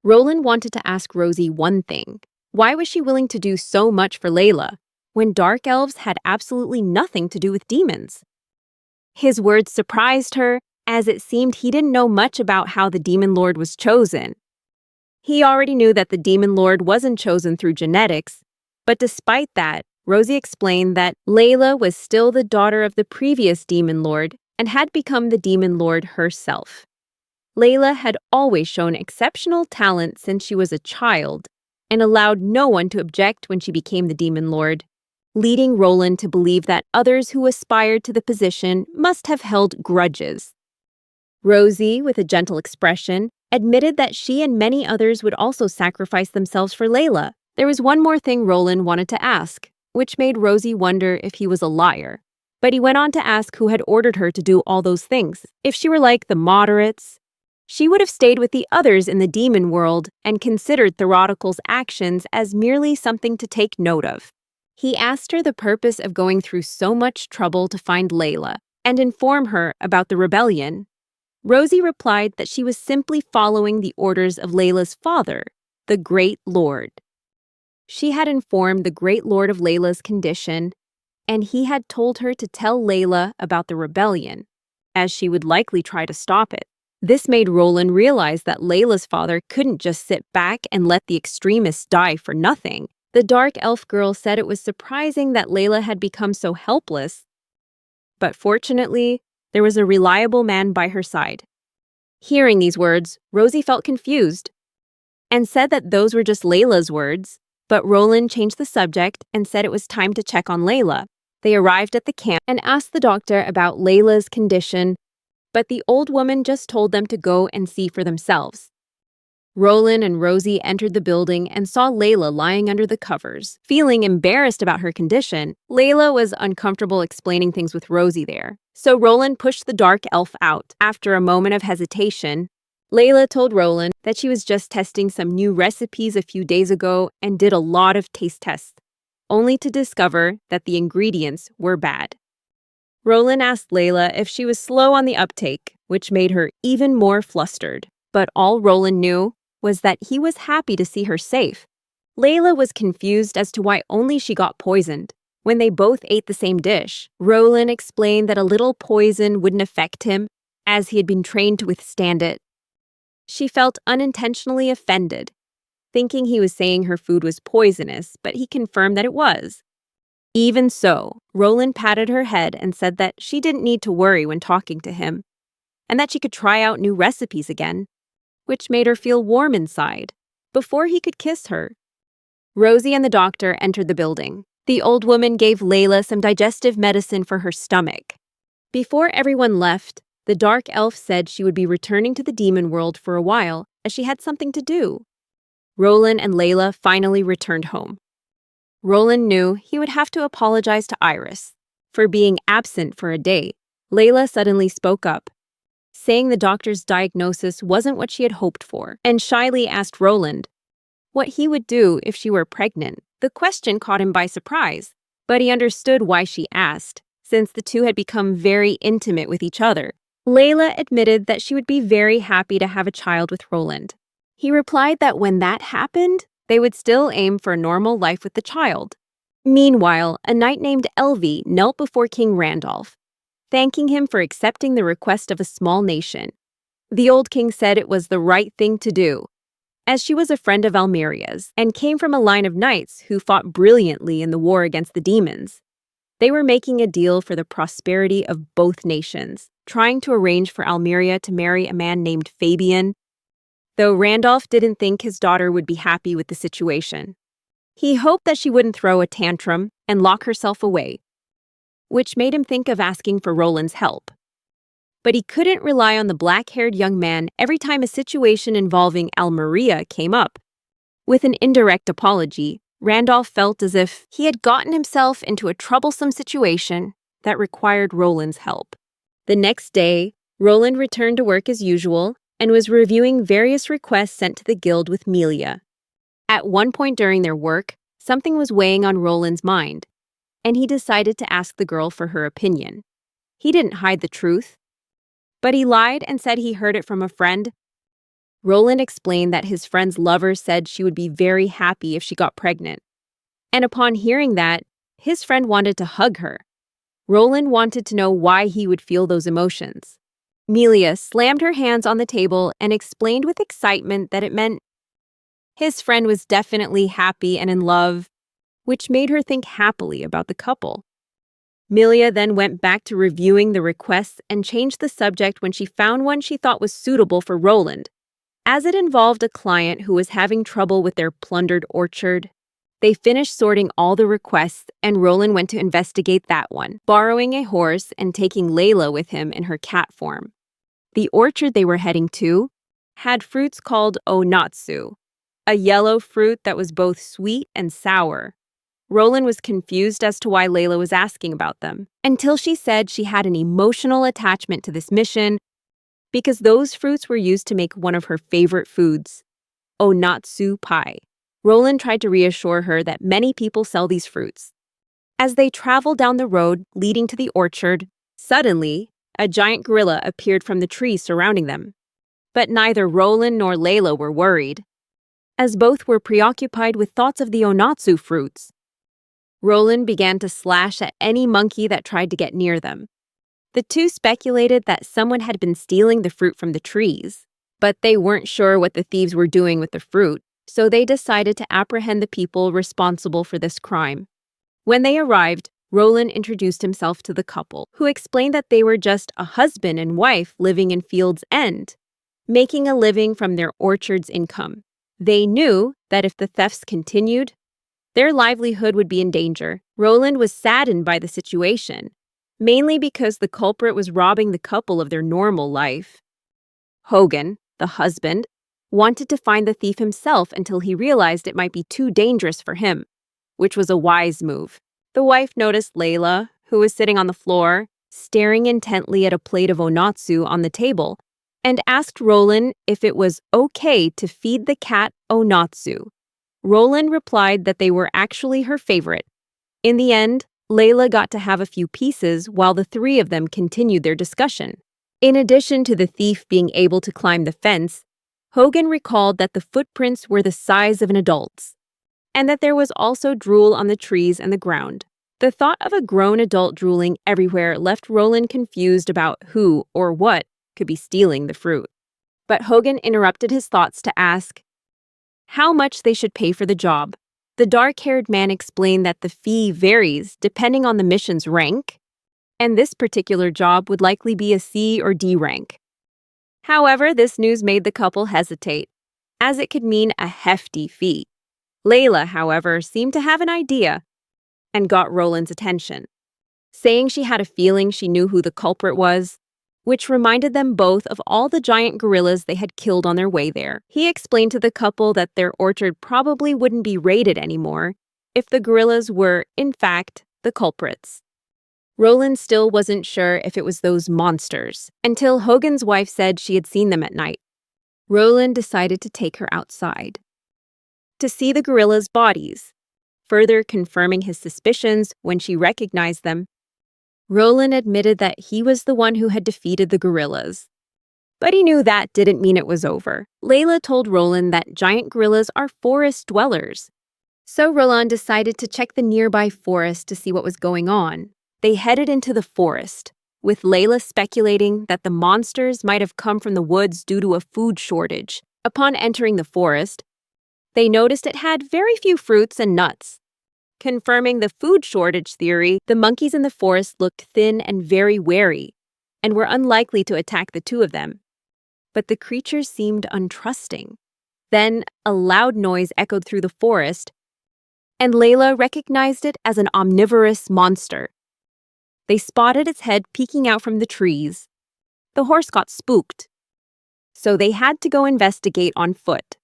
Roland wanted to ask Rosie one thing. Why was she willing to do so much for Layla when dark elves had absolutely nothing to do with demons? His words surprised her, as it seemed he didn't know much about how the Demon Lord was chosen. He already knew that the Demon Lord wasn't chosen through genetics, but despite that, Rosie explained that Layla was still the daughter of the previous Demon Lord and had become the Demon Lord herself. Layla had always shown exceptional talent since she was a child and allowed no one to object when she became the Demon Lord, leading Roland to believe that others who aspired to the position must have held grudges. Rosie, with a gentle expression, admitted that she and many others would also sacrifice themselves for Layla. There was one more thing Roland wanted to ask, which made Rosie wonder if he was a liar. But he went on to ask who had ordered her to do all those things. If she were like the moderates, she would have stayed with the others in the demon world and considered Therotical's actions as merely something to take note of. He asked her the purpose of going through so much trouble to find Layla and inform her about the rebellion. Rosie replied that she was simply following the orders of Layla's father, the Great Lord. She had informed the Great Lord of Layla's condition, and he had told her to tell Layla about the rebellion, as she would likely try to stop it. This made Roland realize that Layla's father couldn't just sit back and let the extremists die for nothing. The dark elf girl said it was surprising that Layla had become so helpless, but fortunately, there was a reliable man by her side. Hearing these words, Rosie felt confused and said that those were just Layla's words, but Roland changed the subject and said it was time to check on Layla. They arrived at the camp and asked the doctor about Layla's condition, but the old woman just told them to go and see for themselves. Roland and Rosie entered the building and saw Layla lying under the covers. Feeling embarrassed about her condition, Layla was uncomfortable explaining things with Rosie there, so Roland pushed the dark elf out. After a moment of hesitation, Layla told Roland that she was just testing some new recipes a few days ago and did a lot of taste tests, only to discover that the ingredients were bad. Roland asked Layla if she was slow on the uptake, which made her even more flustered. But all Roland knew was that he was happy to see her safe. Layla was confused as to why only she got poisoned when they both ate the same dish. Roland explained that a little poison wouldn't affect him, as he had been trained to withstand it. She felt unintentionally offended, thinking he was saying her food was poisonous, but he confirmed that it was. Even so, Roland patted her head and said that she didn't need to worry when talking to him, and that she could try out new recipes again, which made her feel warm inside. Before he could kiss her, Rosie and the doctor entered the building. The old woman gave Layla some digestive medicine for her stomach. Before everyone left, the dark elf said she would be returning to the demon world for a while as she had something to do. Roland and Layla finally returned home. Roland knew he would have to apologize to Iris for being absent for a day. Layla suddenly spoke up, saying the doctor's diagnosis wasn't what she had hoped for, and shyly asked Roland what he would do if she were pregnant. The question caught him by surprise, but he understood why she asked, since the two had become very intimate with each other. Layla admitted that she would be very happy to have a child with Roland. He replied that when that happened, they would still aim for a normal life with the child. Meanwhile, a knight named Elvie knelt before King Randolph, thanking him for accepting the request of a small nation. The old king said it was the right thing to do, as she was a friend of Almeria's and came from a line of knights who fought brilliantly in the war against the demons. They were making a deal for the prosperity of both nations, trying to arrange for Almeria to marry a man named Fabian, though Randolph didn't think his daughter would be happy with the situation. He hoped that she wouldn't throw a tantrum and lock herself away, which made him think of asking for Roland's help. But he couldn't rely on the black-haired young man every time a situation involving Almeria came up. With an indirect apology, Randolph felt as if he had gotten himself into a troublesome situation that required Roland's help. The next day, Roland returned to work as usual and was reviewing various requests sent to the guild with Melia. At one point during their work, something was weighing on Roland's mind, and he decided to ask the girl for her opinion. He didn't hide the truth, but he lied and said he heard it from a friend. Roland explained that his friend's lover said she would be very happy if she got pregnant. And upon hearing that, his friend wanted to hug her. Roland wanted to know why he would feel those emotions. Melia slammed her hands on the table and explained with excitement that it meant his friend was definitely happy and in love, which made her think happily about the couple. Melia then went back to reviewing the requests and changed the subject when she found one she thought was suitable for Roland, as it involved a client who was having trouble with their plundered orchard. They finished sorting all the requests, and Roland went to investigate that one, borrowing a horse and taking Layla with him in her cat form. The orchard they were heading to had fruits called onatsu, a yellow fruit that was both sweet and sour. Roland was confused as to why Layla was asking about them, until she said she had an emotional attachment to this mission because those fruits were used to make one of her favorite foods, onatsu pie. Roland tried to reassure her that many people sell these fruits. As they traveled down the road leading to the orchard, suddenly, a giant gorilla appeared from the trees surrounding them. But neither Roland nor Layla were worried, as both were preoccupied with thoughts of the onatsu fruits. Roland began to slash at any monkey that tried to get near them. The two speculated that someone had been stealing the fruit from the trees, but they weren't sure what the thieves were doing with the fruit, so they decided to apprehend the people responsible for this crime. When they arrived, Roland introduced himself to the couple, who explained that they were just a husband and wife living in Field's End, making a living from their orchard's income. They knew that if the thefts continued, their livelihood would be in danger. Roland was saddened by the situation, mainly because the culprit was robbing the couple of their normal life. Hogan, the husband, wanted to find the thief himself until he realized it might be too dangerous for him, which was a wise move. The wife noticed Layla, who was sitting on the floor, staring intently at a plate of onatsu on the table, and asked Roland if it was okay to feed the cat onatsu. Roland replied that they were actually her favorite. In the end, Layla got to have a few pieces while the three of them continued their discussion. In addition to the thief being able to climb the fence, Hogan recalled that the footprints were the size of an adult's, and that there was also drool on the trees and the ground. The thought of a grown adult drooling everywhere left Roland confused about who or what could be stealing the fruit. But Hogan interrupted his thoughts to ask how much they should pay for the job. The dark-haired man explained that the fee varies depending on the mission's rank, and this particular job would likely be a C or D rank. However, this news made the couple hesitate, as it could mean a hefty fee. Layla, however, seemed to have an idea and got Roland's attention, saying she had a feeling she knew who the culprit was, which reminded them both of all the giant gorillas they had killed on their way there. He explained to the couple that their orchard probably wouldn't be raided anymore if the gorillas were, in fact, the culprits. Roland still wasn't sure if it was those monsters, until Hogan's wife said she had seen them at night. Roland decided to take her outside to see the gorillas' bodies, further confirming his suspicions when she recognized them. Roland admitted that he was the one who had defeated the gorillas. But he knew that didn't mean it was over. Layla told Roland that giant gorillas are forest dwellers. So Roland decided to check the nearby forest to see what was going on. They headed into the forest, with Layla speculating that the monsters might have come from the woods due to a food shortage. Upon entering the forest, they noticed it had very few fruits and nuts. Confirming the food shortage theory, the monkeys in the forest looked thin and very wary, and were unlikely to attack the two of them. But the creatures seemed untrusting. Then, a loud noise echoed through the forest, and Layla recognized it as an omnivorous monster. They spotted its head peeking out from the trees. The horse got spooked, so they had to go investigate on foot.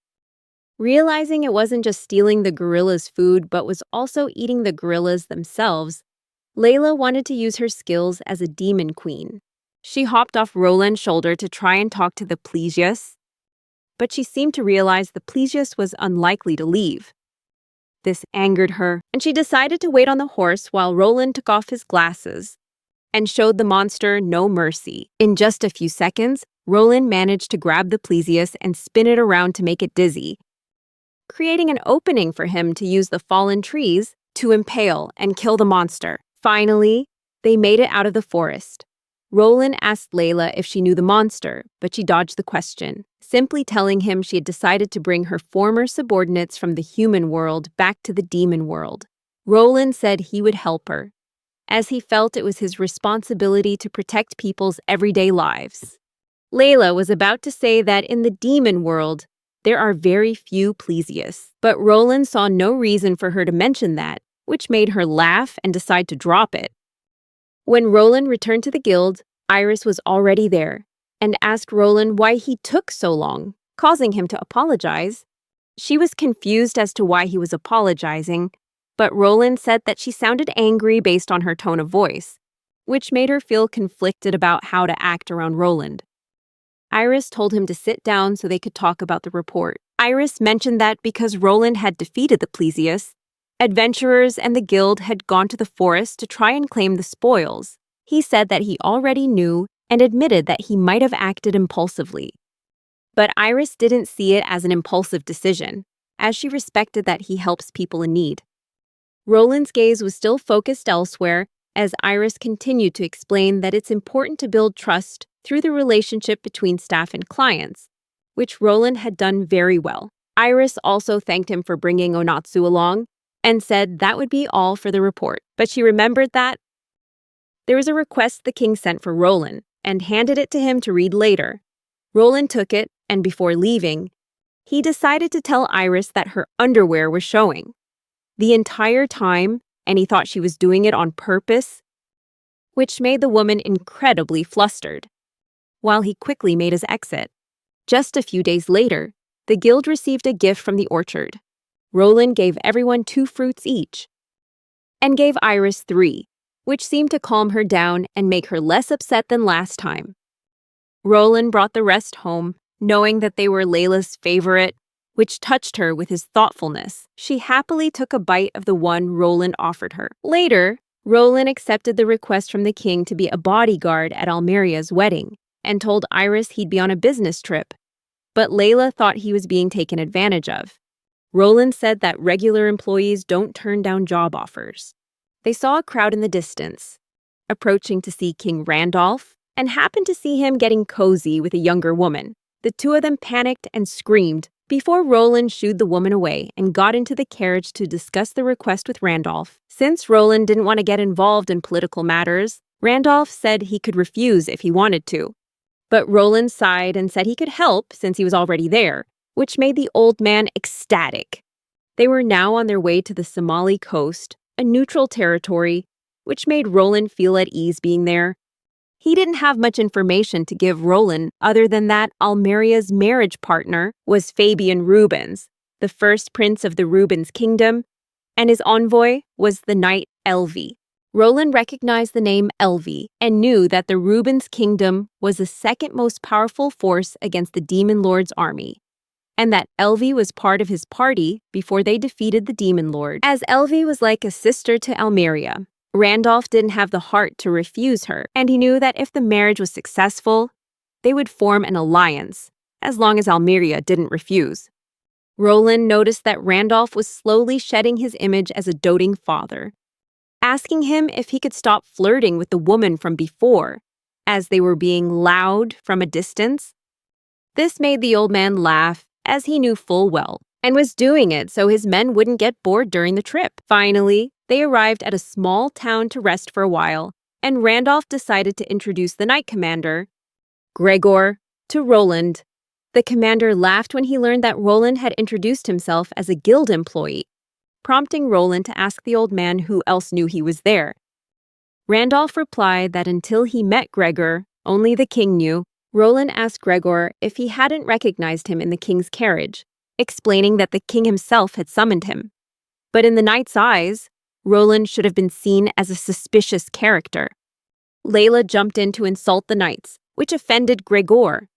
Realizing it wasn't just stealing the gorillas' food but was also eating the gorillas themselves, Layla wanted to use her skills as a demon queen. She hopped off Roland's shoulder to try and talk to the Plesius, but she seemed to realize the Plesius was unlikely to leave. This angered her, and she decided to wait on the horse while Roland took off his glasses and showed the monster no mercy. In just a few seconds, Roland managed to grab the Plesius and spin it around to make it dizzy, creating an opening for him to use the fallen trees to impale and kill the monster. Finally, they made it out of the forest. Roland asked Layla if she knew the monster, but she dodged the question, simply telling him she had decided to bring her former subordinates from the human world back to the demon world. Roland said he would help her, as he felt it was his responsibility to protect people's everyday lives. Layla was about to say that in the demon world, there are very few Plesius, but Roland saw no reason for her to mention that, which made her laugh and decide to drop it. When Roland returned to the guild, Iris was already there and asked Roland why he took so long, causing him to apologize. She was confused as to why he was apologizing, but Roland said that she sounded angry based on her tone of voice, which made her feel conflicted about how to act around Roland. Iris told him to sit down so they could talk about the report. Iris mentioned that because Roland had defeated the Plesius, adventurers and the guild had gone to the forest to try and claim the spoils. He said that he already knew and admitted that he might have acted impulsively. But Iris didn't see it as an impulsive decision, as she respected that he helps people in need. Roland's gaze was still focused elsewhere as Iris continued to explain that it's important to build trust through the relationship between staff and clients, which Roland had done very well. Iris also thanked him for bringing Onatsu along and said that would be all for the report. But she remembered that there was a request the king sent for Roland and handed it to him to read later. Roland took it, and before leaving, he decided to tell Iris that her underwear was showing the entire time, and he thought she was doing it on purpose, which made the woman incredibly flustered, while he quickly made his exit. Just a few days later, the guild received a gift from the orchard. Roland gave everyone 2 fruits each, and gave Iris 3, which seemed to calm her down and make her less upset than last time. Roland brought the rest home, knowing that they were Layla's favorite, which touched her with his thoughtfulness. She happily took a bite of the one Roland offered her. Later, Roland accepted the request from the king to be a bodyguard at Almeria's wedding, and told Iris he'd be on a business trip, but Layla thought he was being taken advantage of. Roland said that regular employees don't turn down job offers. They saw a crowd in the distance, approaching to see King Randolph, and happened to see him getting cozy with a younger woman. The two of them panicked and screamed before Roland shooed the woman away and got into the carriage to discuss the request with Randolph. Since Roland didn't want to get involved in political matters, Randolph said he could refuse if he wanted to. But Roland sighed and said he could help since he was already there, which made the old man ecstatic. They were now on their way to the Somali coast, a neutral territory, which made Roland feel at ease being there. He didn't have much information to give Roland other than that Almeria's marriage partner was Fabian Rubens, the first prince of the Rubens kingdom, and his envoy was the knight Elvi. Roland recognized the name Elvi and knew that the Rubens kingdom was the second most powerful force against the Demon Lord's army, and that Elvi was part of his party before they defeated the Demon Lord. As Elvi was like a sister to Almeria, Randolph didn't have the heart to refuse her, and he knew that if the marriage was successful, they would form an alliance, as long as Almeria didn't refuse. Roland noticed that Randolph was slowly shedding his image as a doting father, asking him if he could stop flirting with the woman from before, as they were being loud from a distance. This made the old man laugh, as he knew full well, and was doing it so his men wouldn't get bored during the trip. Finally, they arrived at a small town to rest for a while, and Randolph decided to introduce the knight commander, Gregor, to Roland. The commander laughed when he learned that Roland had introduced himself as a guild employee, prompting Roland to ask the old man who else knew he was there. Randolph replied that until he met Gregor, only the king knew. Roland asked Gregor if he hadn't recognized him in the king's carriage, explaining that the king himself had summoned him. But in the knight's eyes, Roland should have been seen as a suspicious character. Layla jumped in to insult the knights, which offended Gregor,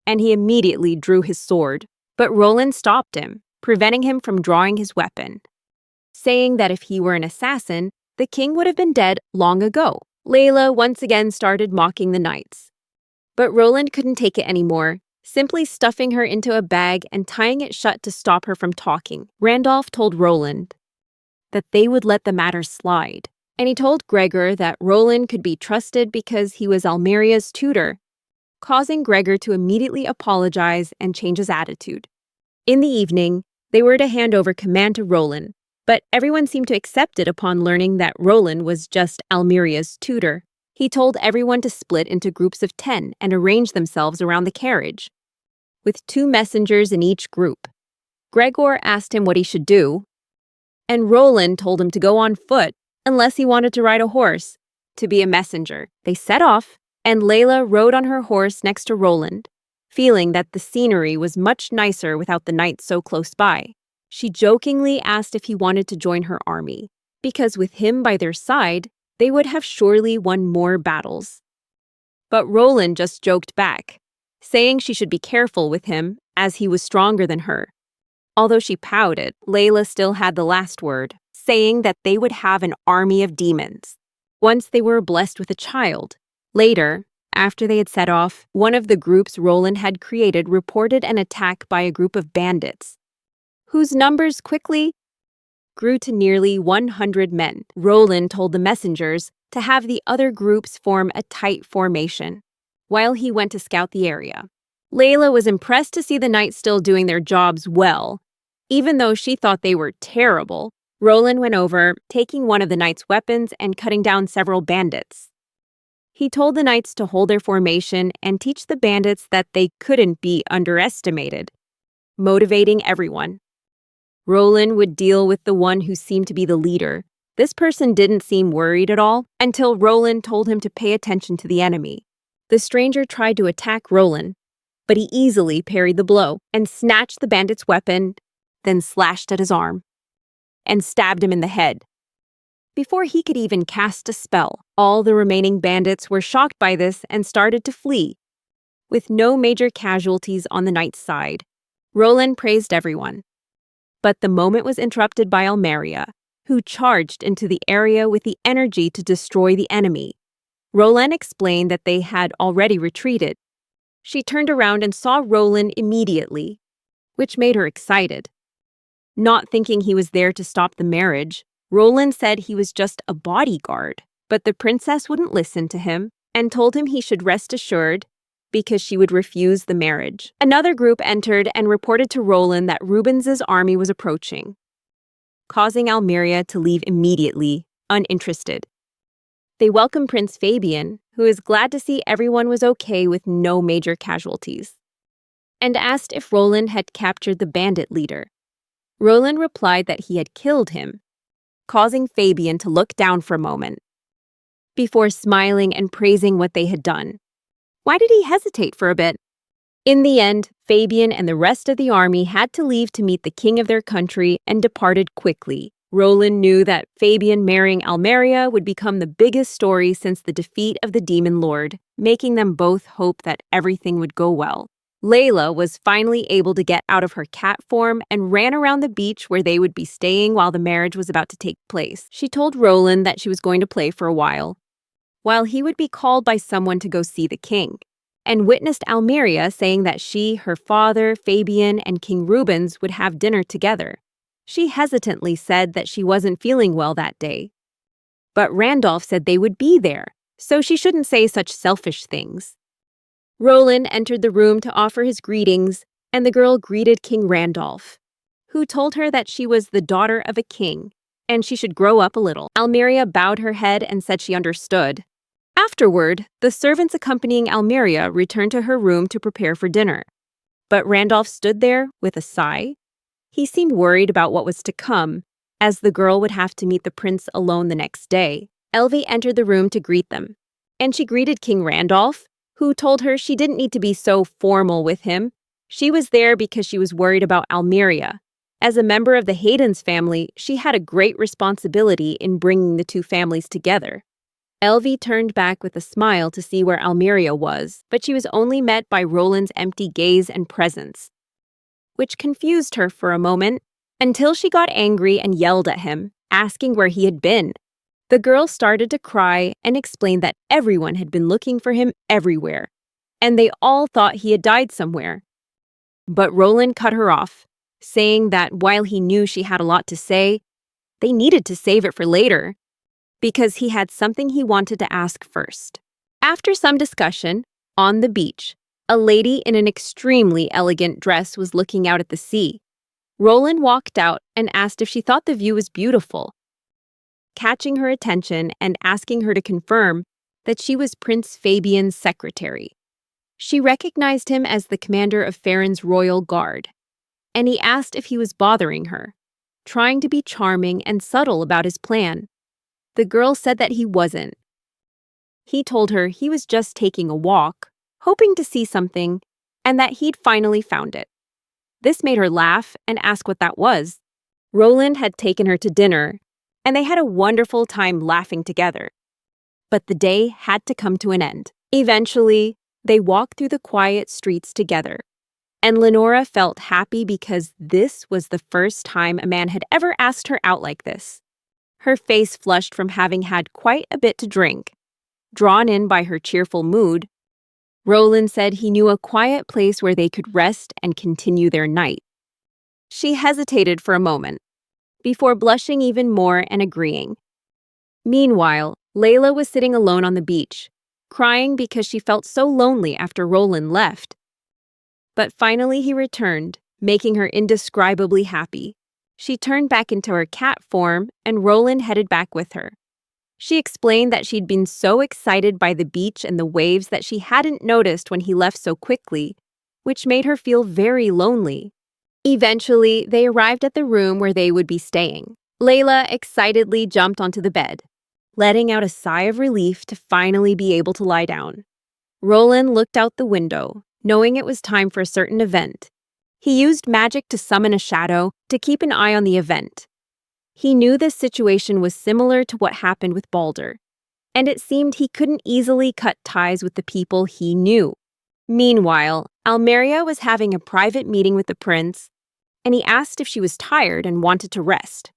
and he immediately drew his sword. But Roland stopped him, preventing him from drawing his weapon, saying that if he were an assassin, the king would have been dead long ago. Layla once again started mocking the knights. But Roland couldn't take it anymore, simply stuffing her into a bag and tying it shut to stop her from talking. Randolph told Roland that they would let the matter slide, and he told Gregor that Roland could be trusted because he was Almeria's tutor, causing Gregor to immediately apologize and change his attitude. In the evening, they were to hand over command to Roland, but everyone seemed to accept it upon learning that Roland was just Almeria's tutor. He told everyone to split into groups of 10 and arrange themselves around the carriage, with 2 messengers in each group. Gregor asked him what he should do, and Roland told him to go on foot unless he wanted to ride a horse, to be a messenger. They set off, and Layla rode on her horse next to Roland, feeling that the scenery was much nicer without the knights so close by. She jokingly asked if he wanted to join her army, because with him by their side, they would have surely won more battles. But Roland just joked back, saying she should be careful with him as he was stronger than her. Although she pouted, Layla still had the last word, saying that they would have an army of demons once they were blessed with a child. Later, after they had set off, one of the groups Roland had created reported an attack by a group of bandits, whose numbers quickly grew to nearly 100 men. Roland told the messengers to have the other groups form a tight formation while he went to scout the area. Layla was impressed to see the knights still doing their jobs well, even though she thought they were terrible. Roland went over, taking one of the knights' weapons and cutting down several bandits. He told the knights to hold their formation and teach the bandits that they couldn't be underestimated, motivating everyone. Roland would deal with the one who seemed to be the leader. This person didn't seem worried at all until Roland told him to pay attention to the enemy. The stranger tried to attack Roland, but he easily parried the blow and snatched the bandit's weapon, then slashed at his arm and stabbed him in the head. Before he could even cast a spell, all the remaining bandits were shocked by this and started to flee, with no major casualties on the knight's side. Roland praised everyone. But the moment was interrupted by Almeria, who charged into the area with the energy to destroy the enemy. Roland explained that they had already retreated. She turned around and saw Roland immediately, which made her excited. Not thinking he was there to stop the marriage, Roland said he was just a bodyguard, but the princess wouldn't listen to him and told him he should rest assured because she would refuse the marriage. Another group entered and reported to Roland that Rubens's army was approaching, causing Almeria to leave immediately, uninterested. They welcomed Prince Fabian, who was glad to see everyone was okay with no major casualties, and asked if Roland had captured the bandit leader. Roland replied that he had killed him, causing Fabian to look down for a moment, before smiling and praising what they had done. Why did he hesitate for a bit? In the end, Fabian and the rest of the army had to leave to meet the king of their country and departed quickly. Roland knew that Fabian marrying Almeria would become the biggest story since the defeat of the demon lord, making them both hope that everything would go well. Layla was finally able to get out of her cat form and ran around the beach where they would be staying while the marriage was about to take place. She told Roland that she was going to play for a while he would be called by someone to go see the king, and witnessed Almeria saying that she, her father, Fabian, and King Rubens would have dinner together. She hesitantly said that she wasn't feeling well that day, but Randolph said they would be there, so she shouldn't say such selfish things. Roland entered the room to offer his greetings, and the girl greeted King Randolph, who told her that she was the daughter of a king, and she should grow up a little. Almeria bowed her head and said she understood. Afterward, the servants accompanying Almeria returned to her room to prepare for dinner. But Randolph stood there with a sigh. He seemed worried about what was to come, as the girl would have to meet the prince alone the next day. Elvie entered the room to greet them, and she greeted King Randolph, who told her she didn't need to be so formal with him. She was there because she was worried about Almeria. As a member of the Haydens family, she had a great responsibility in bringing the two families together. Elvie turned back with a smile to see where Almeria was, but she was only met by Roland's empty gaze and presence, which confused her for a moment, until she got angry and yelled at him, asking where he had been. The girl started to cry and explained that everyone had been looking for him everywhere, and they all thought he had died somewhere. But Roland cut her off, saying that while he knew she had a lot to say, they needed to save it for later, because he had something he wanted to ask first. After some discussion, on the beach, a lady in an extremely elegant dress was looking out at the sea. Roland walked out and asked if she thought the view was beautiful, catching her attention and asking her to confirm that she was Prince Fabian's secretary. She recognized him as the commander of Farron's royal guard, and he asked if he was bothering her, trying to be charming and subtle about his plan. The girl said that he wasn't. He told her he was just taking a walk, hoping to see something, and that he'd finally found it. This made her laugh and ask what that was. Roland had taken her to dinner, and they had a wonderful time laughing together. But the day had to come to an end. Eventually, they walked through the quiet streets together, and Lenora felt happy because this was the first time a man had ever asked her out like this. Her face flushed from having had quite a bit to drink. Drawn in by her cheerful mood, Roland said he knew a quiet place where they could rest and continue their night. She hesitated for a moment, before blushing even more and agreeing. Meanwhile, Layla was sitting alone on the beach, crying because she felt so lonely after Roland left. But finally he returned, making her indescribably happy. She turned back into her cat form, and Roland headed back with her. She explained that she'd been so excited by the beach and the waves that she hadn't noticed when he left so quickly, which made her feel very lonely. Eventually, they arrived at the room where they would be staying. Layla excitedly jumped onto the bed, letting out a sigh of relief to finally be able to lie down. Roland looked out the window, knowing it was time for a certain event. He used magic to summon a shadow to keep an eye on the event. He knew this situation was similar to what happened with Balder, and it seemed he couldn't easily cut ties with the people he knew. Meanwhile, Almeria was having a private meeting with the prince, and he asked if she was tired and wanted to rest.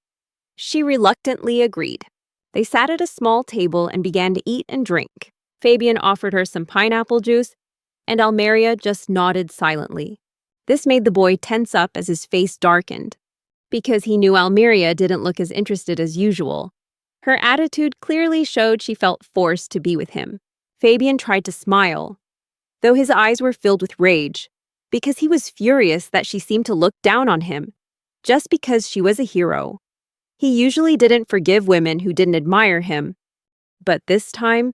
She reluctantly agreed. They sat at a small table and began to eat and drink. Fabian offered her some pineapple juice, and Almeria just nodded silently. This made the boy tense up as his face darkened, because he knew Almeria didn't look as interested as usual. Her attitude clearly showed she felt forced to be with him. Fabian tried to smile, though his eyes were filled with rage, because he was furious that she seemed to look down on him, just because she was a hero. He usually didn't forgive women who didn't admire him, but this time,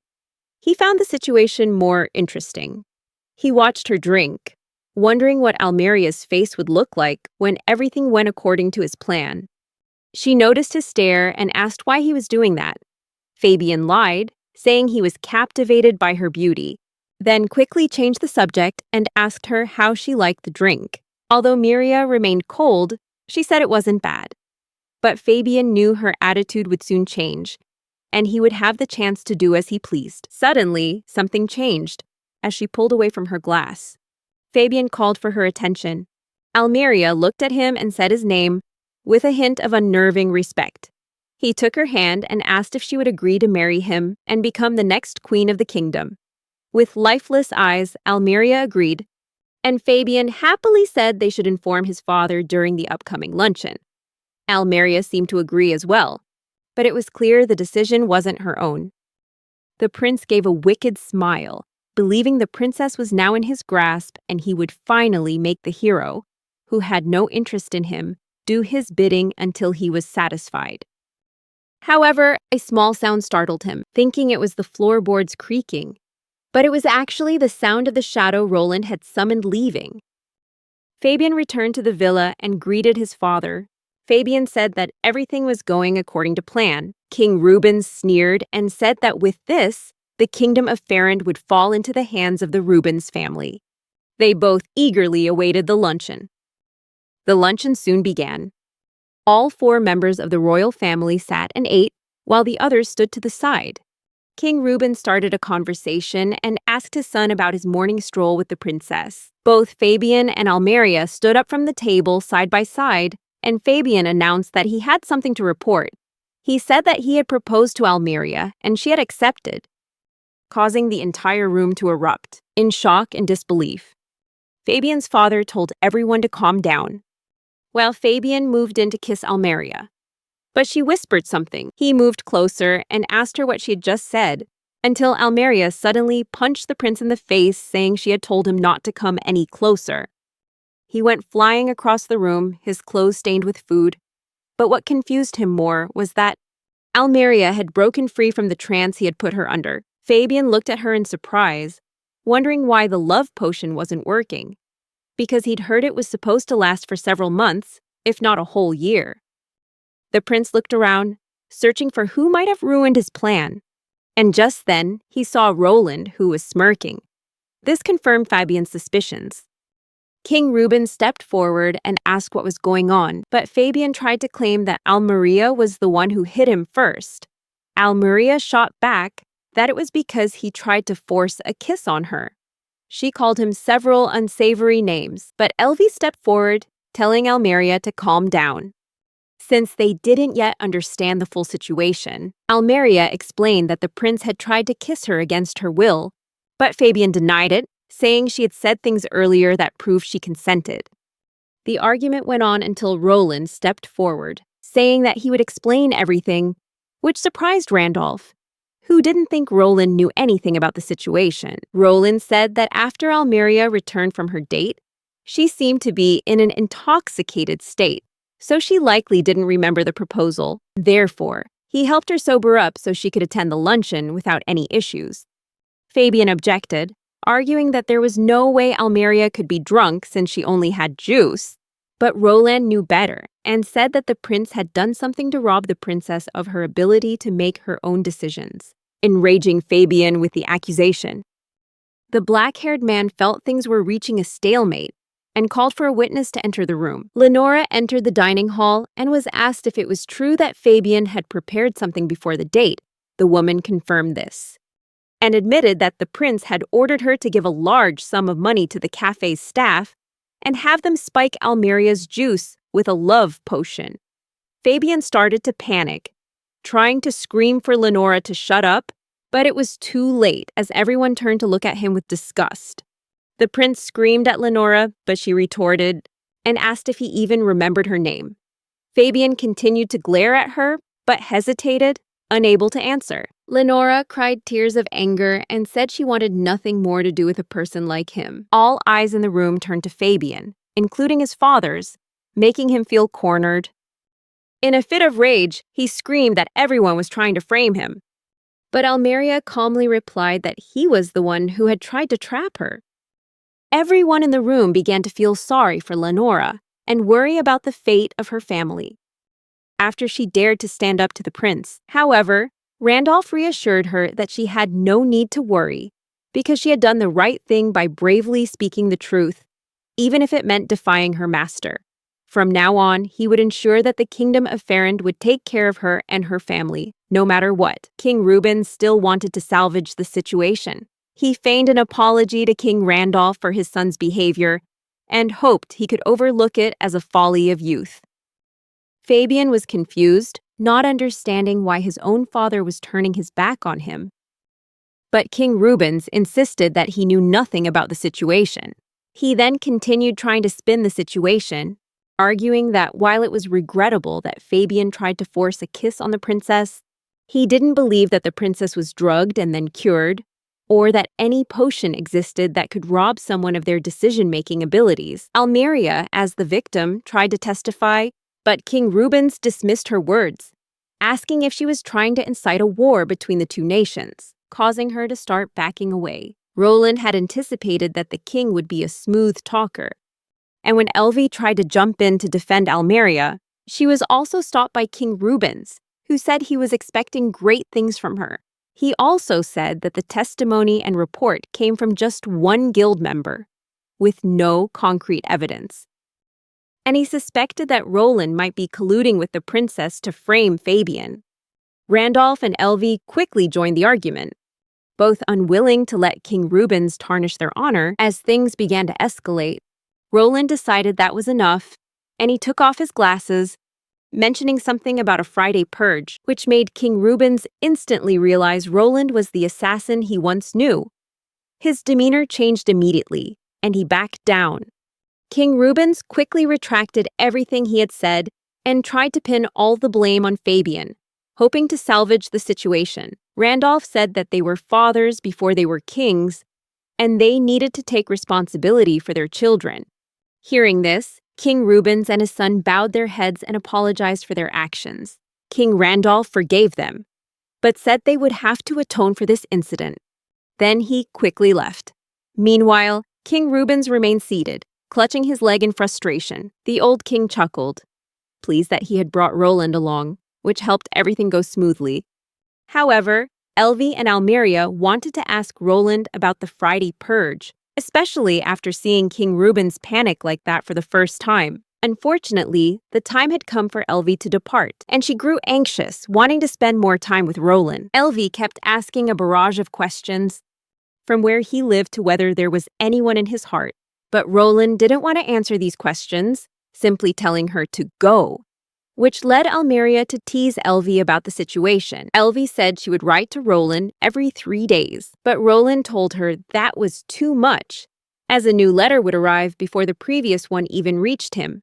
he found the situation more interesting. He watched her drink, wondering what Almeria's face would look like when everything went according to his plan. She noticed his stare and asked why he was doing that. Fabian lied, saying he was captivated by her beauty, then quickly changed the subject and asked her how she liked the drink. Although Miria remained cold, she said it wasn't bad. But Fabian knew her attitude would soon change, and he would have the chance to do as he pleased. Suddenly, something changed as she pulled away from her glass. Fabian called for her attention. Almeria looked at him and said his name, with a hint of unnerving respect. He took her hand and asked if she would agree to marry him and become the next queen of the kingdom. With lifeless eyes, Almeria agreed, and Fabian happily said they should inform his father during the upcoming luncheon. Almeria seemed to agree as well, but it was clear the decision wasn't her own. The prince gave a wicked smile, believing the princess was now in his grasp and he would finally make the hero, who had no interest in him, do his bidding until he was satisfied. However, a small sound startled him, thinking it was the floorboards creaking, but it was actually the sound of the shadow Roland had summoned leaving. Fabian returned to the villa and greeted his father. Fabian said that everything was going according to plan. King Rubens sneered and said that with this, the kingdom of Farand would fall into the hands of the Rubens family. They both eagerly awaited the luncheon. The luncheon soon began. All 4 members of the royal family sat and ate, while the others stood to the side. King Reuben started a conversation and asked his son about his morning stroll with the princess. Both Fabian and Almeria stood up from the table side by side, and Fabian announced that he had something to report. He said that he had proposed to Almeria, and she had accepted, causing the entire room to erupt, in shock and disbelief. Fabian's father told everyone to calm down, while Fabian moved in to kiss Almeria. But she whispered something. He moved closer and asked her what she had just said, until Almeria suddenly punched the prince in the face, saying she had told him not to come any closer. He went flying across the room, his clothes stained with food. But what confused him more was that Almeria had broken free from the trance he had put her under. Fabian looked at her in surprise, wondering why the love potion wasn't working, because he'd heard it was supposed to last for several months, if not a whole year. The prince looked around, searching for who might have ruined his plan. And just then, he saw Roland, who was smirking. This confirmed Fabian's suspicions. King Reuben stepped forward and asked what was going on, but Fabian tried to claim that Almeria was the one who hit him first. Almeria shot back that it was because he tried to force a kiss on her. She called him several unsavory names, but Elvie stepped forward, telling Almeria to calm down. Since they didn't yet understand the full situation, Almeria explained that the prince had tried to kiss her against her will, but Fabian denied it, saying she had said things earlier that proved she consented. The argument went on until Roland stepped forward, saying that he would explain everything, which surprised Randolph, who didn't think Roland knew anything about the situation. Roland said that after Almeria returned from her date, she seemed to be in an intoxicated state, so she likely didn't remember the proposal. Therefore, he helped her sober up so she could attend the luncheon without any issues. Fabian objected, arguing that there was no way Almeria could be drunk since she only had juice. But Roland knew better and said that the prince had done something to rob the princess of her ability to make her own decisions, enraging Fabian with the accusation. The black-haired man felt things were reaching a stalemate and called for a witness to enter the room. Lenora entered the dining hall and was asked if it was true that Fabian had prepared something before the date. The woman confirmed this, and admitted that the prince had ordered her to give a large sum of money to the cafe's staff and have them spike Almeria's juice with a love potion. Fabian started to panic, trying to scream for Lenora to shut up, but it was too late as everyone turned to look at him with disgust. The prince screamed at Lenora, but she retorted and asked if he even remembered her name. Fabian continued to glare at her, but hesitated, unable to answer. Lenora cried tears of anger and said she wanted nothing more to do with a person like him. All eyes in the room turned to Fabian, including his father's, making him feel cornered. In a fit of rage, he screamed that everyone was trying to frame him. But Almeria calmly replied that he was the one who had tried to trap her. Everyone in the room began to feel sorry for Lenora and worry about the fate of her family. After she dared to stand up to the prince, however, Randolph reassured her that she had no need to worry because she had done the right thing by bravely speaking the truth, even if it meant defying her master. From now on, he would ensure that the kingdom of Farrand would take care of her and her family, no matter what. King Reuben still wanted to salvage the situation. He feigned an apology to King Randolph for his son's behavior and hoped he could overlook it as a folly of youth. Fabian was confused, not understanding why his own father was turning his back on him. But King Rubens insisted that he knew nothing about the situation. He then continued trying to spin the situation, arguing that while it was regrettable that Fabian tried to force a kiss on the princess, he didn't believe that the princess was drugged and then cured, or that any potion existed that could rob someone of their decision-making abilities. Almeria, as the victim, tried to testify, but King Rubens dismissed her words, asking if she was trying to incite a war between the two nations, causing her to start backing away. Roland had anticipated that the king would be a smooth talker, and when Elvie tried to jump in to defend Almeria, she was also stopped by King Rubens, who said he was expecting great things from her. He also said that the testimony and report came from just one guild member, with no concrete evidence. And he suspected that Roland might be colluding with the princess to frame Fabian. Randolph and Elvie quickly joined the argument, both unwilling to let King Rubens tarnish their honor. As things began to escalate, Roland decided that was enough, and he took off his glasses, mentioning something about a Friday purge, which made King Rubens instantly realize Roland was the assassin he once knew. His demeanor changed immediately, and he backed down. King Rubens quickly retracted everything he had said and tried to pin all the blame on Fabian, hoping to salvage the situation. Randolph said that they were fathers before they were kings, and they needed to take responsibility for their children. Hearing this, King Rubens and his son bowed their heads and apologized for their actions. King Randolph forgave them, but said they would have to atone for this incident. Then he quickly left. Meanwhile, King Rubens remained seated, clutching his leg in frustration. The old king chuckled, pleased that he had brought Roland along, which helped everything go smoothly. However, Elvie and Almeria wanted to ask Roland about the Friday purge, especially after seeing King Rubens panic like that for the first time. Unfortunately, the time had come for Elvie to depart, and she grew anxious, wanting to spend more time with Roland. Elvie kept asking a barrage of questions, from where he lived to whether there was anyone in his heart. But Roland didn't want to answer these questions, simply telling her to go, which led Almeria to tease Elvie about the situation. Elvie said she would write to Roland every 3 days, but Roland told her that was too much, as a new letter would arrive before the previous one even reached him,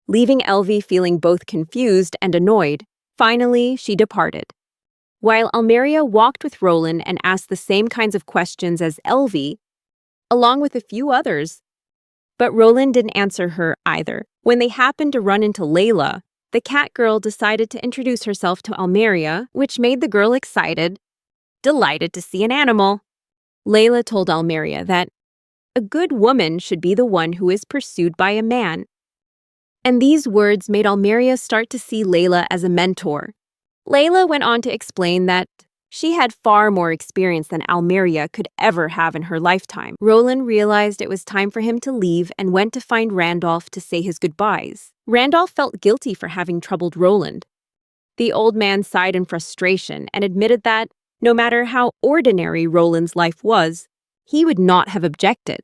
leaving Elvie feeling both confused and annoyed. Finally, she departed. While Almeria walked with Roland and asked the same kinds of questions as Elvie, along with a few others, but Roland didn't answer her either. When they happened to run into Layla, the cat girl decided to introduce herself to Almeria, which made the girl excited, delighted to see an animal. Layla told Almeria that a good woman should be the one who is pursued by a man. And these words made Almeria start to see Layla as a mentor. Layla went on to explain that she had far more experience than Almeria could ever have in her lifetime. Roland realized it was time for him to leave and went to find Randolph to say his goodbyes. Randolph felt guilty for having troubled Roland. The old man sighed in frustration and admitted that, no matter how ordinary Roland's life was, he would not have objected.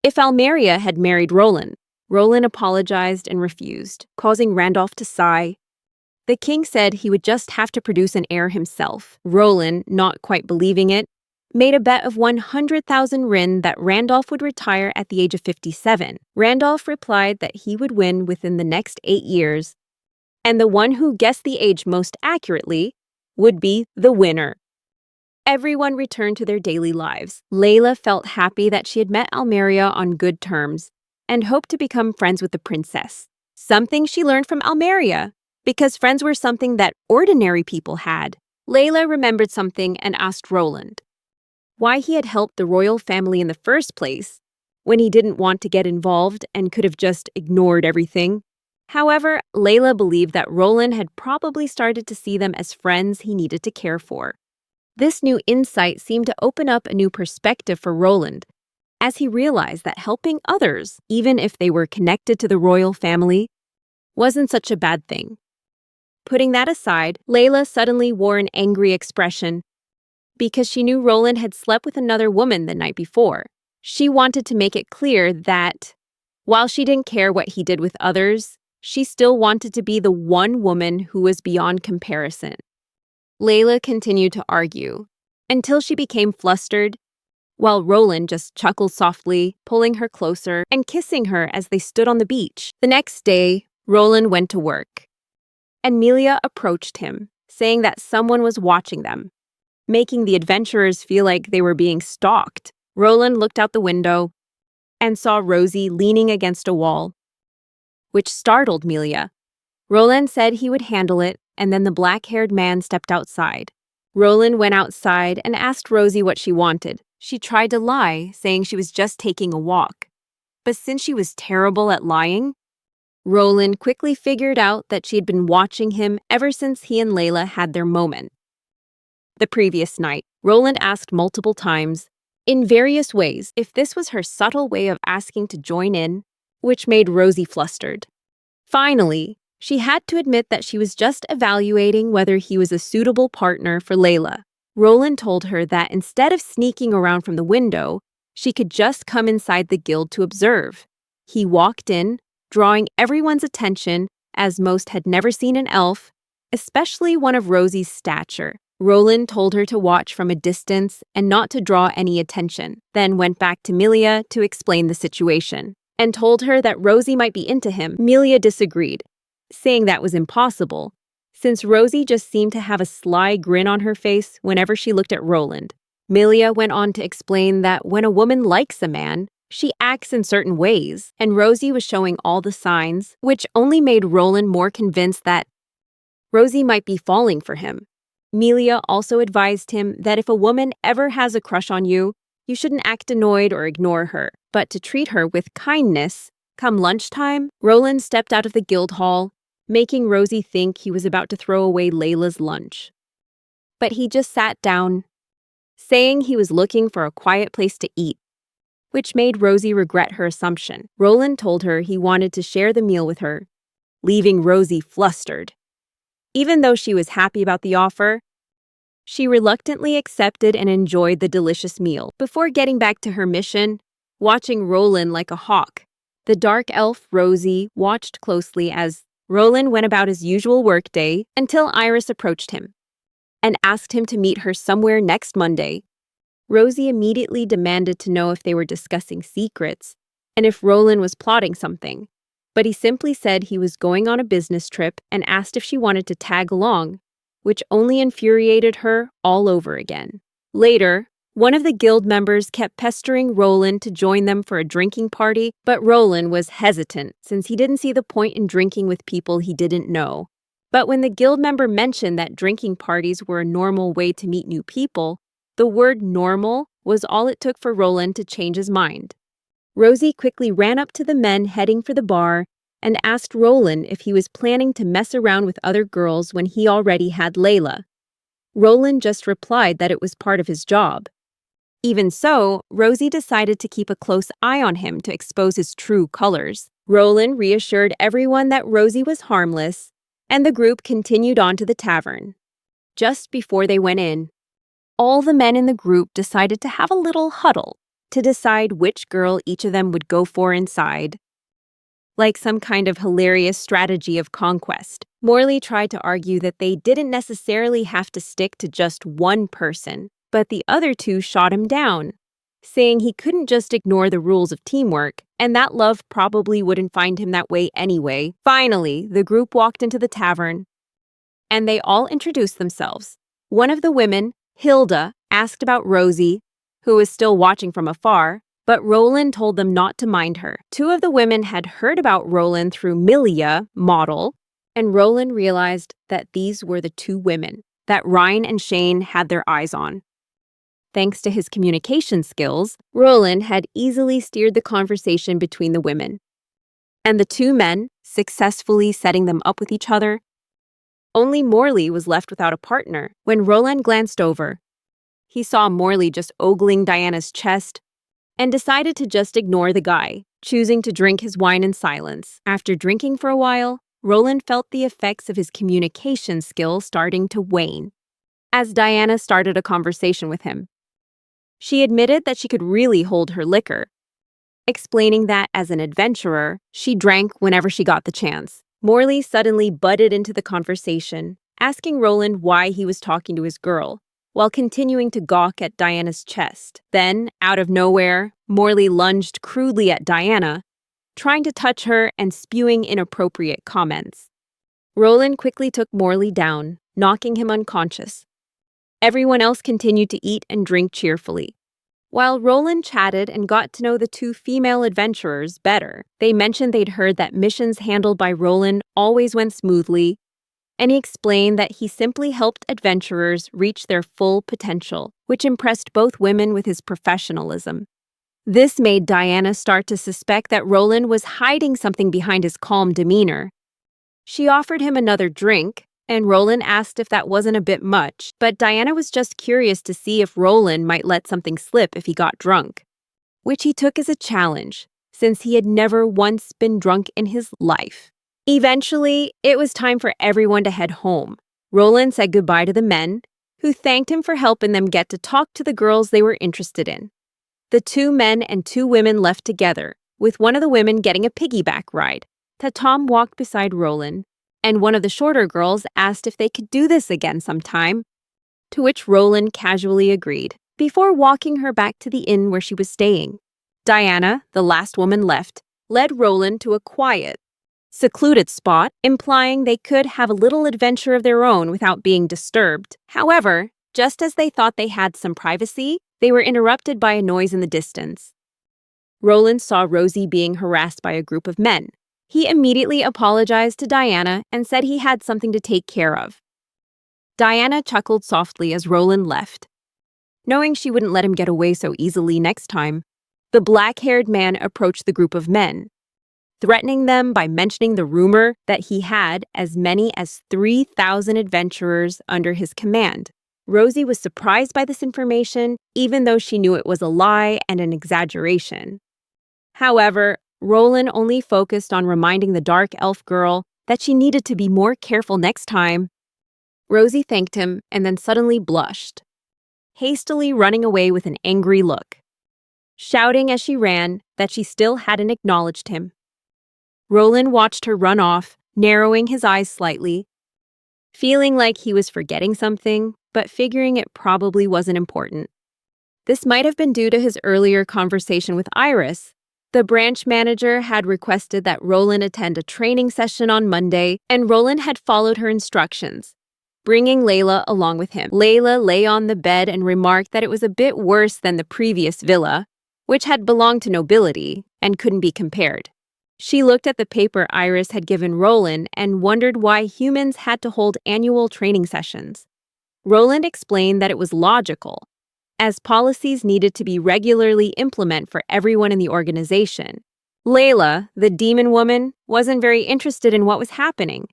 If Almeria had married Roland, Roland apologized and refused, causing Randolph to sigh. The king said he would just have to produce an heir himself. Roland, not quite believing it, made a bet of 100,000 rin that Randolph would retire at the age of 57. Randolph replied that he would win within the next 8 years, and the one who guessed the age most accurately would be the winner. everyone returned to their daily lives. Layla felt happy that she had met Almeria on good terms and hoped to become friends with the princess. Something she learned from Almeria, because friends were something that ordinary people had. Layla remembered something and asked Roland why he had helped the royal family in the first place when he didn't want to get involved and could have just ignored everything. However, Layla believed that Roland had probably started to see them as friends he needed to care for. This new insight seemed to open up a new perspective for Roland, as he realized that helping others, even if they were connected to the royal family, wasn't such a bad thing. Putting that aside, Layla suddenly wore an angry expression because she knew Roland had slept with another woman the night before. She wanted to make it clear that, while she didn't care what he did with others, she still wanted to be the one woman who was beyond comparison. Layla continued to argue, until she became flustered, while Roland just chuckled softly, pulling her closer and kissing her as they stood on the beach. The next day, Roland went to work, and Melia approached him, saying that someone was watching them, making the adventurers feel like they were being stalked. Roland looked out the window and saw Rosie leaning against a wall, which startled Melia. Roland said he would handle it, and then the black-haired man stepped outside. Roland went outside and asked Rosie what she wanted. She tried to lie, saying she was just taking a walk. But since she was terrible at lying, Roland quickly figured out that she had been watching him ever since he and Layla had their moment. The previous night, Roland asked multiple times, in various ways, if this was her subtle way of asking to join in, which made Rosie flustered. Finally, she had to admit that she was just evaluating whether he was a suitable partner for Layla. Roland told her that instead of sneaking around from the window, she could just come inside the guild to observe. He walked in, drawing everyone's attention, as most had never seen an elf, especially one of Rosie's stature. Roland told her to watch from a distance and not to draw any attention, then went back to Melia to explain the situation, and told her that Rosie might be into him. Melia disagreed, saying that was impossible, since Rosie just seemed to have a sly grin on her face whenever she looked at Roland. Melia went on to explain that when a woman likes a man, she acts in certain ways, and Rosie was showing all the signs, which only made Roland more convinced that Rosie might be falling for him. Melia also advised him that if a woman ever has a crush on you, you shouldn't act annoyed or ignore her, but to treat her with kindness. Come lunchtime, Roland stepped out of the guild hall, making Rosie think he was about to throw away Layla's lunch. But he just sat down, saying he was looking for a quiet place to eat, which made Rosie regret her assumption. Roland told her he wanted to share the meal with her, leaving Rosie flustered. Even though she was happy about the offer, she reluctantly accepted and enjoyed the delicious meal. Before getting back to her mission, watching Roland like a hawk, the dark elf Rosie watched closely as Roland went about his usual workday until Iris approached him and asked him to meet her somewhere next Monday. Rosie immediately demanded to know if they were discussing secrets and if Roland was plotting something. But he simply said he was going on a business trip and asked if she wanted to tag along, which only infuriated her all over again. Later, one of the guild members kept pestering Roland to join them for a drinking party, but Roland was hesitant since he didn't see the point in drinking with people he didn't know. But when the guild member mentioned that drinking parties were a normal way to meet new people, the word normal was all it took for Roland to change his mind. Rosie quickly ran up to the men heading for the bar and asked Roland if he was planning to mess around with other girls when he already had Layla. Roland just replied that it was part of his job. Even so, Rosie decided to keep a close eye on him to expose his true colors. Roland reassured everyone that Rosie was harmless, and the group continued on to the tavern. Just before they went in, all the men in the group decided to have a little huddle to decide which girl each of them would go for inside. Like some kind of hilarious strategy of conquest, Morley tried to argue that they didn't necessarily have to stick to just one person, but the other two shot him down, saying he couldn't just ignore the rules of teamwork, and that love probably wouldn't find him that way anyway. Finally, the group walked into the tavern, and they all introduced themselves. One of the women, Hilda, asked about Rosie, who was still watching from afar, but Roland told them not to mind her. Two of the women had heard about Roland through Milia, model, and Roland realized that these were the two women that Ryan and Shane had their eyes on. Thanks to his communication skills, Roland had easily steered the conversation between the women, and the two men successfully setting them up with each other. Only Morley was left without a partner. When Roland glanced over, he saw Morley just ogling Diana's chest and decided to just ignore the guy, choosing to drink his wine in silence. After drinking for a while, Roland felt the effects of his communication skills starting to wane as Diana started a conversation with him. She admitted that she could really hold her liquor, explaining that as an adventurer, she drank whenever she got the chance. Morley suddenly butted into the conversation, asking Roland why he was talking to his girl, while continuing to gawk at Diana's chest. Then, out of nowhere, Morley lunged crudely at Diana, trying to touch her and spewing inappropriate comments. Roland quickly took Morley down, knocking him unconscious. Everyone else continued to eat and drink cheerfully. While Roland chatted and got to know the two female adventurers better, they mentioned they'd heard that missions handled by Roland always went smoothly, and he explained that he simply helped adventurers reach their full potential, which impressed both women with his professionalism. This made Diana start to suspect that Roland was hiding something behind his calm demeanor. She offered him another drink, and Roland asked if that wasn't a bit much, but Diana was just curious to see if Roland might let something slip if he got drunk, which he took as a challenge, since he had never once been drunk in his life. Eventually, it was time for everyone to head home. Roland said goodbye to the men, who thanked him for helping them get to talk to the girls they were interested in. The two men and two women left together, with one of the women getting a piggyback ride. Tom walked beside Roland, and one of the shorter girls asked if they could do this again sometime, to which Roland casually agreed, before walking her back to the inn where she was staying. Diana, the last woman left, led Roland to a quiet, secluded spot, implying they could have a little adventure of their own without being disturbed. However, just as they thought they had some privacy, they were interrupted by a noise in the distance. Roland saw Rosie being harassed by a group of men. He immediately apologized to Diana and said he had something to take care of. Diana chuckled softly as Roland left, knowing she wouldn't let him get away so easily next time. The black-haired man approached the group of men, threatening them by mentioning the rumor that he had as many as 3,000 adventurers under his command. Rosie was surprised by this information, even though she knew it was a lie and an exaggeration. However, Roland only focused on reminding the dark elf girl that she needed to be more careful next time. Rosie thanked him and then suddenly blushed, hastily running away with an angry look, shouting as she ran that she still hadn't acknowledged him. Roland watched her run off, narrowing his eyes slightly, feeling like he was forgetting something, but figuring it probably wasn't important. This might have been due to his earlier conversation with Iris. The branch manager had requested that Roland attend a training session on Monday, and Roland had followed her instructions, bringing Layla along with him. Layla lay on the bed and remarked that it was a bit worse than the previous villa, which had belonged to nobility and couldn't be compared. She looked at the paper Iris had given Roland and wondered why humans had to hold annual training sessions. Roland explained that it was logical, as policies needed to be regularly implemented for everyone in the organization. Layla, the demon woman, wasn't very interested in what was happening,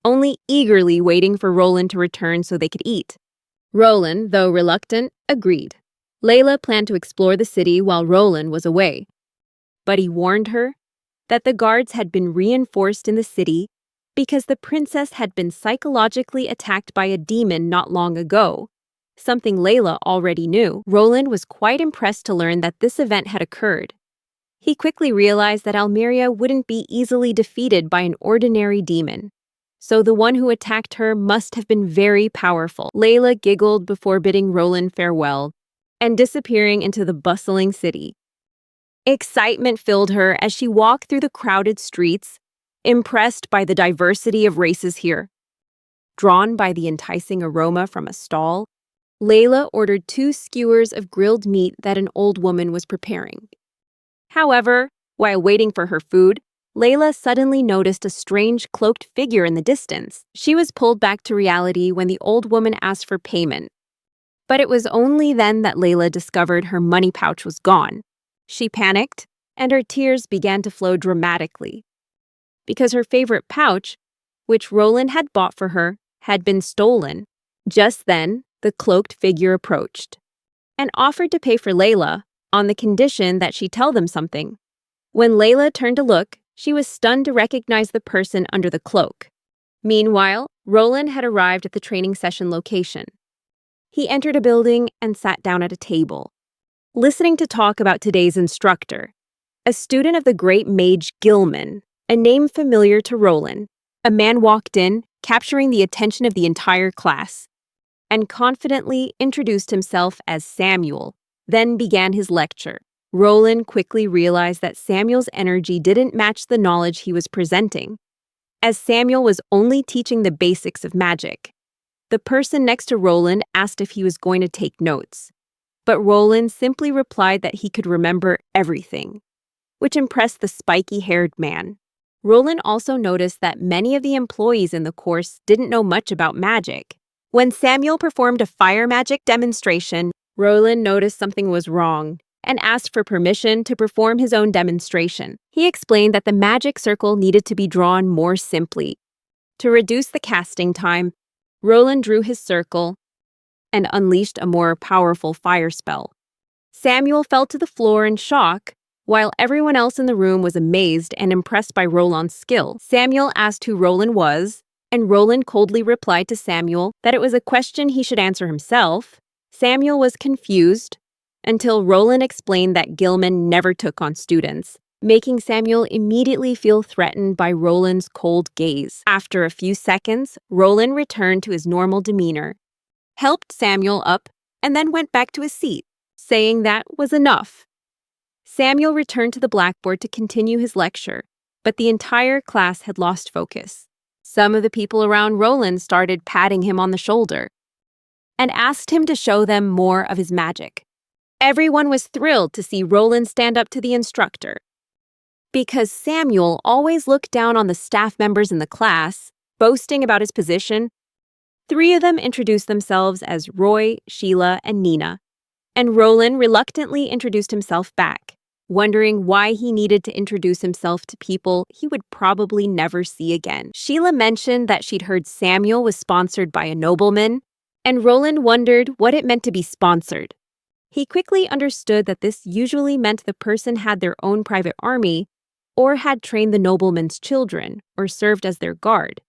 only eagerly waiting for Roland to return so they could eat. Roland, though reluctant, agreed. Layla planned to explore the city while Roland was away, but he warned her that the guards had been reinforced in the city because the princess had been psychologically attacked by a demon not long ago, something Layla already knew. Roland was quite impressed to learn that this event had occurred. He quickly realized that Almeria wouldn't be easily defeated by an ordinary demon, so the one who attacked her must have been very powerful. Layla giggled before bidding Roland farewell and disappearing into the bustling city. Excitement filled her as she walked through the crowded streets, impressed by the diversity of races here. Drawn by the enticing aroma from a stall, Layla ordered 2 skewers of grilled meat that an old woman was preparing. However, while waiting for her food, Layla suddenly noticed a strange cloaked figure in the distance. She was pulled back to reality when the old woman asked for payment. But it was only then that Layla discovered her money pouch was gone. She panicked, and her tears began to flow dramatically. Because her favorite pouch, which Roland had bought for her, had been stolen. Just then, the cloaked figure approached and offered to pay for Layla on the condition that she tell them something. When Layla turned to look, she was stunned to recognize the person under the cloak. Meanwhile, Roland had arrived at the training session location. He entered a building and sat down at a table, listening to talk about today's instructor, a student of the great mage Gilman, a name familiar to Roland. A man walked in, capturing the attention of the entire class, and confidently introduced himself as Samuel, then began his lecture. Roland quickly realized that Samuel's energy didn't match the knowledge he was presenting, as Samuel was only teaching the basics of magic. The person next to Roland asked if he was going to take notes, but Roland simply replied that he could remember everything, which impressed the spiky-haired man. Roland also noticed that many of the employees in the course didn't know much about magic. When Samuel performed a fire magic demonstration, Roland noticed something was wrong and asked for permission to perform his own demonstration. He explained that the magic circle needed to be drawn more simply. To reduce the casting time, Roland drew his circle and unleashed a more powerful fire spell. Samuel fell to the floor in shock, while everyone else in the room was amazed and impressed by Roland's skill. Samuel asked who Roland was, and Roland coldly replied to Samuel that it was a question he should answer himself. Samuel was confused until Roland explained that Gilman never took on students, making Samuel immediately feel threatened by Roland's cold gaze. After a few seconds, Roland returned to his normal demeanor, helped Samuel up, and then went back to his seat, saying that was enough. Samuel returned to the blackboard to continue his lecture, but the entire class had lost focus. Some of the people around Roland started patting him on the shoulder and asked him to show them more of his magic. Everyone was thrilled to see Roland stand up to the instructor. Because Samuel always looked down on the staff members in the class, boasting about his position, 3 of them introduced themselves as Roy, Sheila, and Nina, and Roland reluctantly introduced himself back, wondering why he needed to introduce himself to people he would probably never see again. Sheila mentioned that she'd heard Samuel was sponsored by a nobleman, and Roland wondered what it meant to be sponsored. He quickly understood that this usually meant the person had their own private army or had trained the nobleman's children or served as their guard.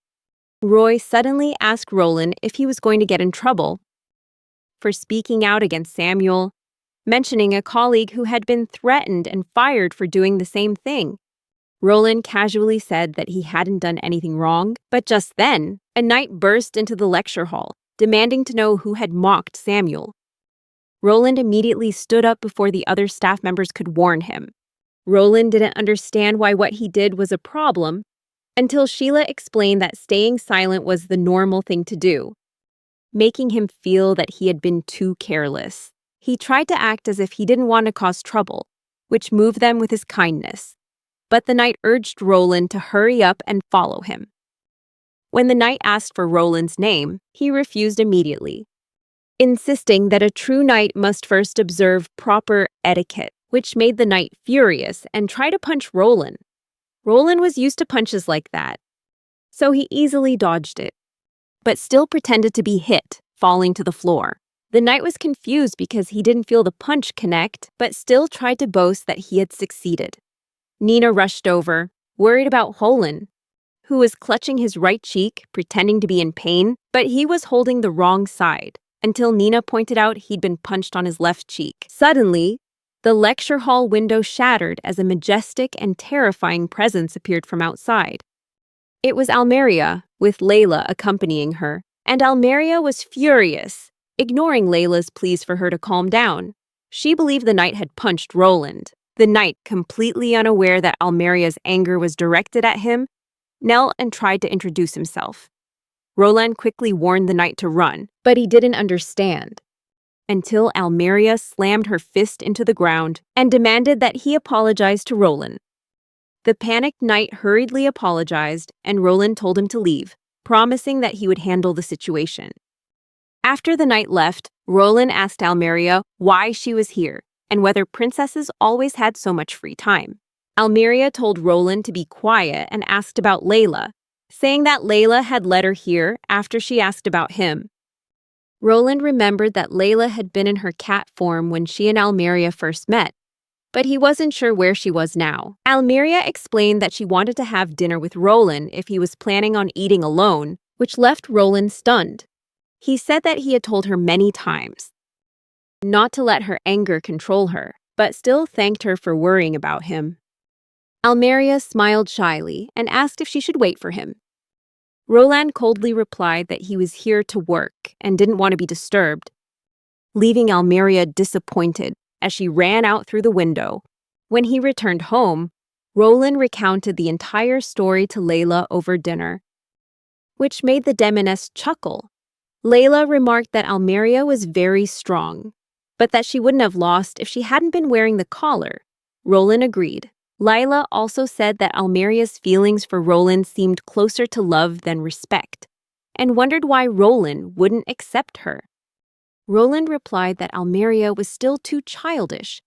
Roy suddenly asked Roland if he was going to get in trouble for speaking out against Samuel, mentioning a colleague who had been threatened and fired for doing the same thing. Roland casually said that he hadn't done anything wrong, but just then, a knight burst into the lecture hall, demanding to know who had mocked Samuel. Roland immediately stood up before the other staff members could warn him. Roland didn't understand why what he did was a problem until Sheila explained that staying silent was the normal thing to do, making him feel that he had been too careless. He tried to act as if he didn't want to cause trouble, which moved them with his kindness. But the knight urged Roland to hurry up and follow him. When the knight asked for Roland's name, he refused immediately, insisting that a true knight must first observe proper etiquette, which made the knight furious and try to punch Roland. Roland was used to punches like that, so he easily dodged it, but still pretended to be hit, falling to the floor. The knight was confused because he didn't feel the punch connect, but still tried to boast that he had succeeded. Nina rushed over, worried about Roland, who was clutching his right cheek, pretending to be in pain, but he was holding the wrong side, until Nina pointed out he'd been punched on his left cheek. Suddenly, the lecture hall window shattered as a majestic and terrifying presence appeared from outside. It was Almeria, with Layla accompanying her, and Almeria was furious, ignoring Layla's pleas for her to calm down. She believed the knight had punched Roland. The knight, completely unaware that Almeria's anger was directed at him, knelt and tried to introduce himself. Roland quickly warned the knight to run, but he didn't understand. until Almeria slammed her fist into the ground and demanded that he apologize to Roland. The panicked knight hurriedly apologized, and Roland told him to leave, promising that he would handle the situation. After the knight left, Roland asked Almeria why she was here and whether princesses always had so much free time. Almeria told Roland to be quiet and asked about Layla, saying that Layla had led her here after she asked about him. Roland remembered that Layla had been in her cat form when she and Almeria first met, but he wasn't sure where she was now. Almeria explained that she wanted to have dinner with Roland if he was planning on eating alone, which left Roland stunned. He said that he had told her many times not to let her anger control her, but still thanked her for worrying about him. Almeria smiled shyly and asked if she should wait for him. Roland coldly replied that he was here to work and didn't want to be disturbed, leaving Almeria disappointed as she ran out through the window. When he returned home, Roland recounted the entire story to Layla over dinner, which made the Demoness chuckle. Layla remarked that Almeria was very strong, but that she wouldn't have lost if she hadn't been wearing the collar. Roland agreed. Layla also said that Almeria's feelings for Roland seemed closer to love than respect, and wondered why Roland wouldn't accept her. Roland replied that Almeria was still too childish,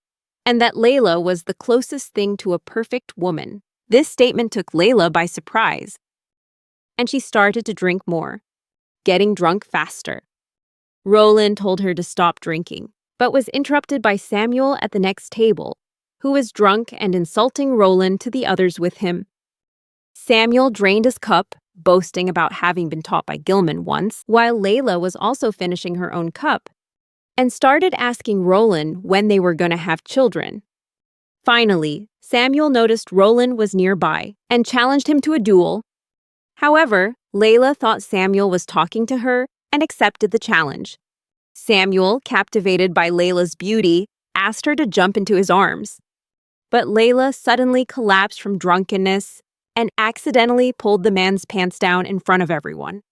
and that Layla was the closest thing to a perfect woman. This statement took Layla by surprise, and she started to drink more, getting drunk faster. Roland told her to stop drinking, but was interrupted by Samuel at the next table, who was drunk and insulting Roland to the others with him. Samuel drained his cup, boasting about having been taught by Gilman once, while Layla was also finishing her own cup, and started asking Roland when they were going to have children. Finally, Samuel noticed Roland was nearby and challenged him to a duel. However, Layla thought Samuel was talking to her and accepted the challenge. Samuel, captivated by Layla's beauty, asked her to jump into his arms. But Layla suddenly collapsed from drunkenness and accidentally pulled the man's pants down in front of everyone.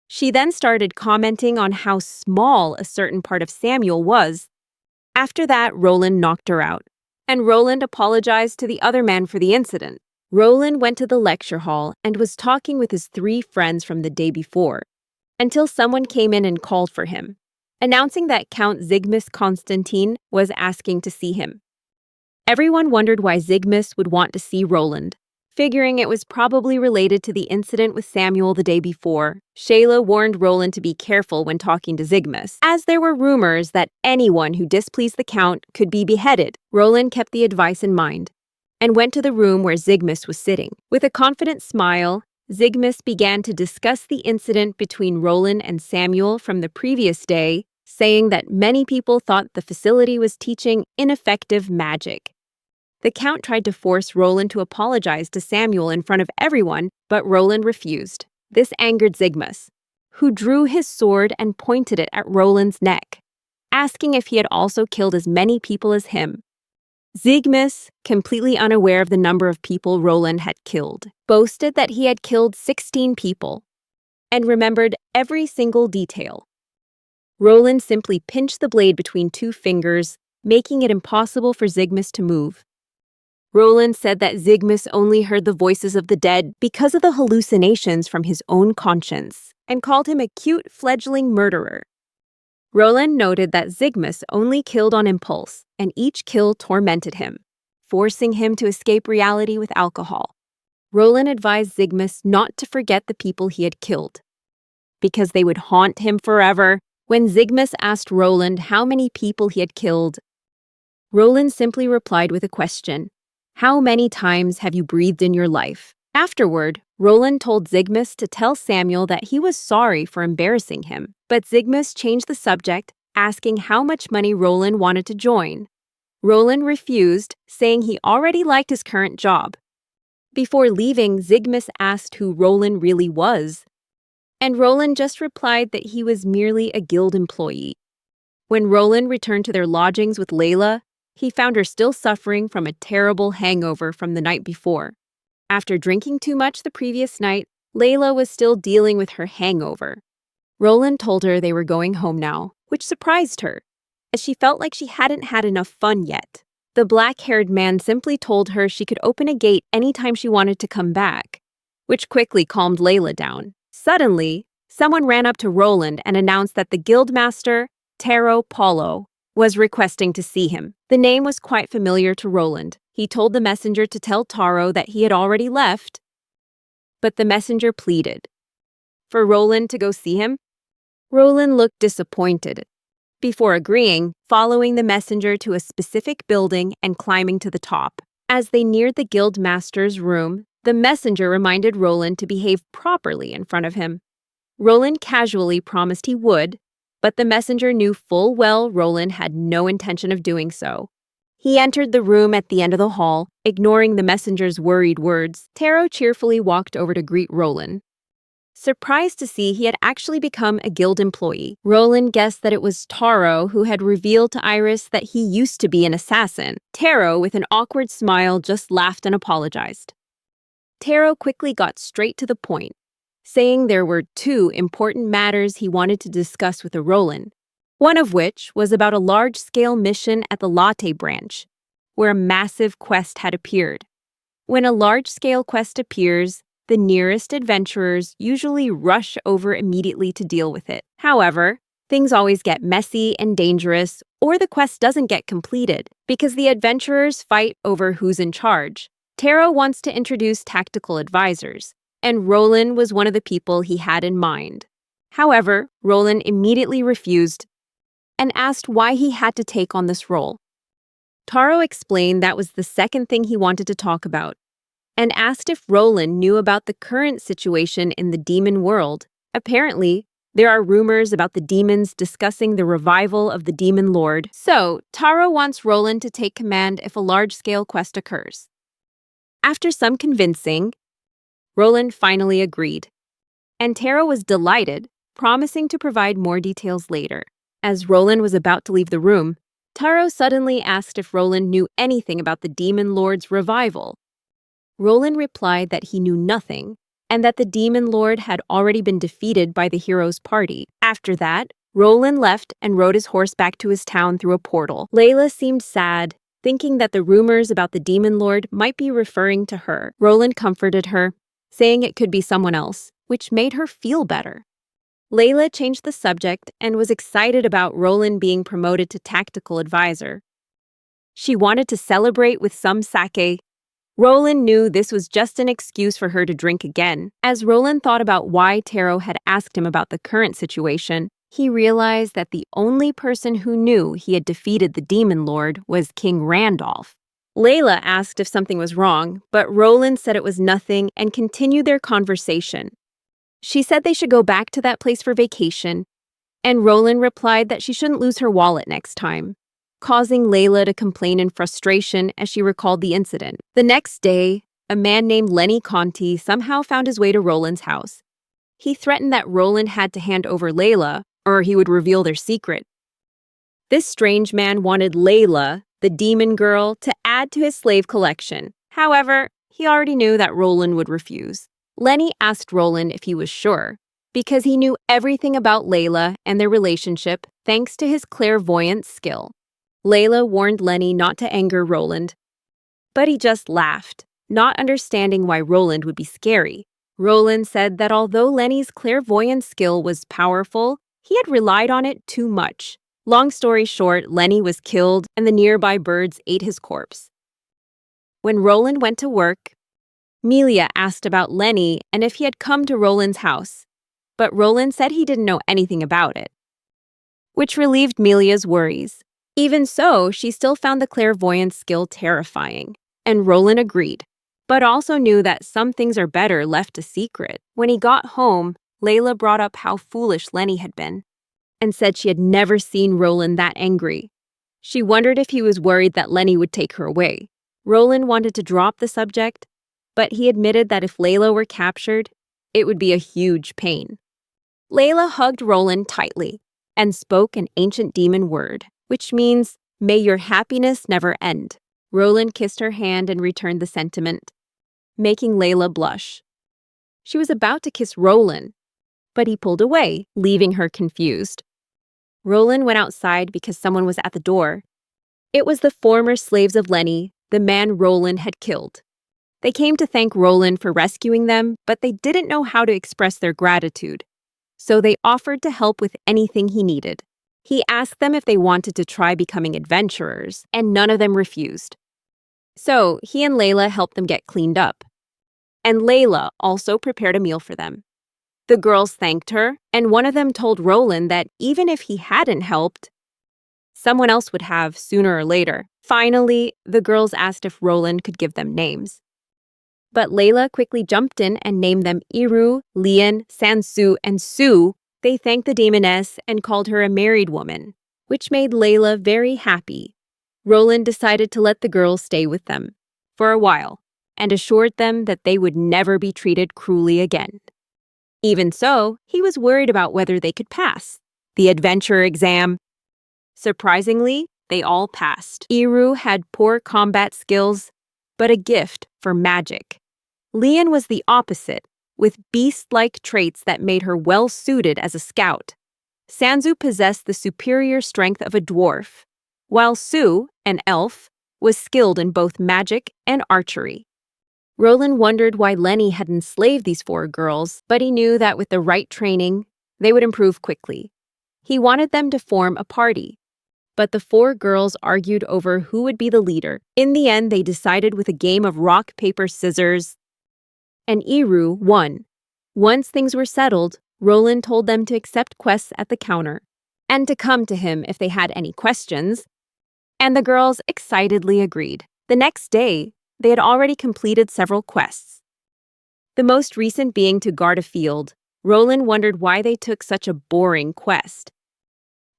She then started commenting on how small a certain part of Samuel was. After that, Roland knocked her out, and Roland apologized to the other man for the incident. Roland went to the lecture hall and was talking with his 3 friends from the day before, until someone came in and called for him, announcing that Count Zygmus Constantine was asking to see him. Everyone wondered why Zygmus would want to see Roland, figuring it was probably related to the incident with Samuel the day before. Shayla warned Roland to be careful when talking to Zygmus, as there were rumors that anyone who displeased the Count could be beheaded. Roland kept the advice in mind and went to the room where Zygmus was sitting. With a confident smile, Zygmus began to discuss the incident between Roland and Samuel from the previous day, saying that many people thought the facility was teaching ineffective magic. The Count tried to force Roland to apologize to Samuel in front of everyone, but Roland refused. This angered Zygmus, who drew his sword and pointed it at Roland's neck, asking if he had also killed as many people as him. Zygmus, completely unaware of the number of people Roland had killed, boasted that he had killed 16 people and remembered every single detail. Roland simply pinched the blade between 2 fingers, making it impossible for Zygmus to move. Roland said that Zygmus only heard the voices of the dead because of the hallucinations from his own conscience, and called him a cute fledgling murderer. Roland noted that Zygmus only killed on impulse, and each kill tormented him, forcing him to escape reality with alcohol. Roland advised Zygmus not to forget the people he had killed, because they would haunt him forever. When Zygmus asked Roland how many people he had killed, Roland simply replied with a question: "How many times have you breathed in your life?" Afterward, Roland told Zygmus to tell Samuel that he was sorry for embarrassing him, but Zygmus changed the subject, asking how much money Roland wanted to join. Roland refused, saying he already liked his current job. Before leaving, Zygmus asked who Roland really was, and Roland just replied that he was merely a guild employee. When Roland returned to their lodgings with Layla, he found her still suffering from a terrible hangover from the night before. After drinking too much the previous night, Layla was still dealing with her hangover. Roland told her they were going home now, which surprised her. as she felt like she hadn't had enough fun yet. The black-haired man simply told her she could open a gate anytime she wanted to come back, which quickly calmed Layla down. Suddenly, someone ran up to Roland and announced that the guildmaster, Taro Paulo, was requesting to see him. The name was quite familiar to Roland. He told the messenger to tell Taro that he had already left, but the messenger pleaded for Roland to go see him. Roland looked disappointed before agreeing, following the messenger to a specific building and climbing to the top. As they neared the guildmaster's room, the messenger reminded Roland to behave properly in front of him. Roland casually promised he would, but the messenger knew full well Roland had no intention of doing so. He entered the room at the end of the hall, ignoring the messenger's worried words. Taro cheerfully walked over to greet Roland. Surprised to see he had actually become a guild employee, Roland guessed that it was Taro who had revealed to Iris that he used to be an assassin. Taro, with an awkward smile, just laughed and apologized. Taro quickly got straight to the point, saying there were 2 important matters he wanted to discuss with Roland, one of which was about a large-scale mission at the Latte branch, where a massive quest had appeared. When a large-scale quest appears, the nearest adventurers usually rush over immediately to deal with it. However, things always get messy and dangerous, or the quest doesn't get completed, because the adventurers fight over who's in charge. Taro wants to introduce tactical advisors, and Roland was one of the people he had in mind. However, Roland immediately refused and asked why he had to take on this role. Taro explained that was the second thing he wanted to talk about, and asked if Roland knew about the current situation in the demon world. Apparently, there are rumors about the demons discussing the revival of the demon lord, so Taro wants Roland to take command if a large-scale quest occurs. After some convincing, Roland finally agreed, and Taro was delighted, promising to provide more details later. As Roland was about to leave the room, Taro suddenly asked if Roland knew anything about the demon lord's revival. Roland replied that he knew nothing, and that the demon lord had already been defeated by the hero's party. After that, Roland left and rode his horse back to his town through a portal. Layla seemed sad, thinking that the rumors about the demon lord might be referring to her. Roland comforted her, saying it could be someone else, which made her feel better. Layla changed the subject and was excited about Roland being promoted to tactical advisor. She wanted to celebrate with some sake. Roland knew this was just an excuse for her to drink again. As Roland thought about why Taro had asked him about the current situation, he realized that the only person who knew he had defeated the demon lord was King Randolph. Layla asked if something was wrong, but Roland said it was nothing and continued their conversation. She said they should go back to that place for vacation, and Roland replied that she shouldn't lose her wallet next time, causing Layla to complain in frustration as she recalled the incident. The next day, a man named Lenny Conti somehow found his way to Roland's house. He threatened that Roland had to hand over Layla, or he would reveal their secret. This strange man wanted Layla, the demon girl, to add to his slave collection. However, he already knew that Roland would refuse. Lenny asked Roland if he was sure, because he knew everything about Layla and their relationship thanks to his clairvoyant skill. Layla warned Lenny not to anger Roland, but he just laughed, not understanding why Roland would be scary. Roland said that although Lenny's clairvoyant skill was powerful, he had relied on it too much. Long story short, Lenny was killed and the nearby birds ate his corpse. When Roland went to work, Melia asked about Lenny and if he had come to Roland's house, but Roland said he didn't know anything about it, which relieved Melia's worries. Even so, she still found the clairvoyant skill terrifying, and Roland agreed, but also knew that some things are better left a secret. When he got home, Layla brought up how foolish Lenny had been, and said she had never seen Roland that angry. She wondered if he was worried that Lenny would take her away. Roland wanted to drop the subject, but he admitted that if Layla were captured, it would be a huge pain. Layla hugged Roland tightly and spoke an ancient demon word, which means, "May your happiness never end." Roland kissed her hand and returned the sentiment, making Layla blush. She was about to kiss Roland, but he pulled away, leaving her confused. Roland went outside because someone was at the door. It was the former slaves of Lenny, the man Roland had killed. They came to thank Roland for rescuing them, but they didn't know how to express their gratitude. So they offered to help with anything he needed. He asked them if they wanted to try becoming adventurers, and none of them refused. So he and Layla helped them get cleaned up. And Layla also prepared a meal for them. The girls thanked her, and one of them told Roland that even if he hadn't helped, someone else would have sooner or later. Finally, the girls asked if Roland could give them names. But Layla quickly jumped in and named them Iru, Lian, Sansu, and Sue. They thanked the demoness and called her a married woman, which made Layla very happy. Roland decided to let the girls stay with them for a while and assured them that they would never be treated cruelly again. Even so, he was worried about whether they could pass the adventure exam. Surprisingly, they all passed. Iru had poor combat skills, but a gift for magic. Lian was the opposite, with beast-like traits that made her well-suited as a scout. Sansu possessed the superior strength of a dwarf, while Sue, an elf, was skilled in both magic and archery. Roland wondered why Lenny had enslaved these 4 girls, but he knew that with the right training, they would improve quickly. He wanted them to form a party, but the 4 girls argued over who would be the leader. In the end, they decided with a game of rock, paper, scissors, and Iru won. Once things were settled, Roland told them to accept quests at the counter and to come to him if they had any questions, and the girls excitedly agreed. The next day, they had already completed several quests. The most recent being to guard a field. Roland wondered why they took such a boring quest,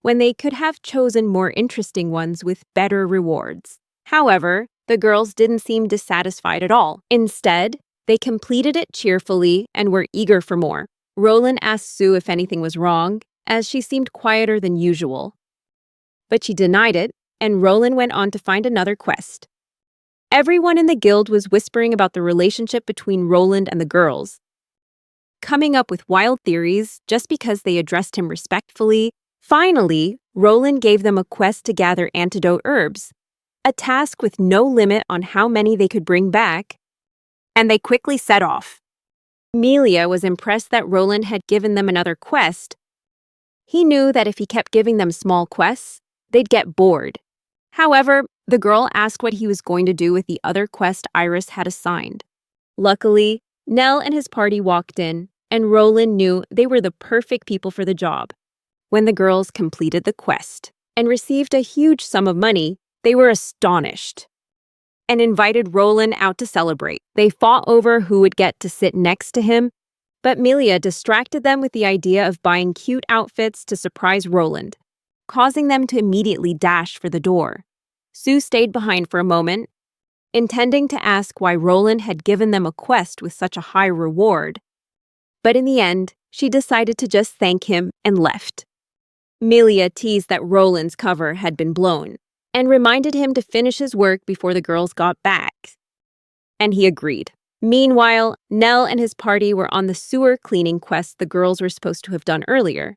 when they could have chosen more interesting ones with better rewards. However, the girls didn't seem dissatisfied at all. Instead, they completed it cheerfully and were eager for more. Roland asked Sue if anything was wrong, as she seemed quieter than usual. But she denied it, and Roland went on to find another quest. Everyone in the guild was whispering about the relationship between Roland and the girls, coming up with wild theories just because they addressed him respectfully. Finally, Roland gave them a quest to gather antidote herbs, a task with no limit on how many they could bring back, and they quickly set off. Amelia was impressed that Roland had given them another quest. He knew that if he kept giving them small quests, they'd get bored. However, the girl asked what he was going to do with the other quest Iris had assigned. Luckily, Nell and his party walked in, and Roland knew they were the perfect people for the job. When the girls completed the quest and received a huge sum of money, they were astonished and invited Roland out to celebrate. They fought over who would get to sit next to him, but Melia distracted them with the idea of buying cute outfits to surprise Roland, causing them to immediately dash for the door. Sue stayed behind for a moment, intending to ask why Roland had given them a quest with such a high reward. But in the end, she decided to just thank him and left. Melia teased that Roland's cover had been blown and reminded him to finish his work before the girls got back. And he agreed. Meanwhile, Nell and his party were on the sewer cleaning quest the girls were supposed to have done earlier.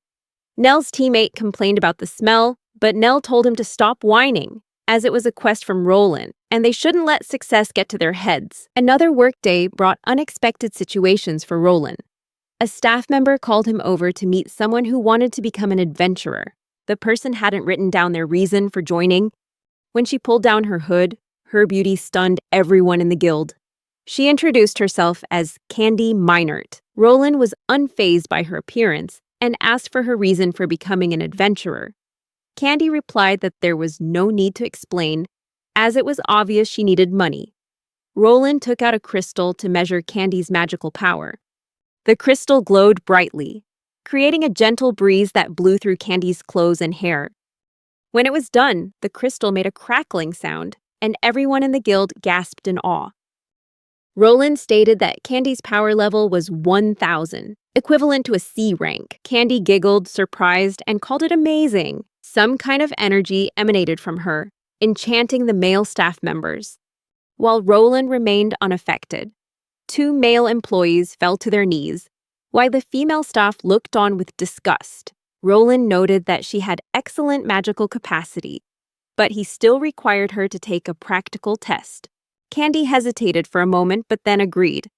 Nell's teammate complained about the smell, but Nell told him to stop whining, as it was a quest from Roland, and they shouldn't let success get to their heads. Another workday brought unexpected situations for Roland. A staff member called him over to meet someone who wanted to become an adventurer. The person hadn't written down their reason for joining. When she pulled down her hood, her beauty stunned everyone in the guild. She introduced herself as Candy Minert. Roland was unfazed by her appearance and asked for her reason for becoming an adventurer. Candy replied that there was no need to explain, as it was obvious she needed money. Roland took out a crystal to measure Candy's magical power. The crystal glowed brightly, creating a gentle breeze that blew through Candy's clothes and hair. When it was done, the crystal made a crackling sound, and everyone in the guild gasped in awe. Roland stated that Candy's power level was 1,000, equivalent to a C rank. Candy giggled, surprised, and called it amazing. Some kind of energy emanated from her, enchanting the male staff members. While Roland remained unaffected, 2 male employees fell to their knees, while the female staff looked on with disgust. Roland noted that she had excellent magical capacity, but he still required her to take a practical test. Candy hesitated for a moment but then agreed.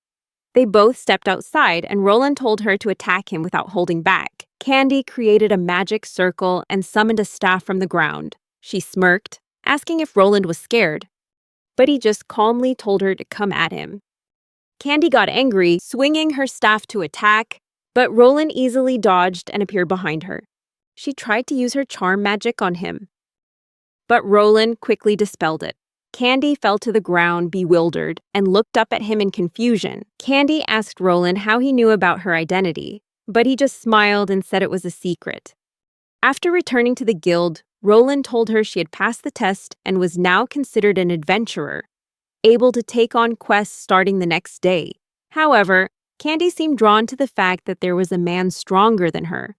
They both stepped outside and Roland told her to attack him without holding back. Candy created a magic circle and summoned a staff from the ground. She smirked, asking if Roland was scared, but he just calmly told her to come at him. Candy got angry, swinging her staff to attack, but Roland easily dodged and appeared behind her. She tried to use her charm magic on him, but Roland quickly dispelled it. Candy fell to the ground, bewildered, and looked up at him in confusion. Candy asked Roland how he knew about her identity, but he just smiled and said it was a secret. After returning to the guild, Roland told her she had passed the test and was now considered an adventurer, able to take on quests starting the next day. However, Candy seemed drawn to the fact that there was a man stronger than her.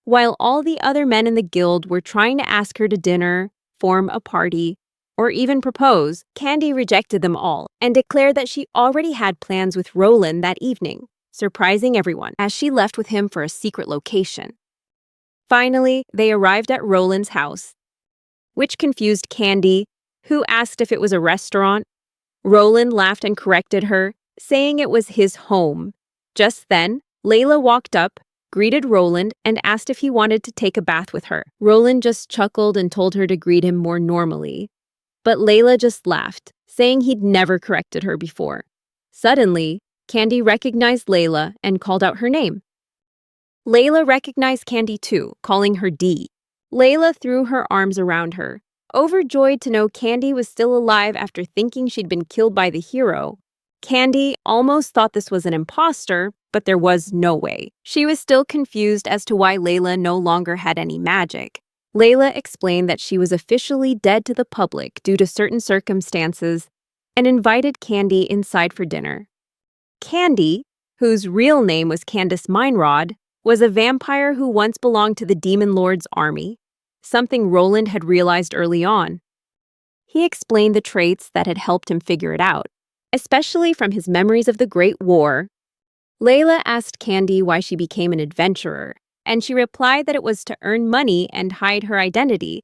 While all the other men in the guild were trying to ask her to dinner, form a party, or even propose, Candy rejected them all and declared that she already had plans with Roland that evening, surprising everyone as she left with him for a secret location. Finally, they arrived at Roland's house, which confused Candy, who asked if it was a restaurant. Roland laughed and corrected her, saying it was his home. Just then, Layla walked up, greeted Roland, and asked if he wanted to take a bath with her. Roland just chuckled and told her to greet him more normally. But Layla just laughed, saying he'd never corrected her before. Suddenly, Candy recognized Layla and called out her name. Layla recognized Candy too, calling her Dee. Layla threw her arms around her, overjoyed to know Candy was still alive after thinking she'd been killed by the hero. Candy almost thought this was an imposter, but there was no way. She was still confused as to why Layla no longer had any magic. Layla explained that she was officially dead to the public due to certain circumstances and invited Candy inside for dinner. Candy, whose real name was Candace Minerod, was a vampire who once belonged to the Demon Lord's army, something Roland had realized early on. He explained the traits that had helped him figure it out, especially from his memories of the Great War. Layla asked Candy why she became an adventurer, and she replied that it was to earn money and hide her identity.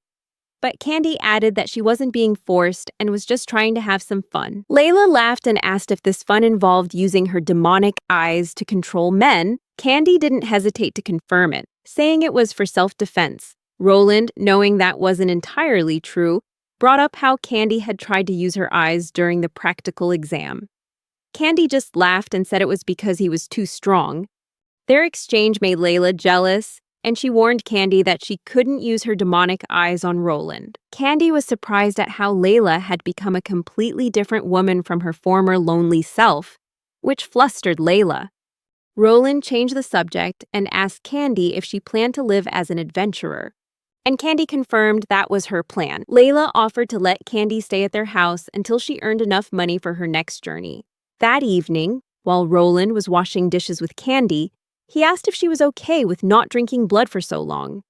But Candy added that she wasn't being forced and was just trying to have some fun. Layla laughed and asked if this fun involved using her demonic eyes to control men. Candy didn't hesitate to confirm it, saying it was for self-defense. Roland, knowing that wasn't entirely true, brought up how Candy had tried to use her eyes during the practical exam. Candy just laughed and said it was because he was too strong. Their exchange made Layla jealous, and she warned Candy that she couldn't use her demonic eyes on Roland. Candy was surprised at how Layla had become a completely different woman from her former lonely self, which flustered Layla. Roland changed the subject and asked Candy if she planned to live as an adventurer, and Candy confirmed that was her plan. Layla offered to let Candy stay at their house until she earned enough money for her next journey. That evening, while Roland was washing dishes with Candy, he asked if she was okay with not drinking blood for so long.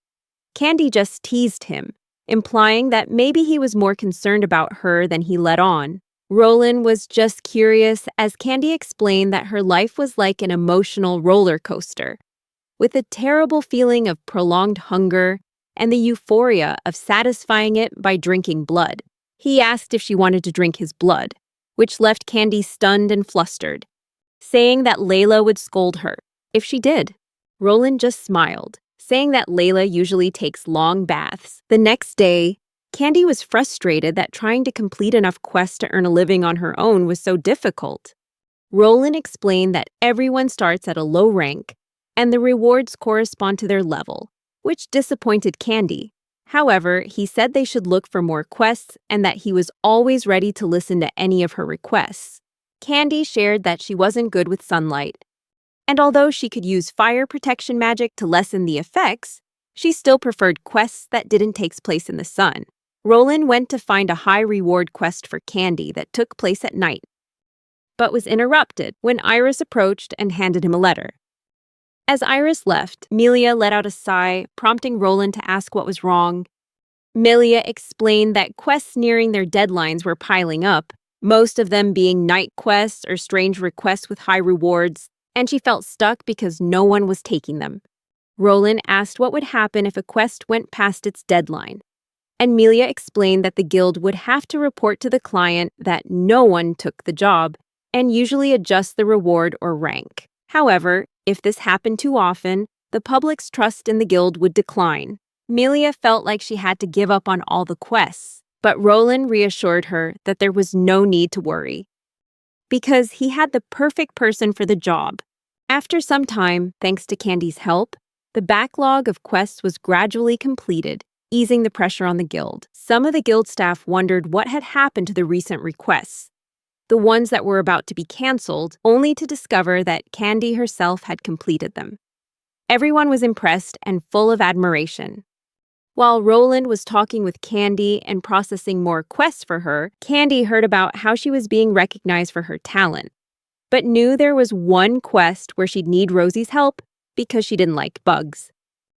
Candy just teased him, implying that maybe he was more concerned about her than he let on. Roland was just curious as Candy explained that her life was like an emotional roller coaster, with a terrible feeling of prolonged hunger and the euphoria of satisfying it by drinking blood. He asked if she wanted to drink his blood, which left Candy stunned and flustered, saying that Layla would scold her if she did. Roland just smiled, saying that Layla usually takes long baths. The next day, Candy was frustrated that trying to complete enough quests to earn a living on her own was so difficult. Roland explained that everyone starts at a low rank, and the rewards correspond to their level, which disappointed Candy. However, he said they should look for more quests and that he was always ready to listen to any of her requests. Candy shared that she wasn't good with sunlight, and although she could use fire protection magic to lessen the effects, she still preferred quests that didn't take place in the sun. Roland went to find a high-reward quest for Candy that took place at night, but was interrupted when Iris approached and handed him a letter. As Iris left, Melia let out a sigh, prompting Roland to ask what was wrong. Melia explained that quests nearing their deadlines were piling up, most of them being night quests or strange requests with high rewards, and she felt stuck because no one was taking them. Roland asked what would happen if a quest went past its deadline, and Melia explained that the guild would have to report to the client that no one took the job and usually adjust the reward or rank. However, if this happened too often, the public's trust in the guild would decline. Melia felt like she had to give up on all the quests, but Roland reassured her that there was no need to worry, because he had the perfect person for the job. After some time, thanks to Candy's help, the backlog of quests was gradually completed, easing the pressure on the guild. Some of the guild staff wondered what had happened to the recent requests, the ones that were about to be cancelled, only to discover that Candy herself had completed them. Everyone was impressed and full of admiration. While Roland was talking with Candy and processing more quests for her, Candy heard about how she was being recognized for her talent, but knew there was one quest where she'd need Rosie's help because she didn't like bugs.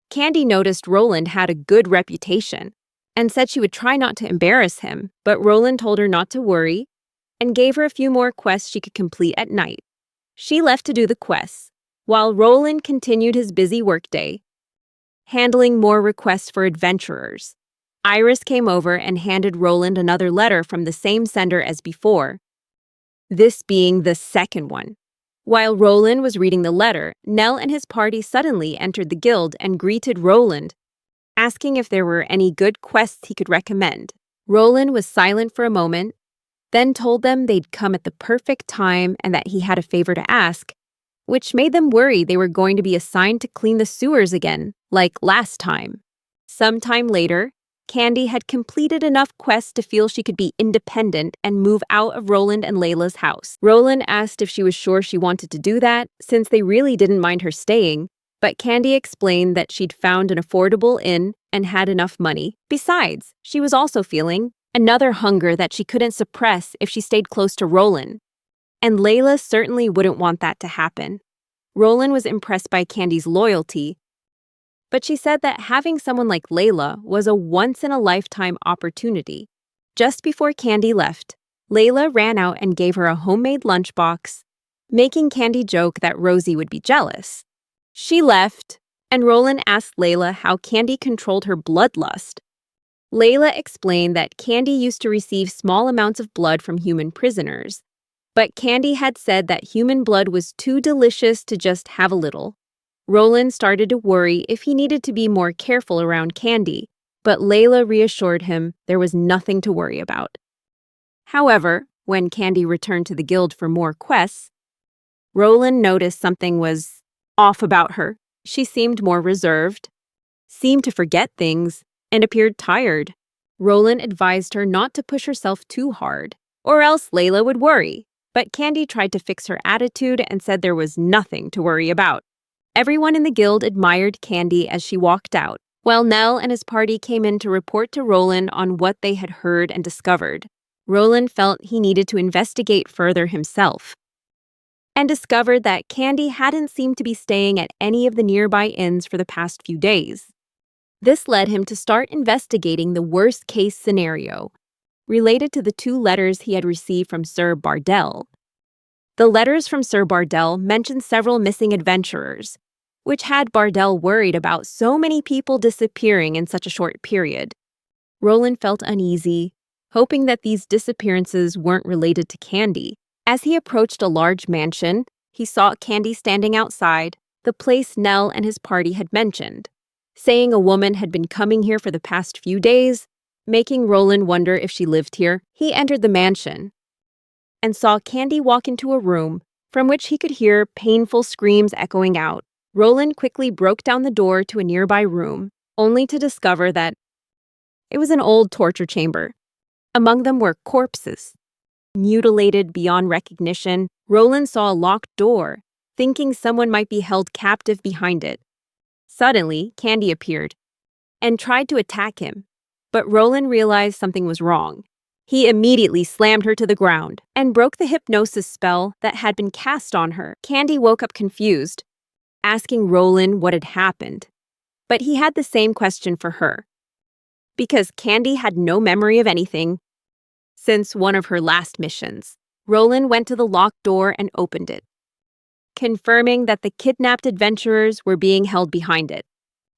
Candy noticed Roland had a good reputation and said she would try not to embarrass him, but Roland told her not to worry and gave her a few more quests she could complete at night. She left to do the quests, while Roland continued his busy workday, handling more requests for adventurers. Iris came over and handed Roland another letter from the same sender as before, this being the second one. While Roland was reading the letter, Nell and his party suddenly entered the guild and greeted Roland, asking if there were any good quests he could recommend. Roland was silent for a moment, then told them they'd come at the perfect time and that he had a favor to ask, which made them worry they were going to be assigned to clean the sewers again, like last time. Sometime later, Candy had completed enough quests to feel she could be independent and move out of Roland and Layla's house. Roland asked if she was sure she wanted to do that, since they really didn't mind her staying, but Candy explained that she'd found an affordable inn and had enough money. Besides, she was also feeling another hunger that she couldn't suppress if she stayed close to Roland. And Layla certainly wouldn't want that to happen. Roland was impressed by Candy's loyalty, but she said that having someone like Layla was a once-in-a-lifetime opportunity. Just before Candy left, Layla ran out and gave her a homemade lunchbox, making Candy joke that Rosie would be jealous. She left, and Roland asked Layla how Candy controlled her bloodlust. Layla explained that Candy used to receive small amounts of blood from human prisoners, but Candy had said that human blood was too delicious to just have a little. Roland started to worry if he needed to be more careful around Candy, but Layla reassured him there was nothing to worry about. However, when Candy returned to the guild for more quests, Roland noticed something was off about her. She seemed more reserved, seemed to forget things, and appeared tired. Roland advised her not to push herself too hard, or else Layla would worry. But Candy tried to fix her attitude and said there was nothing to worry about. Everyone in the guild admired Candy as she walked out, while Nell and his party came in to report to Roland on what they had heard and discovered. Roland felt he needed to investigate further himself, and discovered that Candy hadn't seemed to be staying at any of the nearby inns for the past few days. This led him to start investigating the worst-case scenario, related to the 2 letters he had received from Sir Bardell. The letters from Sir Bardell mentioned several missing adventurers, which had Bardell worried about so many people disappearing in such a short period. Roland felt uneasy, hoping that these disappearances weren't related to Candy. As he approached a large mansion, he saw Candy standing outside, the place Nell and his party had mentioned, saying a woman had been coming here for the past few days, making Roland wonder if she lived here. He entered the mansion and saw Candy walk into a room from which he could hear painful screams echoing out. Roland quickly broke down the door to a nearby room, only to discover that it was an old torture chamber. Among them were corpses, mutilated beyond recognition. Roland saw a locked door, thinking someone might be held captive behind it. Suddenly, Candy appeared and tried to attack him, but Roland realized something was wrong. He immediately slammed her to the ground and broke the hypnosis spell that had been cast on her. Candy woke up confused, asking Roland what had happened, but he had the same question for her, because Candy had no memory of anything since one of her last missions. Roland went to the locked door and opened it. confirming that the kidnapped adventurers were being held behind it.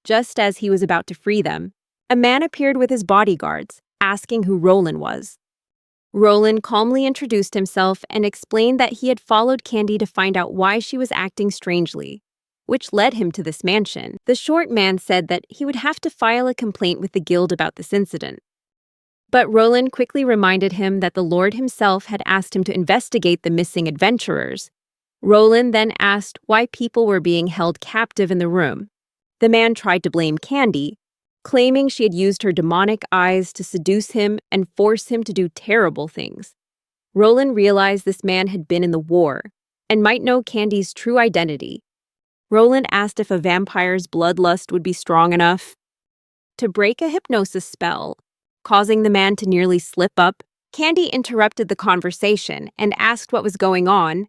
Just as he was about to free them, a man appeared with his bodyguards, asking who Roland was. Roland calmly introduced himself and explained that he had followed Candy to find out why she was acting strangely, which led him to this mansion. The short man said that he would have to file a complaint with the guild about this incident. But Roland quickly reminded him that the Lord himself had asked him to investigate the missing adventurers. Roland then asked why people were being held captive in the room. The man tried to blame Candy, claiming she had used her demonic eyes to seduce him and force him to do terrible things. Roland realized this man had been in the war and might know Candy's true identity. Roland asked if a vampire's bloodlust would be strong enough to break a hypnosis spell, causing the man to nearly slip up. Candy interrupted the conversation and asked what was going on,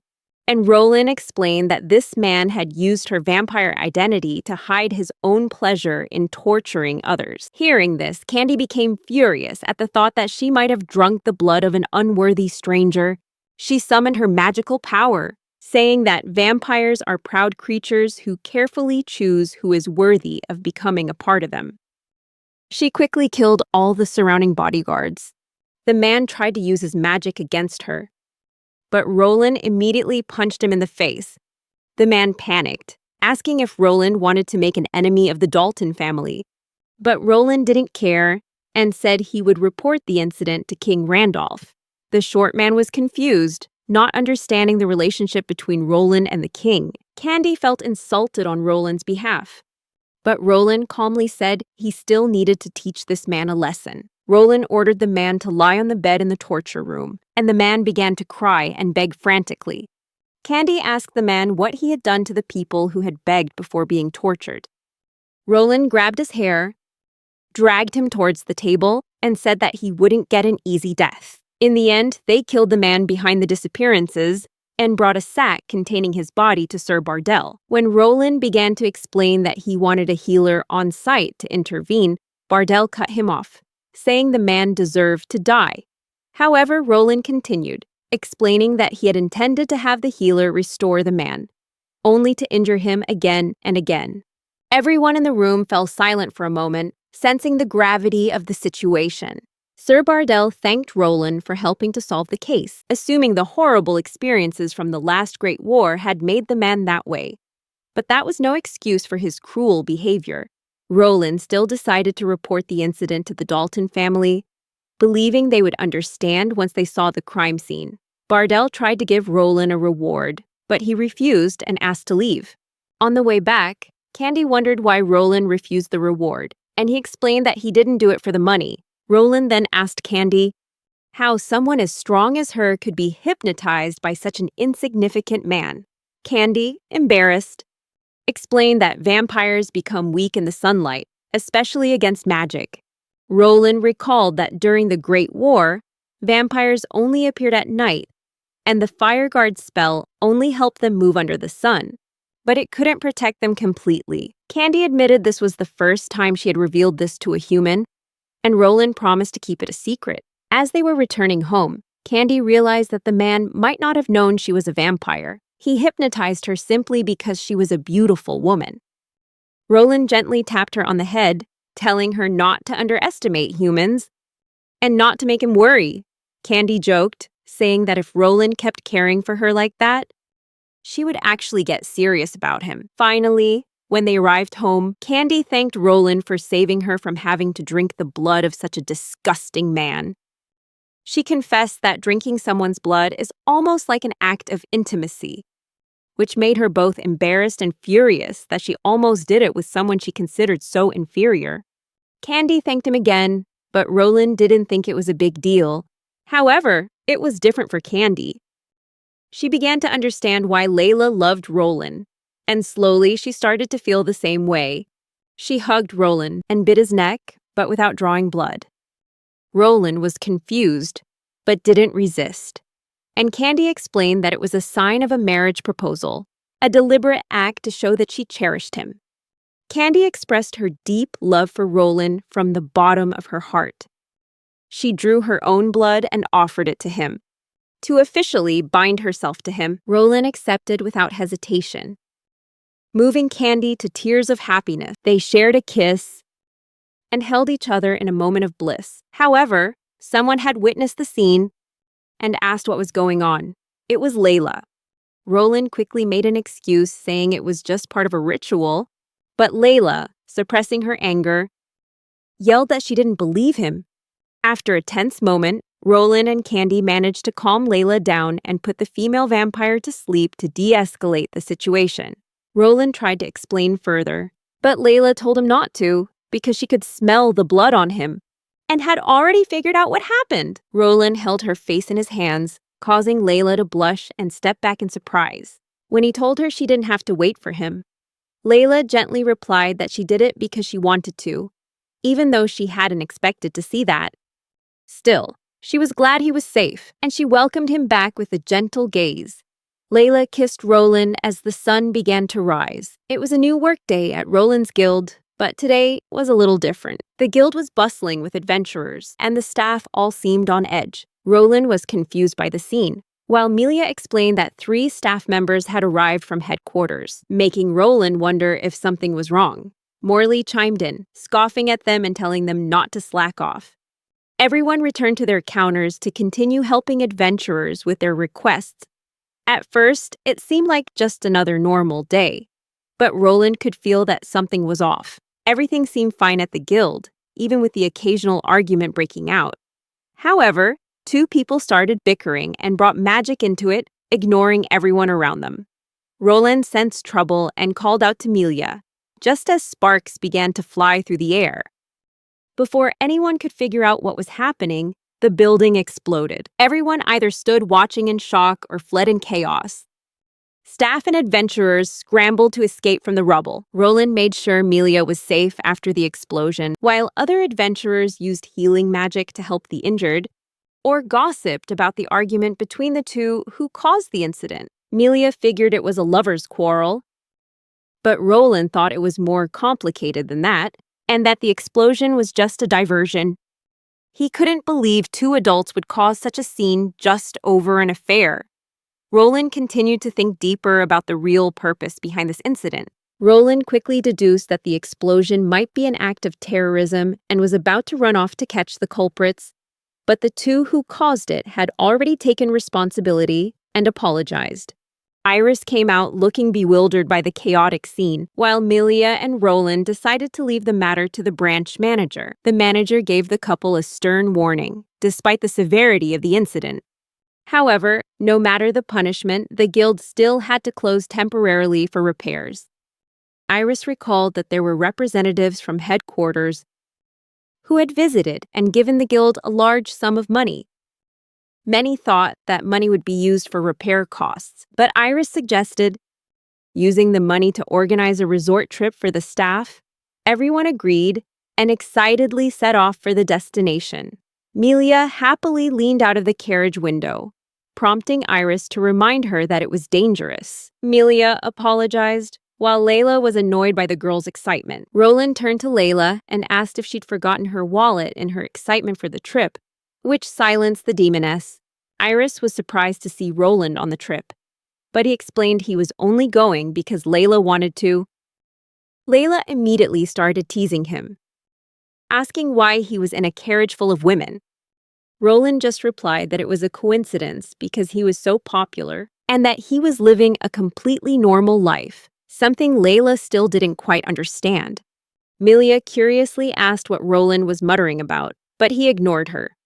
and Roland explained that this man had used her vampire identity to hide his own pleasure in torturing others. Hearing this, Candy became furious at the thought that she might have drunk the blood of an unworthy stranger. She summoned her magical power, saying that vampires are proud creatures who carefully choose who is worthy of becoming a part of them. She quickly killed all the surrounding bodyguards. The man tried to use his magic against her, but Roland immediately punched him in the face. The man panicked, asking if Roland wanted to make an enemy of the Dalton family. But Roland didn't care and said he would report the incident to King Randolph. The short man was confused, not understanding the relationship between Roland and the king. Candy felt insulted on Roland's behalf, but Roland calmly said he still needed to teach this man a lesson. Roland ordered the man to lie on the bed in the torture room, and the man began to cry and beg frantically. Candy asked the man what he had done to the people who had begged before being tortured. Roland grabbed his hair, dragged him towards the table, and said that he wouldn't get an easy death. In the end, they killed the man behind the disappearances and brought a sack containing his body to Sir Bardell. When Roland began to explain that he wanted a healer on site to intervene, Bardell cut him off, saying the man deserved to die. However, Roland continued, explaining that he had intended to have the healer restore the man, only to injure him again and again. Everyone in the room fell silent for a moment, sensing the gravity of the situation. Sir Bardell thanked Roland for helping to solve the case, assuming the horrible experiences from the last Great War had made the man that way. But that was no excuse for his cruel behavior. Roland still decided to report the incident to the Dalton family, believing they would understand once they saw the crime scene. Bardell tried to give Roland a reward, but he refused and asked to leave. On the way back, Candy wondered why Roland refused the reward, and he explained that he didn't do it for the money. Roland then asked Candy how someone as strong as her could be hypnotized by such an insignificant man. Candy, embarrassed, explained that vampires become weak in the sunlight, especially against magic. Roland recalled that during the Great War, vampires only appeared at night, and the Fire Guard spell only helped them move under the sun, but it couldn't protect them completely. Candy admitted this was the first time she had revealed this to a human, and Roland promised to keep it a secret. As they were returning home, Candy realized that the man might not have known she was a vampire. He hypnotized her simply because she was a beautiful woman. Roland gently tapped her on the head, telling her not to underestimate humans and not to make him worry. Candy joked, saying that if Roland kept caring for her like that, she would actually get serious about him. Finally, when they arrived home, Candy thanked Roland for saving her from having to drink the blood of such a disgusting man. She confessed that drinking someone's blood is almost like an act of intimacy, which made her both embarrassed and furious that she almost did it with someone she considered so inferior. Candy thanked him again, but Roland didn't think it was a big deal. However, it was different for Candy. She began to understand why Layla loved Roland, and slowly she started to feel the same way. She hugged Roland and bit his neck, but without drawing blood. Roland was confused, but didn't resist. And Candy explained that it was a sign of a marriage proposal, a deliberate act to show that she cherished him. Candy expressed her deep love for Roland from the bottom of her heart. She drew her own blood and offered it to him. to officially bind herself to him. Roland accepted without hesitation. Moving Candy to tears of happiness, they shared a kiss and held each other in a moment of bliss. However, someone had witnessed the scene and asked what was going on. It was Layla. Roland quickly made an excuse, saying it was just part of a ritual, but Layla, suppressing her anger, yelled that she didn't believe him. After a tense moment, Roland and Candy managed to calm Layla down and put the female vampire to sleep to de-escalate the situation. Roland tried to explain further, but Layla told him not to because she could smell the blood on him and had already figured out what happened. Roland held her face in his hands, causing Layla to blush and step back in surprise. When he told her she didn't have to wait for him, Layla gently replied that she did it because she wanted to, even though she hadn't expected to see that. Still, she was glad he was safe, and she welcomed him back with a gentle gaze. Layla kissed Roland as the sun began to rise. It was a new workday at Roland's guild, but today was a little different. The guild was bustling with adventurers, and the staff all seemed on edge. Roland was confused by the scene, while Melia explained that 3 staff members had arrived from headquarters, making Roland wonder if something was wrong. Morley chimed in, scoffing at them and telling them not to slack off. Everyone returned to their counters to continue helping adventurers with their requests. At first, it seemed like just another normal day, but Roland could feel that something was off. Everything seemed fine at the guild, even with the occasional argument breaking out. However, 2 people started bickering and brought magic into it, ignoring everyone around them. Roland sensed trouble and called out to Melia, just as sparks began to fly through the air. Before anyone could figure out what was happening, the building exploded. Everyone either stood watching in shock or fled in chaos. Staff and adventurers scrambled to escape from the rubble. Roland made sure Melia was safe after the explosion, while other adventurers used healing magic to help the injured, or gossiped about the argument between the 2 who caused the incident. Melia figured it was a lover's quarrel, but Roland thought it was more complicated than that, and that the explosion was just a diversion. He couldn't believe 2 adults would cause such a scene just over an affair. Roland continued to think deeper about the real purpose behind this incident. Roland quickly deduced that the explosion might be an act of terrorism and was about to run off to catch the culprits, but the 2 who caused it had already taken responsibility and apologized. Iris came out looking bewildered by the chaotic scene, while Melia and Roland decided to leave the matter to the branch manager. The manager gave the couple a stern warning, despite the severity of the incident. However, no matter the punishment, the guild still had to close temporarily for repairs. Iris recalled that there were representatives from headquarters who had visited and given the guild a large sum of money. Many thought that money would be used for repair costs, but Iris suggested using the money to organize a resort trip for the staff. Everyone agreed and excitedly set off for the destination. Melia happily leaned out of the carriage window, prompting Iris to remind her that it was dangerous. Melia apologized, while Layla was annoyed by the girl's excitement. Roland turned to Layla and asked if she'd forgotten her wallet in her excitement for the trip, which silenced the demoness. Iris was surprised to see Roland on the trip, but he explained he was only going because Layla wanted to. Layla immediately started teasing him, asking why he was in a carriage full of women. Roland just replied that it was a coincidence because he was so popular and that he was living a completely normal life, something Layla still didn't quite understand. Melia curiously asked what Roland was muttering about, but he ignored her.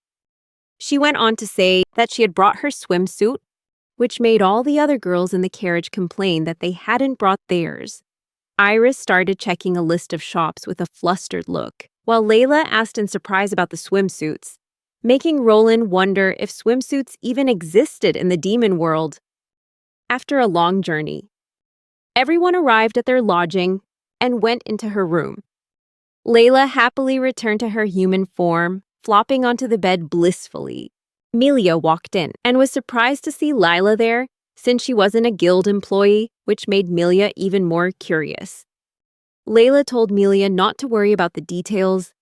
She went on to say that she had brought her swimsuit, which made all the other girls in the carriage complain that they hadn't brought theirs. Iris started checking a list of shops with a flustered look, while Layla asked in surprise about the swimsuits, making Roland wonder if swimsuits even existed in the demon world. After a long journey, everyone arrived at their lodging and went into her room. Layla happily returned to her human form, flopping onto the bed blissfully. Melia walked in and was surprised to see Lila there, since she wasn't a guild employee, which made Melia even more curious. Layla told Melia not to worry about the details,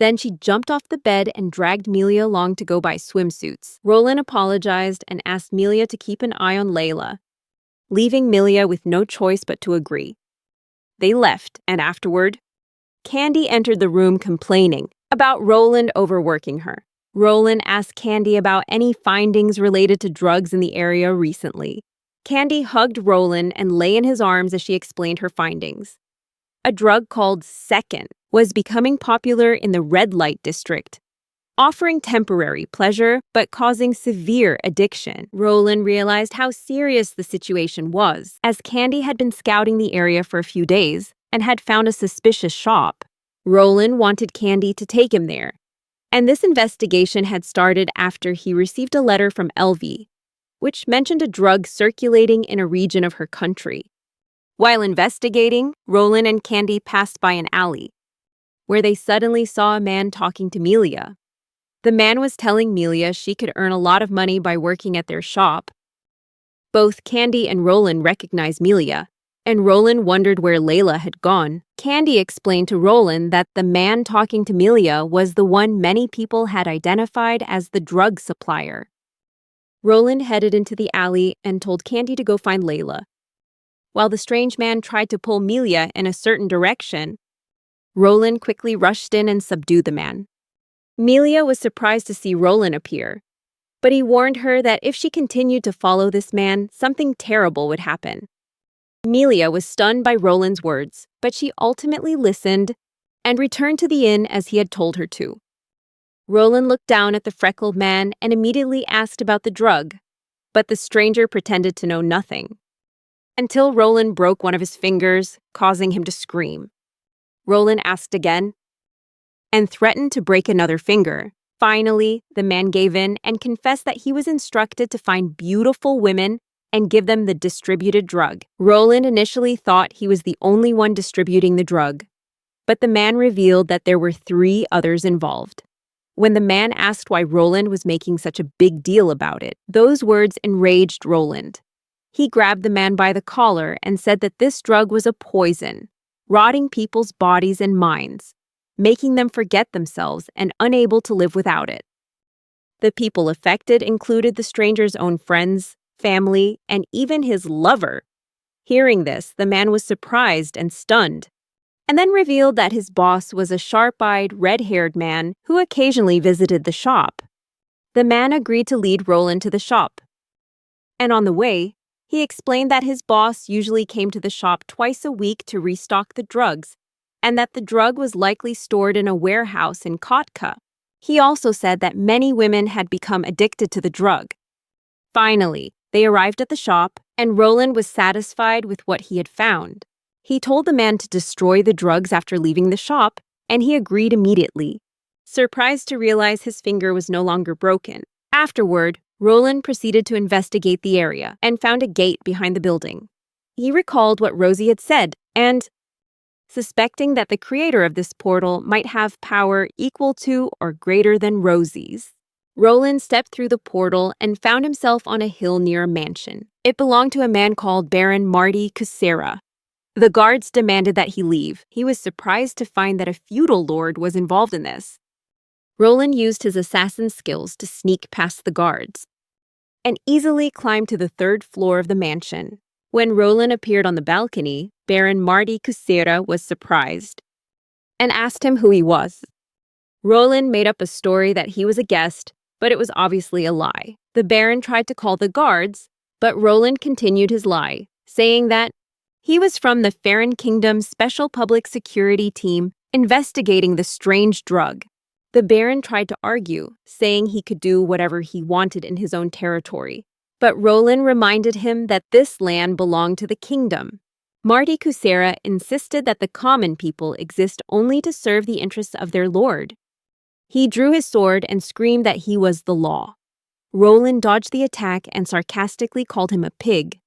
Then she jumped off the bed and dragged Melia along to go buy swimsuits. Roland apologized and asked Melia to keep an eye on Layla, leaving Melia with no choice but to agree. They left, and afterward, Candy entered the room complaining about Roland overworking her. Roland asked Candy about any findings related to drugs in the area recently. Candy hugged Roland and lay in his arms as she explained her findings. A drug called Second was becoming popular in the red light district, offering temporary pleasure but causing severe addiction. Roland realized how serious the situation was, as Candy had been scouting the area for a few days and had found a suspicious shop. Roland wanted Candy to take him there, and this investigation had started after he received a letter from Elvie, which mentioned a drug circulating in a region of her country. While investigating, Roland and Candy passed by an alley, where they suddenly saw a man talking to Melia. The man was telling Melia she could earn a lot of money by working at their shop. Both Candy and Roland recognized Melia, and Roland wondered where Layla had gone. Candy explained to Roland that the man talking to Melia was the one many people had identified as the drug supplier. Roland headed into the alley and told Candy to go find Layla. While the strange man tried to pull Melia in a certain direction, Roland quickly rushed in and subdued the man. Melia was surprised to see Roland appear, but he warned her that if she continued to follow this man, something terrible would happen. Melia was stunned by Roland's words, but she ultimately listened and returned to the inn as he had told her to. Roland looked down at the freckled man and immediately asked about the drug, but the stranger pretended to know nothing, until Roland broke one of his fingers, causing him to scream. Roland asked again, and threatened to break another finger. Finally, the man gave in and confessed that he was instructed to find beautiful women and give them the distributed drug. Roland initially thought he was the only one distributing the drug, but the man revealed that there were 3 others involved. When the man asked why Roland was making such a big deal about it, those words enraged Roland. He grabbed the man by the collar and said that this drug was a poison, rotting people's bodies and minds, making them forget themselves and unable to live without it. The people affected included the stranger's own friends, family, and even his lover. Hearing this, the man was surprised and stunned, and then revealed that his boss was a sharp-eyed, red-haired man who occasionally visited the shop. The man agreed to lead Roland to the shop, and on the way, he explained that his boss usually came to the shop twice a week to restock the drugs, and that the drug was likely stored in a warehouse in Kotka. He also said that many women had become addicted to the drug. Finally, they arrived at the shop, and Roland was satisfied with what he had found. He told the man to destroy the drugs after leaving the shop, and he agreed immediately, surprised to realize his finger was no longer broken. Afterward, Roland proceeded to investigate the area and found a gate behind the building. He recalled what Rosie had said, and, suspecting that the creator of this portal might have power equal to or greater than Rosie's, Roland stepped through the portal and found himself on a hill near a mansion. It belonged to a man called Baron Marty Kucera. The guards demanded that he leave. He was surprised to find that a feudal lord was involved in this. Roland used his assassin skills to sneak past the guards and easily climbed to the 3rd floor of the mansion. When Roland appeared on the balcony, Baron Marty Kucera was surprised and asked him who he was. Roland made up a story that he was a guest, but it was obviously a lie. The Baron tried to call the guards, but Roland continued his lie, saying that he was from the Farron Kingdom's Special Public Security Team investigating the strange drug. The Baron tried to argue, saying he could do whatever he wanted in his own territory, but Roland reminded him that this land belonged to the kingdom. Marty Kucera insisted that the common people exist only to serve the interests of their lord. He drew his sword and screamed that he was the law. Roland dodged the attack and sarcastically called him a pig,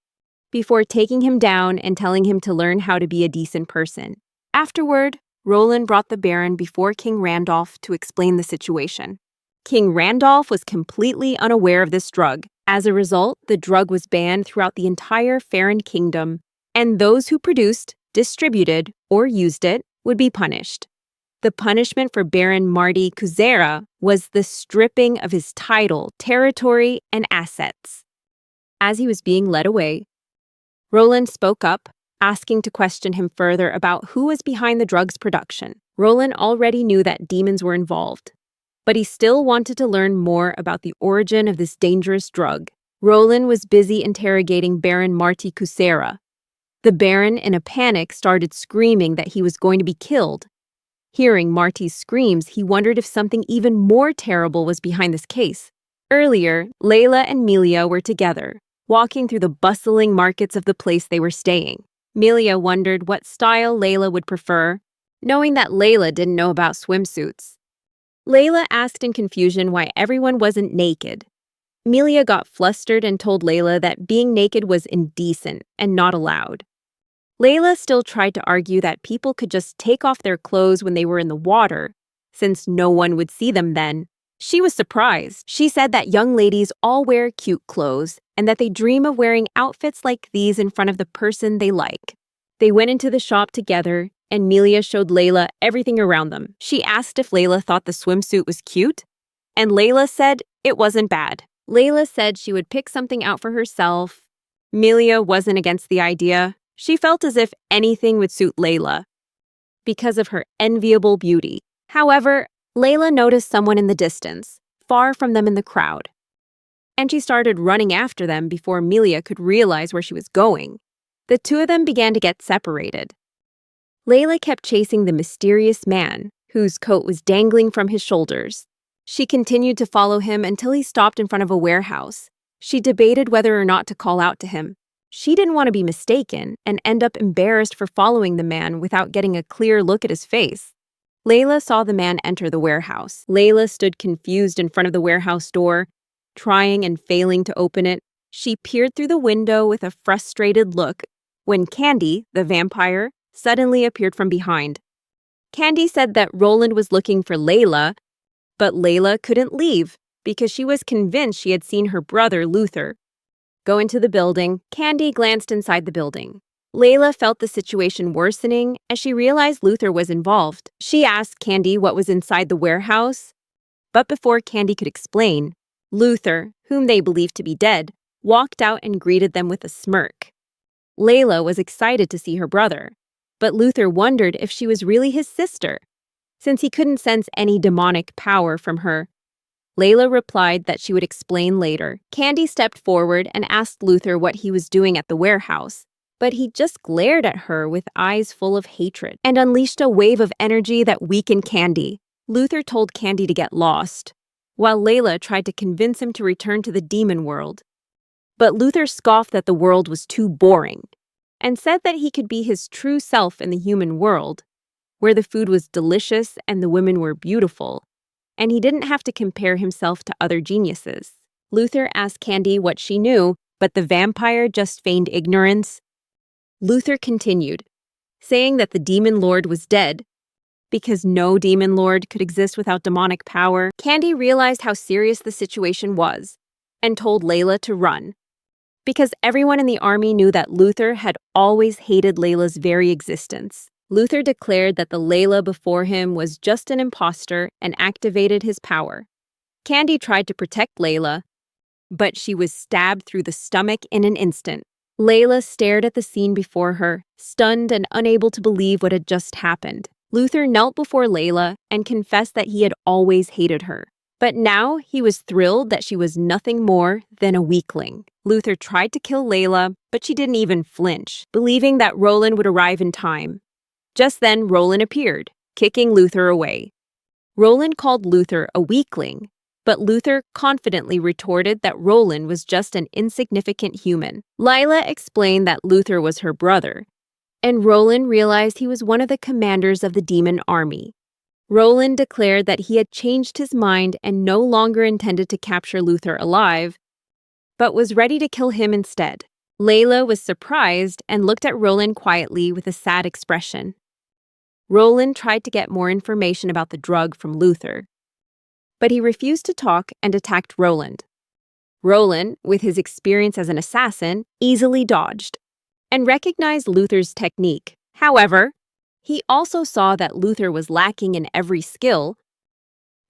before taking him down and telling him to learn how to be a decent person. Afterward, Roland brought the Baron before King Randolph to explain the situation. King Randolph was completely unaware of this drug. As a result, the drug was banned throughout the entire Farron Kingdom, and those who produced, distributed, or used it would be punished. The punishment for Baron Marty Kuzera was the stripping of his title, territory, and assets. As he was being led away, Roland spoke up, asking to question him further about who was behind the drug's production. Roland already knew that demons were involved, but he still wanted to learn more about the origin of this dangerous drug. Roland was busy interrogating Baron Marty Kuzera. The Baron, in a panic, started screaming that he was going to be killed. Hearing Marty's screams, he wondered if something even more terrible was behind this case. Earlier, Layla and Melia were together, walking through the bustling markets of the place they were staying. Melia wondered what style Layla would prefer, knowing that Layla didn't know about swimsuits. Layla asked in confusion why everyone wasn't naked. Melia got flustered and told Layla that being naked was indecent and not allowed. Layla still tried to argue that people could just take off their clothes when they were in the water, since no one would see them then. She was surprised. She said that young ladies all wear cute clothes and that they dream of wearing outfits like these in front of the person they like. They went into the shop together, and Melia showed Layla everything around them. She asked if Layla thought the swimsuit was cute, and Layla said it wasn't bad. Layla said she would pick something out for herself. Melia wasn't against the idea. She felt as if anything would suit Layla because of her enviable beauty. However, Layla noticed someone in the distance, far from them in the crowd, and she started running after them before Melia could realize where she was going. The two of them began to get separated. Layla kept chasing the mysterious man, whose coat was dangling from his shoulders. She continued to follow him until he stopped in front of a warehouse. She debated whether or not to call out to him. She didn't want to be mistaken and end up embarrassed for following the man without getting a clear look at his face. Layla saw the man enter the warehouse. Layla stood confused in front of the warehouse door, trying and failing to open it. She peered through the window with a frustrated look when Candy, the vampire, suddenly appeared from behind. Candy said that Roland was looking for Layla, but Layla couldn't leave because she was convinced she had seen her brother, Luther, go into the building. Candy glanced inside the building. Layla felt the situation worsening as she realized Luther was involved. She asked Candy what was inside the warehouse, but before Candy could explain, Luther, whom they believed to be dead, walked out and greeted them with a smirk. Layla was excited to see her brother, but Luther wondered if she was really his sister, since he couldn't sense any demonic power from her. Layla replied that she would explain later. Candy stepped forward and asked Luther what he was doing at the warehouse, but he just glared at her with eyes full of hatred and unleashed a wave of energy that weakened Candy. Luther told Candy to get lost, while Layla tried to convince him to return to the demon world. But Luther scoffed that the world was too boring and said that he could be his true self in the human world, where the food was delicious and the women were beautiful, and he didn't have to compare himself to other geniuses. Luther asked Candy what she knew, but the vampire just feigned ignorance. Luther continued, saying that the demon lord was dead, because no demon lord could exist without demonic power. Candy realized how serious the situation was and told Layla to run, because everyone in the army knew that Luther had always hated Layla's very existence. Luther declared that the Layla before him was just an imposter and activated his power. Candy tried to protect Layla, but she was stabbed through the stomach in an instant. Layla stared at the scene before her, stunned and unable to believe what had just happened. Luther knelt before Layla and confessed that he had always hated her. But now he was thrilled that she was nothing more than a weakling. Luther tried to kill Layla, but she didn't even flinch, believing that Roland would arrive in time. Just then, Roland appeared, kicking Luther away. Roland called Luther a weakling, but Luther confidently retorted that Roland was just an insignificant human. Layla explained that Luther was her brother, and Roland realized he was one of the commanders of the demon army. Roland declared that he had changed his mind and no longer intended to capture Luther alive, but was ready to kill him instead. Layla was surprised and looked at Roland quietly with a sad expression. Roland tried to get more information about the drug from Luther, but he refused to talk and attacked Roland. Roland, with his experience as an assassin, easily dodged and recognized Luther's technique. However, He also saw that Luther was lacking in every skill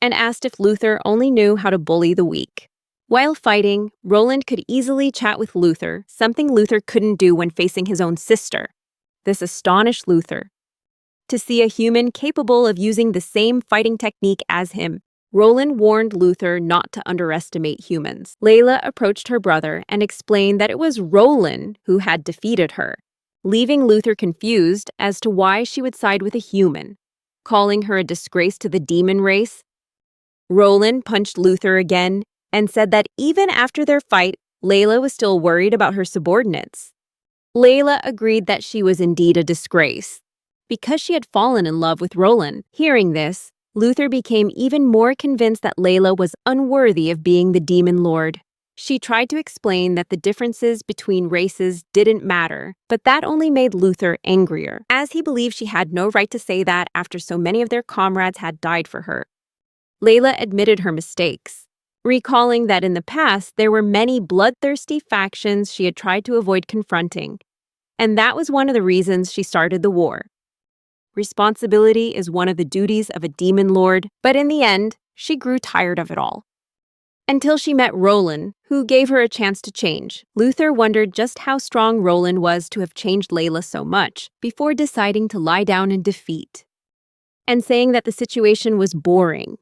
and asked if Luther only knew how to bully the weak. While fighting, Roland could easily chat with Luther, something Luther couldn't do when facing his own sister. This astonished Luther to see a human capable of using the same fighting technique as him. Roland warned Luther not to underestimate humans. Layla approached her brother and explained that it was Roland who had defeated her, leaving Luther confused as to why she would side with a human, calling her a disgrace to the demon race. Roland punched Luther again and said that even after their fight, Layla was still worried about her subordinates. Layla agreed that she was indeed a disgrace, because she had fallen in love with Roland. Hearing this, Luther became even more convinced that Layla was unworthy of being the demon lord. She tried to explain that the differences between races didn't matter, but that only made Luther angrier, as he believed she had no right to say that after so many of their comrades had died for her. Layla admitted her mistakes, recalling that in the past there were many bloodthirsty factions she had tried to avoid confronting, and that was one of the reasons she started the war. Responsibility is one of the duties of a demon lord, but in the end, she grew tired of it all. Until she met Roland, who gave her a chance to change. Luther wondered just how strong Roland was to have changed Layla so much, before deciding to lie down in defeat, and saying that the situation was boring.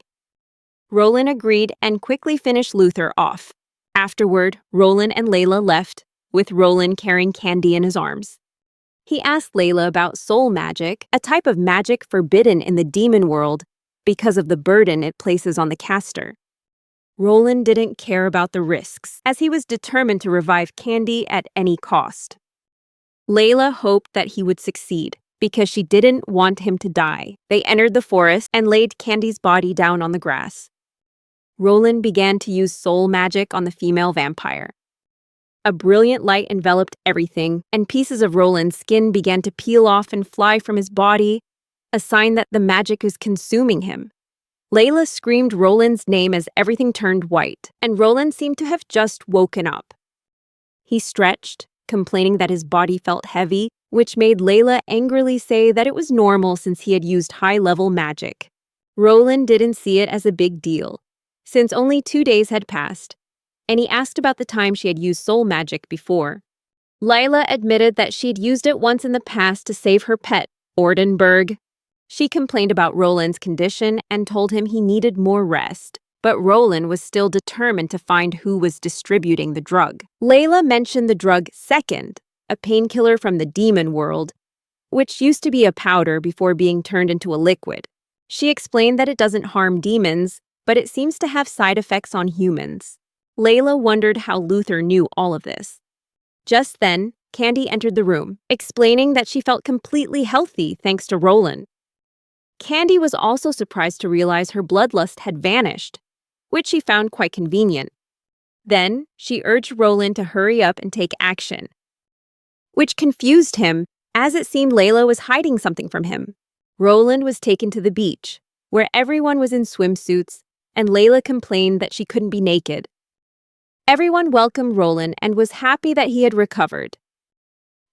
Roland agreed and quickly finished Luther off. Afterward, Roland and Layla left, with Roland carrying Candy in his arms. He asked Layla about soul magic, a type of magic forbidden in the demon world because of the burden it places on the caster. Roland didn't care about the risks, as he was determined to revive Candy at any cost. Layla hoped that he would succeed, because she didn't want him to die. They entered the forest and laid Candy's body down on the grass. Roland began to use soul magic on the female vampire. A brilliant light enveloped everything, and pieces of Roland's skin began to peel off and fly from his body, a sign that the magic was consuming him. Layla screamed Roland's name as everything turned white, and Roland seemed to have just woken up. He stretched, complaining that his body felt heavy, which made Layla angrily say that it was normal since he had used high-level magic. Roland didn't see it as a big deal, since only 2 days had passed, and he asked about the time she had used soul magic before. Layla admitted that she'd used it once in the past to save her pet, Ordenburg. She complained about Roland's condition and told him he needed more rest, but Roland was still determined to find who was distributing the drug. Layla mentioned the drug Second, a painkiller from the demon world, which used to be a powder before being turned into a liquid. She explained that it doesn't harm demons, but it seems to have side effects on humans. Layla wondered how Luther knew all of this. Just then, Candy entered the room, explaining that she felt completely healthy thanks to Roland. Candy was also surprised to realize her bloodlust had vanished, which she found quite convenient. Then, she urged Roland to hurry up and take action, which confused him, as it seemed Layla was hiding something from him. Roland was taken to the beach, where everyone was in swimsuits, and Layla complained that she couldn't be naked. Everyone welcomed Roland and was happy that he had recovered,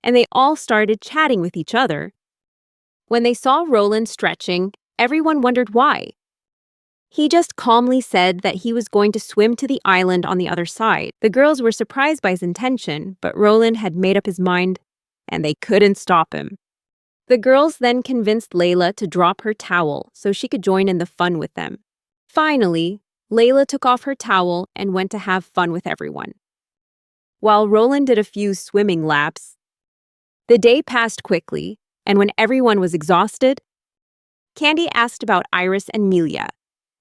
and they all started chatting with each other. When they saw Roland stretching, everyone wondered why. He just calmly said that he was going to swim to the island on the other side. The girls were surprised by his intention, but Roland had made up his mind, and they couldn't stop him. The girls then convinced Layla to drop her towel so she could join in the fun with them. Finally, Layla took off her towel and went to have fun with everyone, while Roland did a few swimming laps. The day passed quickly, and when everyone was exhausted, Candy asked about Iris and Melia.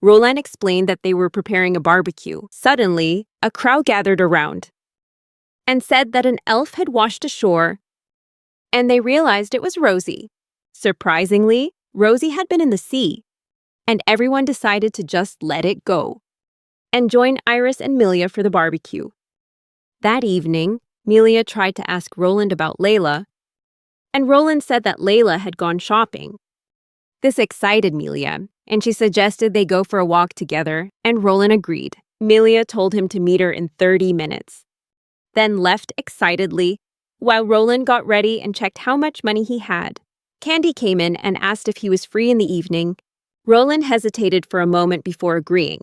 Roland explained that they were preparing a barbecue. Suddenly, a crowd gathered around and said that an elf had washed ashore, and they realized it was Rosie. Surprisingly, Rosie had been in the sea, and everyone decided to just let it go and join Iris and Melia for the barbecue. That evening, Melia tried to ask Roland about Layla, and Roland said that Layla had gone shopping. This excited Melia, and she suggested they go for a walk together, and Roland agreed. Melia told him to meet her in 30 minutes, then left excitedly, while Roland got ready and checked how much money he had. Candy came in and asked if he was free in the evening. Roland hesitated for a moment before agreeing.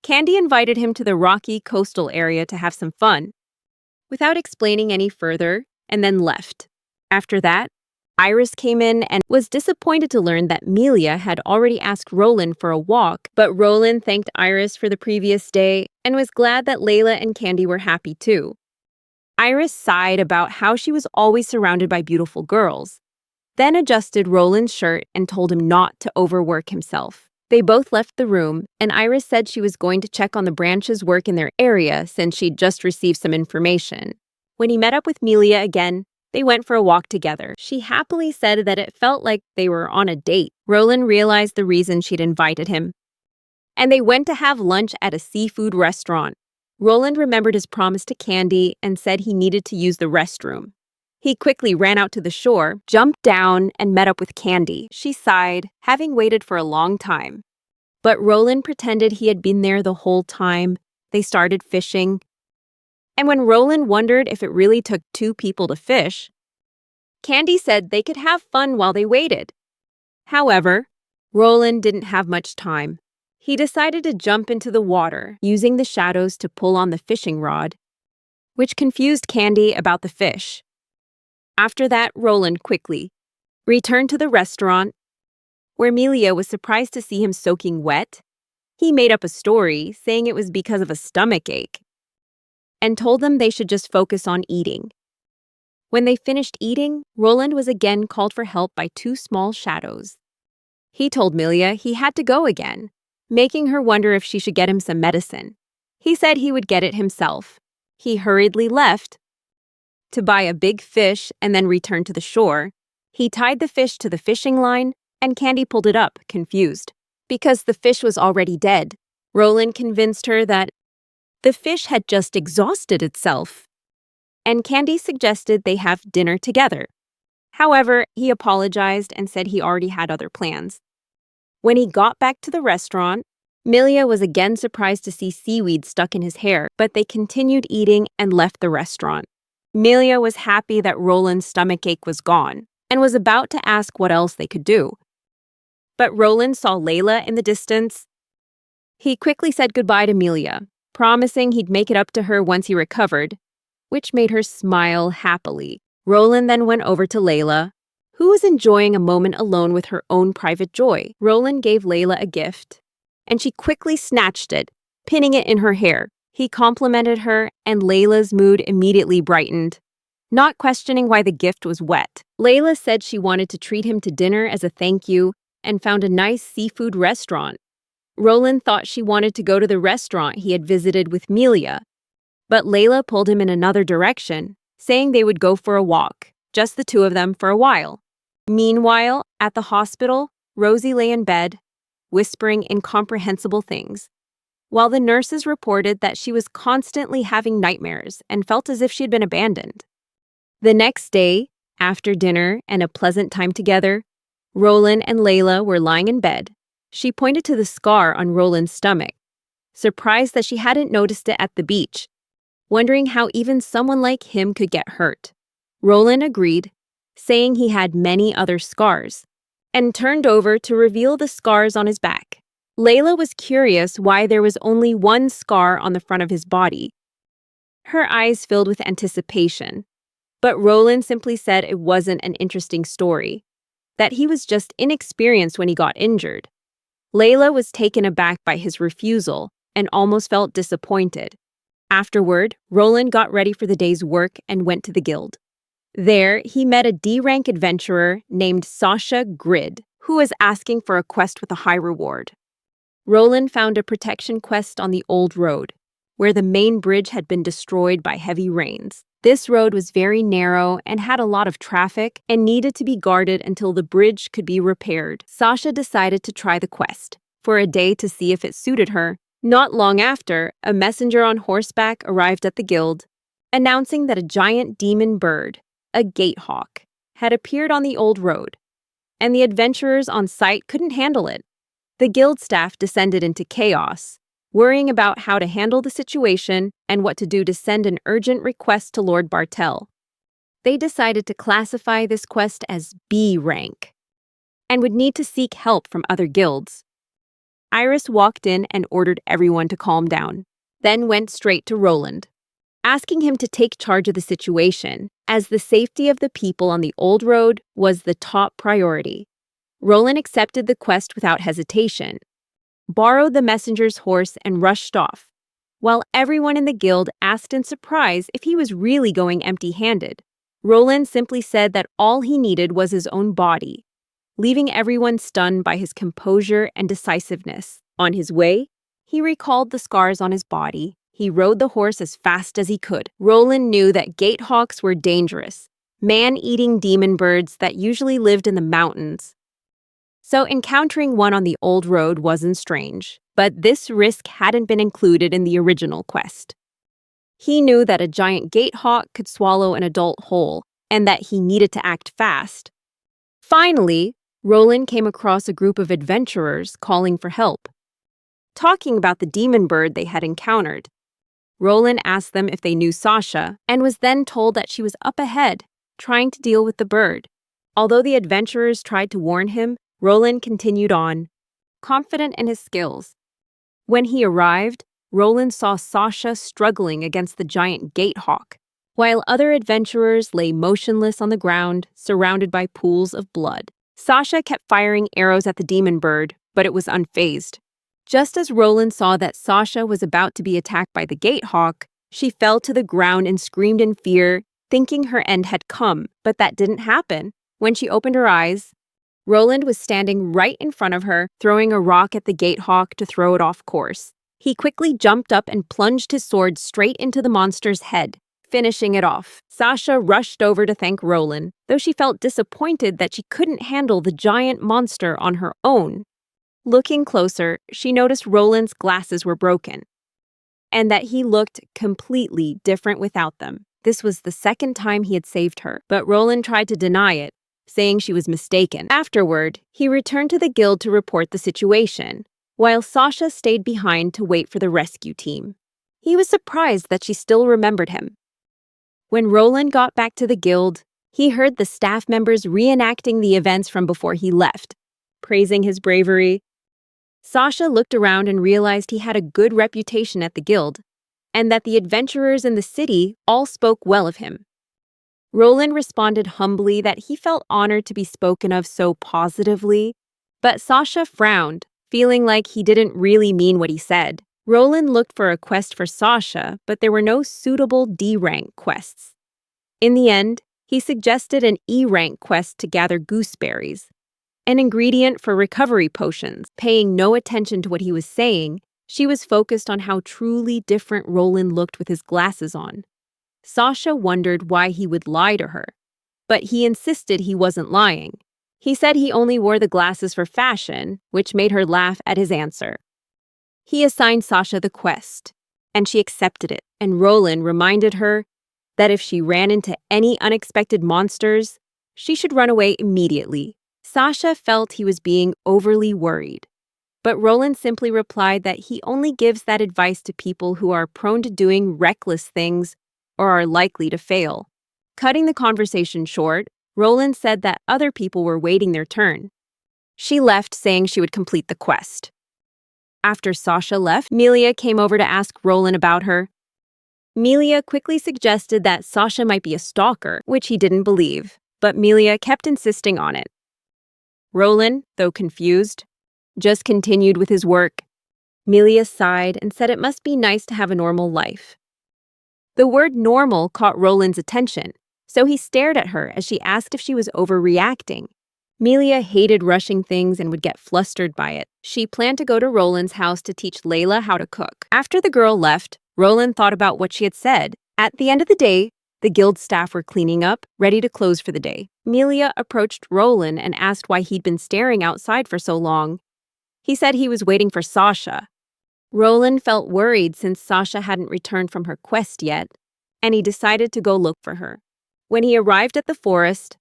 Candy invited him to the rocky coastal area to have some fun, without explaining any further, and then left. After that, Iris came in and was disappointed to learn that Melia had already asked Roland for a walk, but Roland thanked Iris for the previous day and was glad that Layla and Candy were happy too. Iris sighed about how she was always surrounded by beautiful girls, then adjusted Roland's shirt and told him not to overwork himself. They both left the room, and Iris said she was going to check on the branch's work in their area since she'd just received some information. When he met up with Melia again, they went for a walk together. She happily said that it felt like they were on a date. Roland realized the reason she'd invited him, and they went to have lunch at a seafood restaurant. Roland remembered his promise to Candy and said he needed to use the restroom. He quickly ran out to the shore, jumped down, and met up with Candy. She sighed, having waited for a long time. But Roland pretended he had been there the whole time. They started fishing. And when Roland wondered if it really took two people to fish, Candy said they could have fun while they waited. However, Roland didn't have much time. He decided to jump into the water, using the shadows to pull on the fishing rod, which confused Candy about the fish. After that, Roland quickly returned to the restaurant, where Melia was surprised to see him soaking wet. He made up a story, saying it was because of a stomach ache, and told them they should just focus on eating. When they finished eating, Roland was again called for help by two small shadows. He told Melia he had to go again, making her wonder if she should get him some medicine. He said he would get it himself. He hurriedly left to buy a big fish and then return to the shore. He tied the fish to the fishing line, and Candy pulled it up, confused, because the fish was already dead. Roland convinced her that the fish had just exhausted itself, and Candy suggested they have dinner together. However, he apologized and said he already had other plans. When he got back to the restaurant, Melia was again surprised to see seaweed stuck in his hair, but they continued eating and left the restaurant. Melia was happy that Roland's stomachache was gone and was about to ask what else they could do. But Roland saw Layla in the distance. He quickly said goodbye to Melia, promising he'd make it up to her once he recovered, which made her smile happily. Roland then went over to Layla, who was enjoying a moment alone with her own private joy. Roland gave Layla a gift, and she quickly snatched it, pinning it in her hair. He complimented her, and Layla's mood immediately brightened, not questioning why the gift was wet. Layla said she wanted to treat him to dinner as a thank you and found a nice seafood restaurant. Roland thought she wanted to go to the restaurant he had visited with Melia, but Layla pulled him in another direction, saying they would go for a walk, just the two of them for a while. Meanwhile, at the hospital, Rosie lay in bed, whispering incomprehensible things, while the nurses reported that she was constantly having nightmares and felt as if she had been abandoned. The next day, after dinner and a pleasant time together, Roland and Layla were lying in bed. She pointed to the scar on Roland's stomach, surprised that she hadn't noticed it at the beach, wondering how even someone like him could get hurt. Roland agreed, saying he had many other scars, and turned over to reveal the scars on his back. Layla was curious why there was only one scar on the front of his body. Her eyes filled with anticipation, but Roland simply said it wasn't an interesting story, that he was just inexperienced when he got injured. Layla was taken aback by his refusal and almost felt disappointed. Afterward, Roland got ready for the day's work and went to the guild. There, he met a D-rank adventurer named Sasha Grid, who was asking for a quest with a high reward. Roland found a protection quest on the old road, where the main bridge had been destroyed by heavy rains. This road was very narrow and had a lot of traffic and needed to be guarded until the bridge could be repaired. Sasha decided to try the quest for a day to see if it suited her. Not long after, a messenger on horseback arrived at the guild, announcing that a giant demon bird, a gatehawk, had appeared on the old road, and the adventurers on site couldn't handle it. The guild staff descended into chaos, worrying about how to handle the situation and what to do to send an urgent request to Lord Bartell. They decided to classify this quest as B rank and would need to seek help from other guilds. Iris walked in and ordered everyone to calm down, then went straight to Roland, asking him to take charge of the situation, as the safety of the people on the old road was the top priority. Roland accepted the quest without hesitation, borrowed the messenger's horse, and rushed off, while everyone in the guild asked in surprise if he was really going empty-handed. Roland simply said that all he needed was his own body, leaving everyone stunned by his composure and decisiveness. On his way, he recalled the scars on his body. He rode the horse as fast as he could. Roland knew that gatehawks were dangerous, man-eating demon birds that usually lived in the mountains. So encountering one on the old road wasn't strange, but this risk hadn't been included in the original quest. He knew that a giant gatehawk could swallow an adult whole, and that he needed to act fast. Finally, Roland came across a group of adventurers calling for help, talking about the demon bird they had encountered. Roland asked them if they knew Sasha, and was then told that she was up ahead, trying to deal with the bird. Although the adventurers tried to warn him, Roland continued on, confident in his skills. When he arrived, Roland saw Sasha struggling against the giant gatehawk, while other adventurers lay motionless on the ground, surrounded by pools of blood. Sasha kept firing arrows at the demon bird, but it was unfazed. Just as Roland saw that Sasha was about to be attacked by the gatehawk, she fell to the ground and screamed in fear, thinking her end had come, but that didn't happen. When she opened her eyes, Roland was standing right in front of her, throwing a rock at the gatehawk to throw it off course. He quickly jumped up and plunged his sword straight into the monster's head, finishing it off. Sasha rushed over to thank Roland, though she felt disappointed that she couldn't handle the giant monster on her own. Looking closer, she noticed Roland's glasses were broken, and that he looked completely different without them. This was the second time he had saved her, but Roland tried to deny it, saying she was mistaken. Afterward, he returned to the guild to report the situation, while Sasha stayed behind to wait for the rescue team. He was surprised that she still remembered him. When Roland got back to the guild, he heard the staff members reenacting the events from before he left, praising his bravery. Sasha looked around and realized he had a good reputation at the guild, and that the adventurers in the city all spoke well of him. Roland responded humbly that he felt honored to be spoken of so positively, but Sasha frowned, feeling like he didn't really mean what he said. Roland looked for a quest for Sasha, but there were no suitable D-rank quests. In the end, he suggested an E-rank quest to gather gooseberries, an ingredient for recovery potions. Paying no attention to what he was saying, she was focused on how truly different Roland looked with his glasses on. Sasha wondered why he would lie to her, but he insisted he wasn't lying. He said he only wore the glasses for fashion, which made her laugh at his answer. He assigned Sasha the quest, and she accepted it, and Roland reminded her that if she ran into any unexpected monsters, she should run away immediately. Sasha felt he was being overly worried, but Roland simply replied that he only gives that advice to people who are prone to doing reckless things or are likely to fail. Cutting the conversation short, Roland said that other people were waiting their turn. She left, saying she would complete the quest. After Sasha left, Melia came over to ask Roland about her. Melia quickly suggested that Sasha might be a stalker, which he didn't believe, but Melia kept insisting on it. Roland, though confused, just continued with his work. Melia sighed and said it must be nice to have a normal life. The word normal caught Roland's attention, so he stared at her as she asked if she was overreacting. Melia hated rushing things and would get flustered by it. She planned to go to Roland's house to teach Layla how to cook. After the girl left, Roland thought about what she had said. At the end of the day, the guild staff were cleaning up, ready to close for the day. Melia approached Roland and asked why he'd been staring outside for so long. He said he was waiting for Sasha. Roland felt worried since Sasha hadn't returned from her quest yet, and he decided to go look for her. When he arrived at the forest,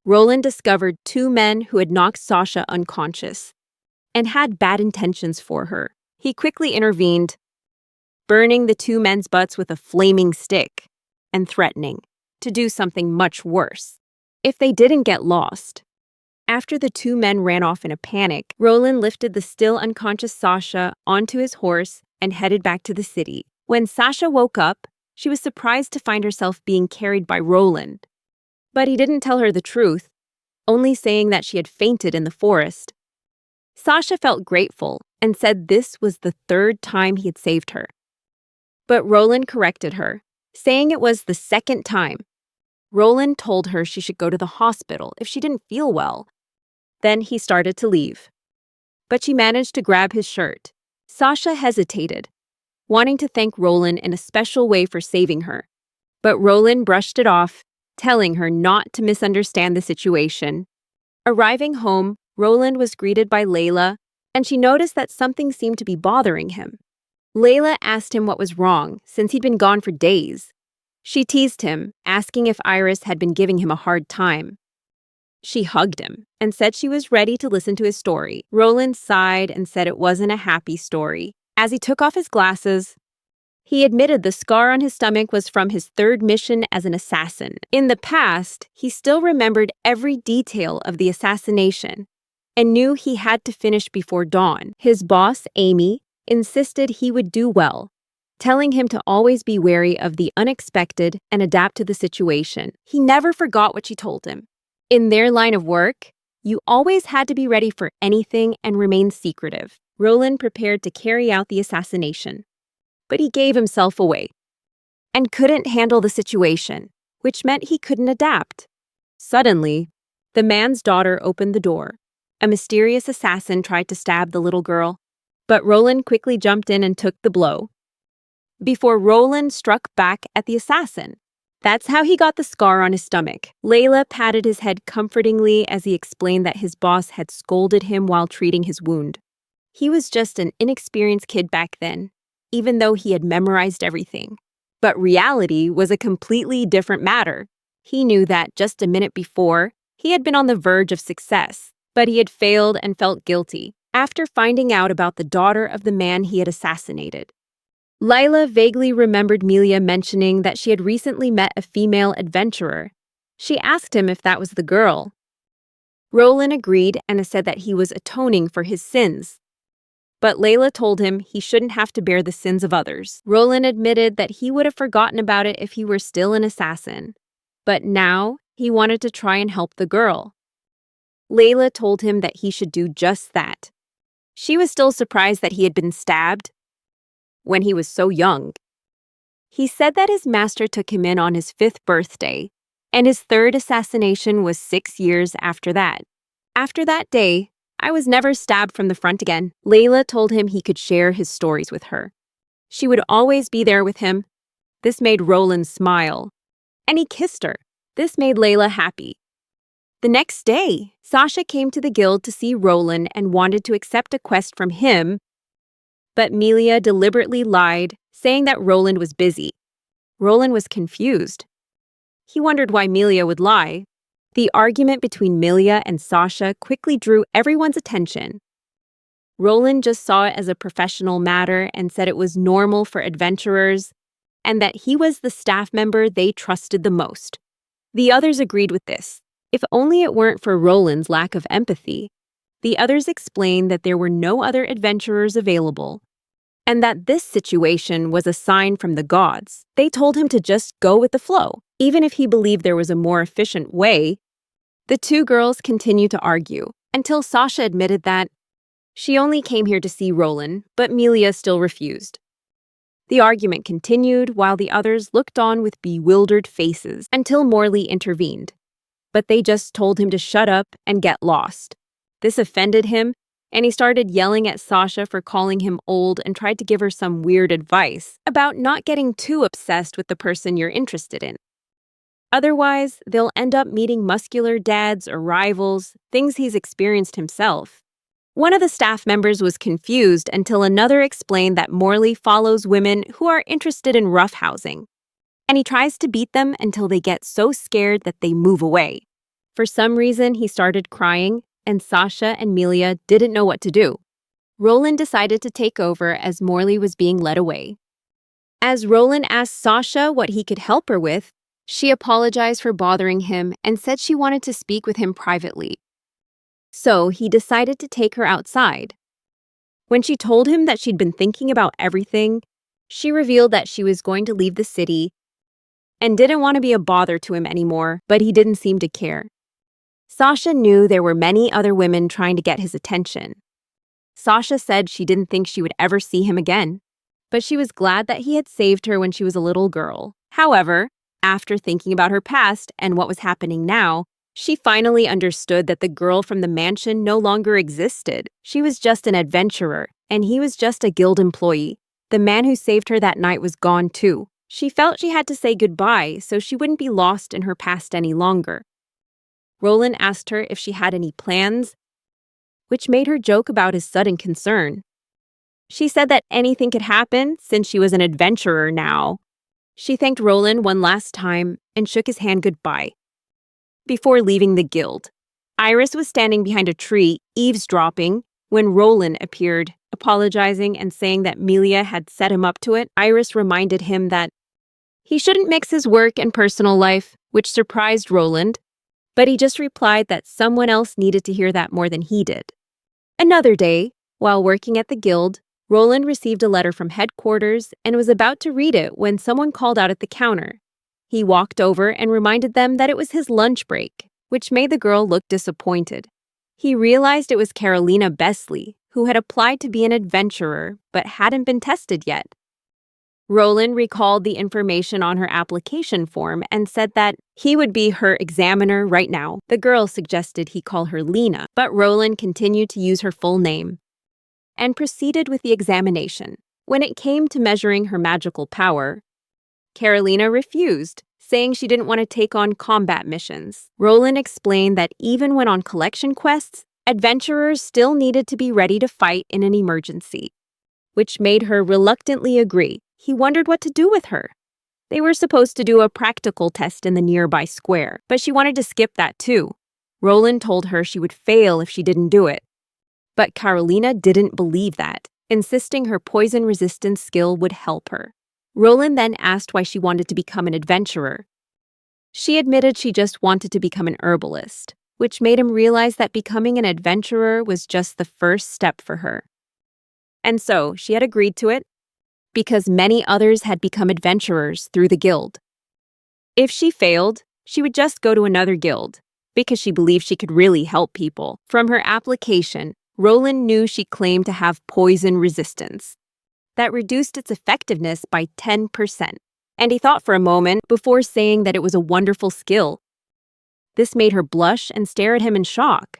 Roland discovered two men who had knocked Sasha unconscious and had bad intentions for her. He quickly intervened, burning the two men's butts with a flaming stick and threatening, to do something much worse if they didn't get lost. After the two men ran off in a panic, Roland lifted the still unconscious Sasha onto his horse and headed back to the city. When Sasha woke up, she was surprised to find herself being carried by Roland. But he didn't tell her the truth, only saying that she had fainted in the forest. Sasha felt grateful and said this was the third time he had saved her. But Roland corrected her, saying it was the second time. Roland told her she should go to the hospital if she didn't feel well. Then he started to leave. But she managed to grab his shirt. Sasha hesitated, wanting to thank Roland in a special way for saving her. But Roland brushed it off, telling her not to misunderstand the situation. Arriving home, Roland was greeted by Layla, and she noticed that something seemed to be bothering him. Layla asked him what was wrong, since he'd been gone for days. She teased him, asking if Iris had been giving him a hard time. She hugged him and said she was ready to listen to his story. Roland sighed and said it wasn't a happy story. As he took off his glasses, he admitted the scar on his stomach was from his third mission as an assassin. In the past, he still remembered every detail of the assassination and knew he had to finish before dawn. His boss, Amy, insisted he would do well, telling him to always be wary of the unexpected and adapt to the situation. He never forgot what she told him. In their line of work, you always had to be ready for anything and remain secretive. Roland prepared to carry out the assassination, but he gave himself away and couldn't handle the situation, which meant he couldn't adapt. Suddenly, the man's daughter opened the door. A mysterious assassin tried to stab the little girl, but Roland quickly jumped in and took the blow before Roland struck back at the assassin. That's how he got the scar on his stomach. Layla patted his head comfortingly as he explained that his boss had scolded him while treating his wound. He was just an inexperienced kid back then, even though he had memorized everything. But reality was a completely different matter. He knew that just a minute before, he had been on the verge of success, but he had failed and felt guilty after finding out about the daughter of the man he had assassinated. Lila vaguely remembered Melia mentioning that she had recently met a female adventurer. She asked him if that was the girl. Roland agreed and said that he was atoning for his sins. But Layla told him he shouldn't have to bear the sins of others. Roland admitted that he would have forgotten about it if he were still an assassin. But now, he wanted to try and help the girl. Layla told him that he should do just that. She was still surprised that he had been stabbed when he was so young. He said that his master took him in on his 5th birthday, and his 3rd assassination was 6 years after that. After that day, I was never stabbed from the front again. Layla told him he could share his stories with her. She would always be there with him. This made Roland smile. And he kissed her. This made Layla happy. The next day, Sasha came to the guild to see Roland and wanted to accept a quest from him, but Melia deliberately lied, saying that Roland was busy. Roland was confused. He wondered why Melia would lie. The argument between Melia and Sasha quickly drew everyone's attention. Roland just saw it as a professional matter and said it was normal for adventurers and that he was the staff member they trusted the most. The others agreed with this. If only it weren't for Roland's lack of empathy. The others explained that there were no other adventurers available, and that this situation was a sign from the gods. They told him to just go with the flow, even if he believed there was a more efficient way. The two girls continued to argue, until Sasha admitted that she only came here to see Roland, but Melia still refused. The argument continued while the others looked on with bewildered faces until Morley intervened. But they just told him to shut up and get lost. This offended him, and he started yelling at Sasha for calling him old and tried to give her some weird advice about not getting too obsessed with the person you're interested in. Otherwise, they'll end up meeting muscular dads or rivals, things he's experienced himself. One of the staff members was confused until another explained that Morley follows women who are interested in roughhousing, and he tries to beat them until they get so scared that they move away. For some reason, he started crying, and Sasha and Melia didn't know what to do. Roland decided to take over as Morley was being led away. As Roland asked Sasha what he could help her with, She apologized for bothering him and said she wanted to speak with him privately. So he decided to take her outside. When she told him that she'd been thinking about everything, she revealed that she was going to leave the city and didn't want to be a bother to him anymore, but he didn't seem to care. Sasha knew there were many other women trying to get his attention. Sasha said she didn't think she would ever see him again, but she was glad that he had saved her when she was a little girl. However, after thinking about her past and what was happening now, she finally understood that the girl from the mansion no longer existed. She was just an adventurer, and he was just a guild employee. The man who saved her that night was gone too. She felt she had to say goodbye so she wouldn't be lost in her past any longer. Roland asked her if she had any plans, which made her joke about his sudden concern. She said that anything could happen since she was an adventurer now. She thanked Roland one last time and shook his hand goodbye. Before leaving the guild, Iris was standing behind a tree, eavesdropping, when Roland appeared, apologizing and saying that Melia had set him up to it. Iris reminded him that he shouldn't mix his work and personal life, which surprised Roland, but he just replied that someone else needed to hear that more than he did. Another day, while working at the guild, Roland received a letter from headquarters and was about to read it when someone called out at the counter. He walked over and reminded them that it was his lunch break, which made the girl look disappointed. He realized it was Carolina Besley, who had applied to be an adventurer but hadn't been tested yet. Roland recalled the information on her application form and said that he would be her examiner right now. The girl suggested he call her Lena, but Roland continued to use her full name and proceeded with the examination. When it came to measuring her magical power, Carolina refused, saying she didn't want to take on combat missions. Roland explained that even when on collection quests, adventurers still needed to be ready to fight in an emergency, which made her reluctantly agree. He wondered what to do with her. They were supposed to do a practical test in the nearby square, but she wanted to skip that too. Roland told her she would fail if she didn't do it. But Carolina didn't believe that, insisting her poison resistance skill would help her. Roland then asked why she wanted to become an adventurer. She admitted she just wanted to become an herbalist, which made him realize that becoming an adventurer was just the first step for her. And so she had agreed to it, because many others had become adventurers through the guild. If she failed, she would just go to another guild, because she believed she could really help people. From her application, Roland knew she claimed to have poison resistance. That reduced its effectiveness by 10%, and he thought for a moment before saying that it was a wonderful skill. This made her blush and stare at him in shock.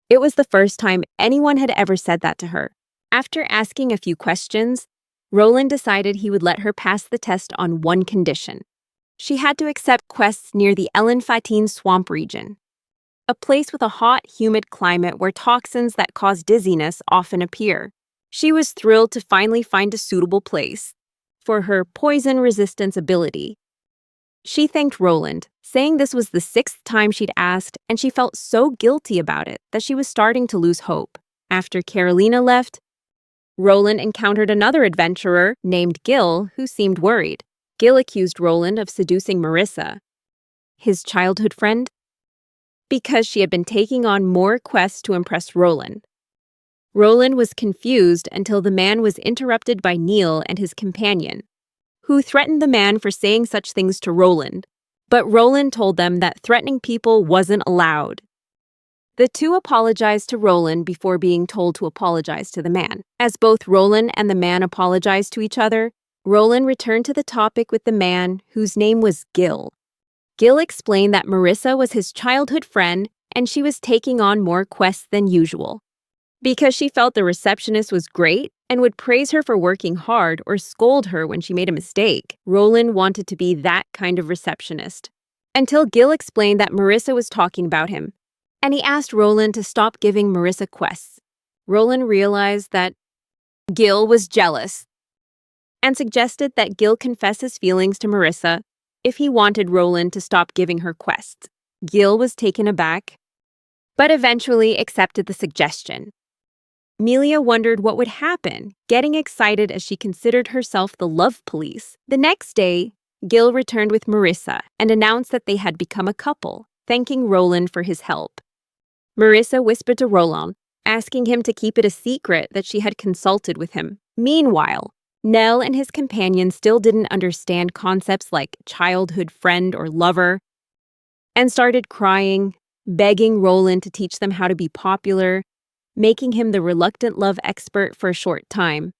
It was the first time anyone had ever said that to her. After asking a few questions, Roland decided he would let her pass the test on one condition. She had to accept quests near the Elenfatine swamp region, a place with a hot, humid climate where toxins that cause dizziness often appear. She was thrilled to finally find a suitable place for her poison resistance ability. She thanked Roland, saying this was the 6th time she'd asked, and she felt so guilty about it that she was starting to lose hope. After Carolina left, Roland encountered another adventurer named Gil who seemed worried. Gil accused Roland of seducing Marissa, his childhood friend, because she had been taking on more quests to impress Roland. Roland was confused until the man was interrupted by Neil and his companion, who threatened the man for saying such things to Roland. But Roland told them that threatening people wasn't allowed. The two apologized to Roland before being told to apologize to the man. As both Roland and the man apologized to each other, Roland returned to the topic with the man, whose name was Gil. Gil explained that Marissa was his childhood friend and she was taking on more quests than usual. Because she felt the receptionist was great and would praise her for working hard or scold her when she made a mistake, Roland wanted to be that kind of receptionist. Until Gil explained that Marissa was talking about him, and he asked Roland to stop giving Marissa quests. Roland realized that Gil was jealous and suggested that Gil confess his feelings to Marissa if he wanted Roland to stop giving her quests. Gil was taken aback, but eventually accepted the suggestion. Melia wondered what would happen, getting excited as she considered herself the love police. The next day, Gil returned with Marissa and announced that they had become a couple, thanking Roland for his help. Marissa whispered to Roland, asking him to keep it a secret that she had consulted with him. Meanwhile, Nell and his companion still didn't understand concepts like childhood friend or lover, and started crying, begging Roland to teach them how to be popular, making him the reluctant love expert for a short time.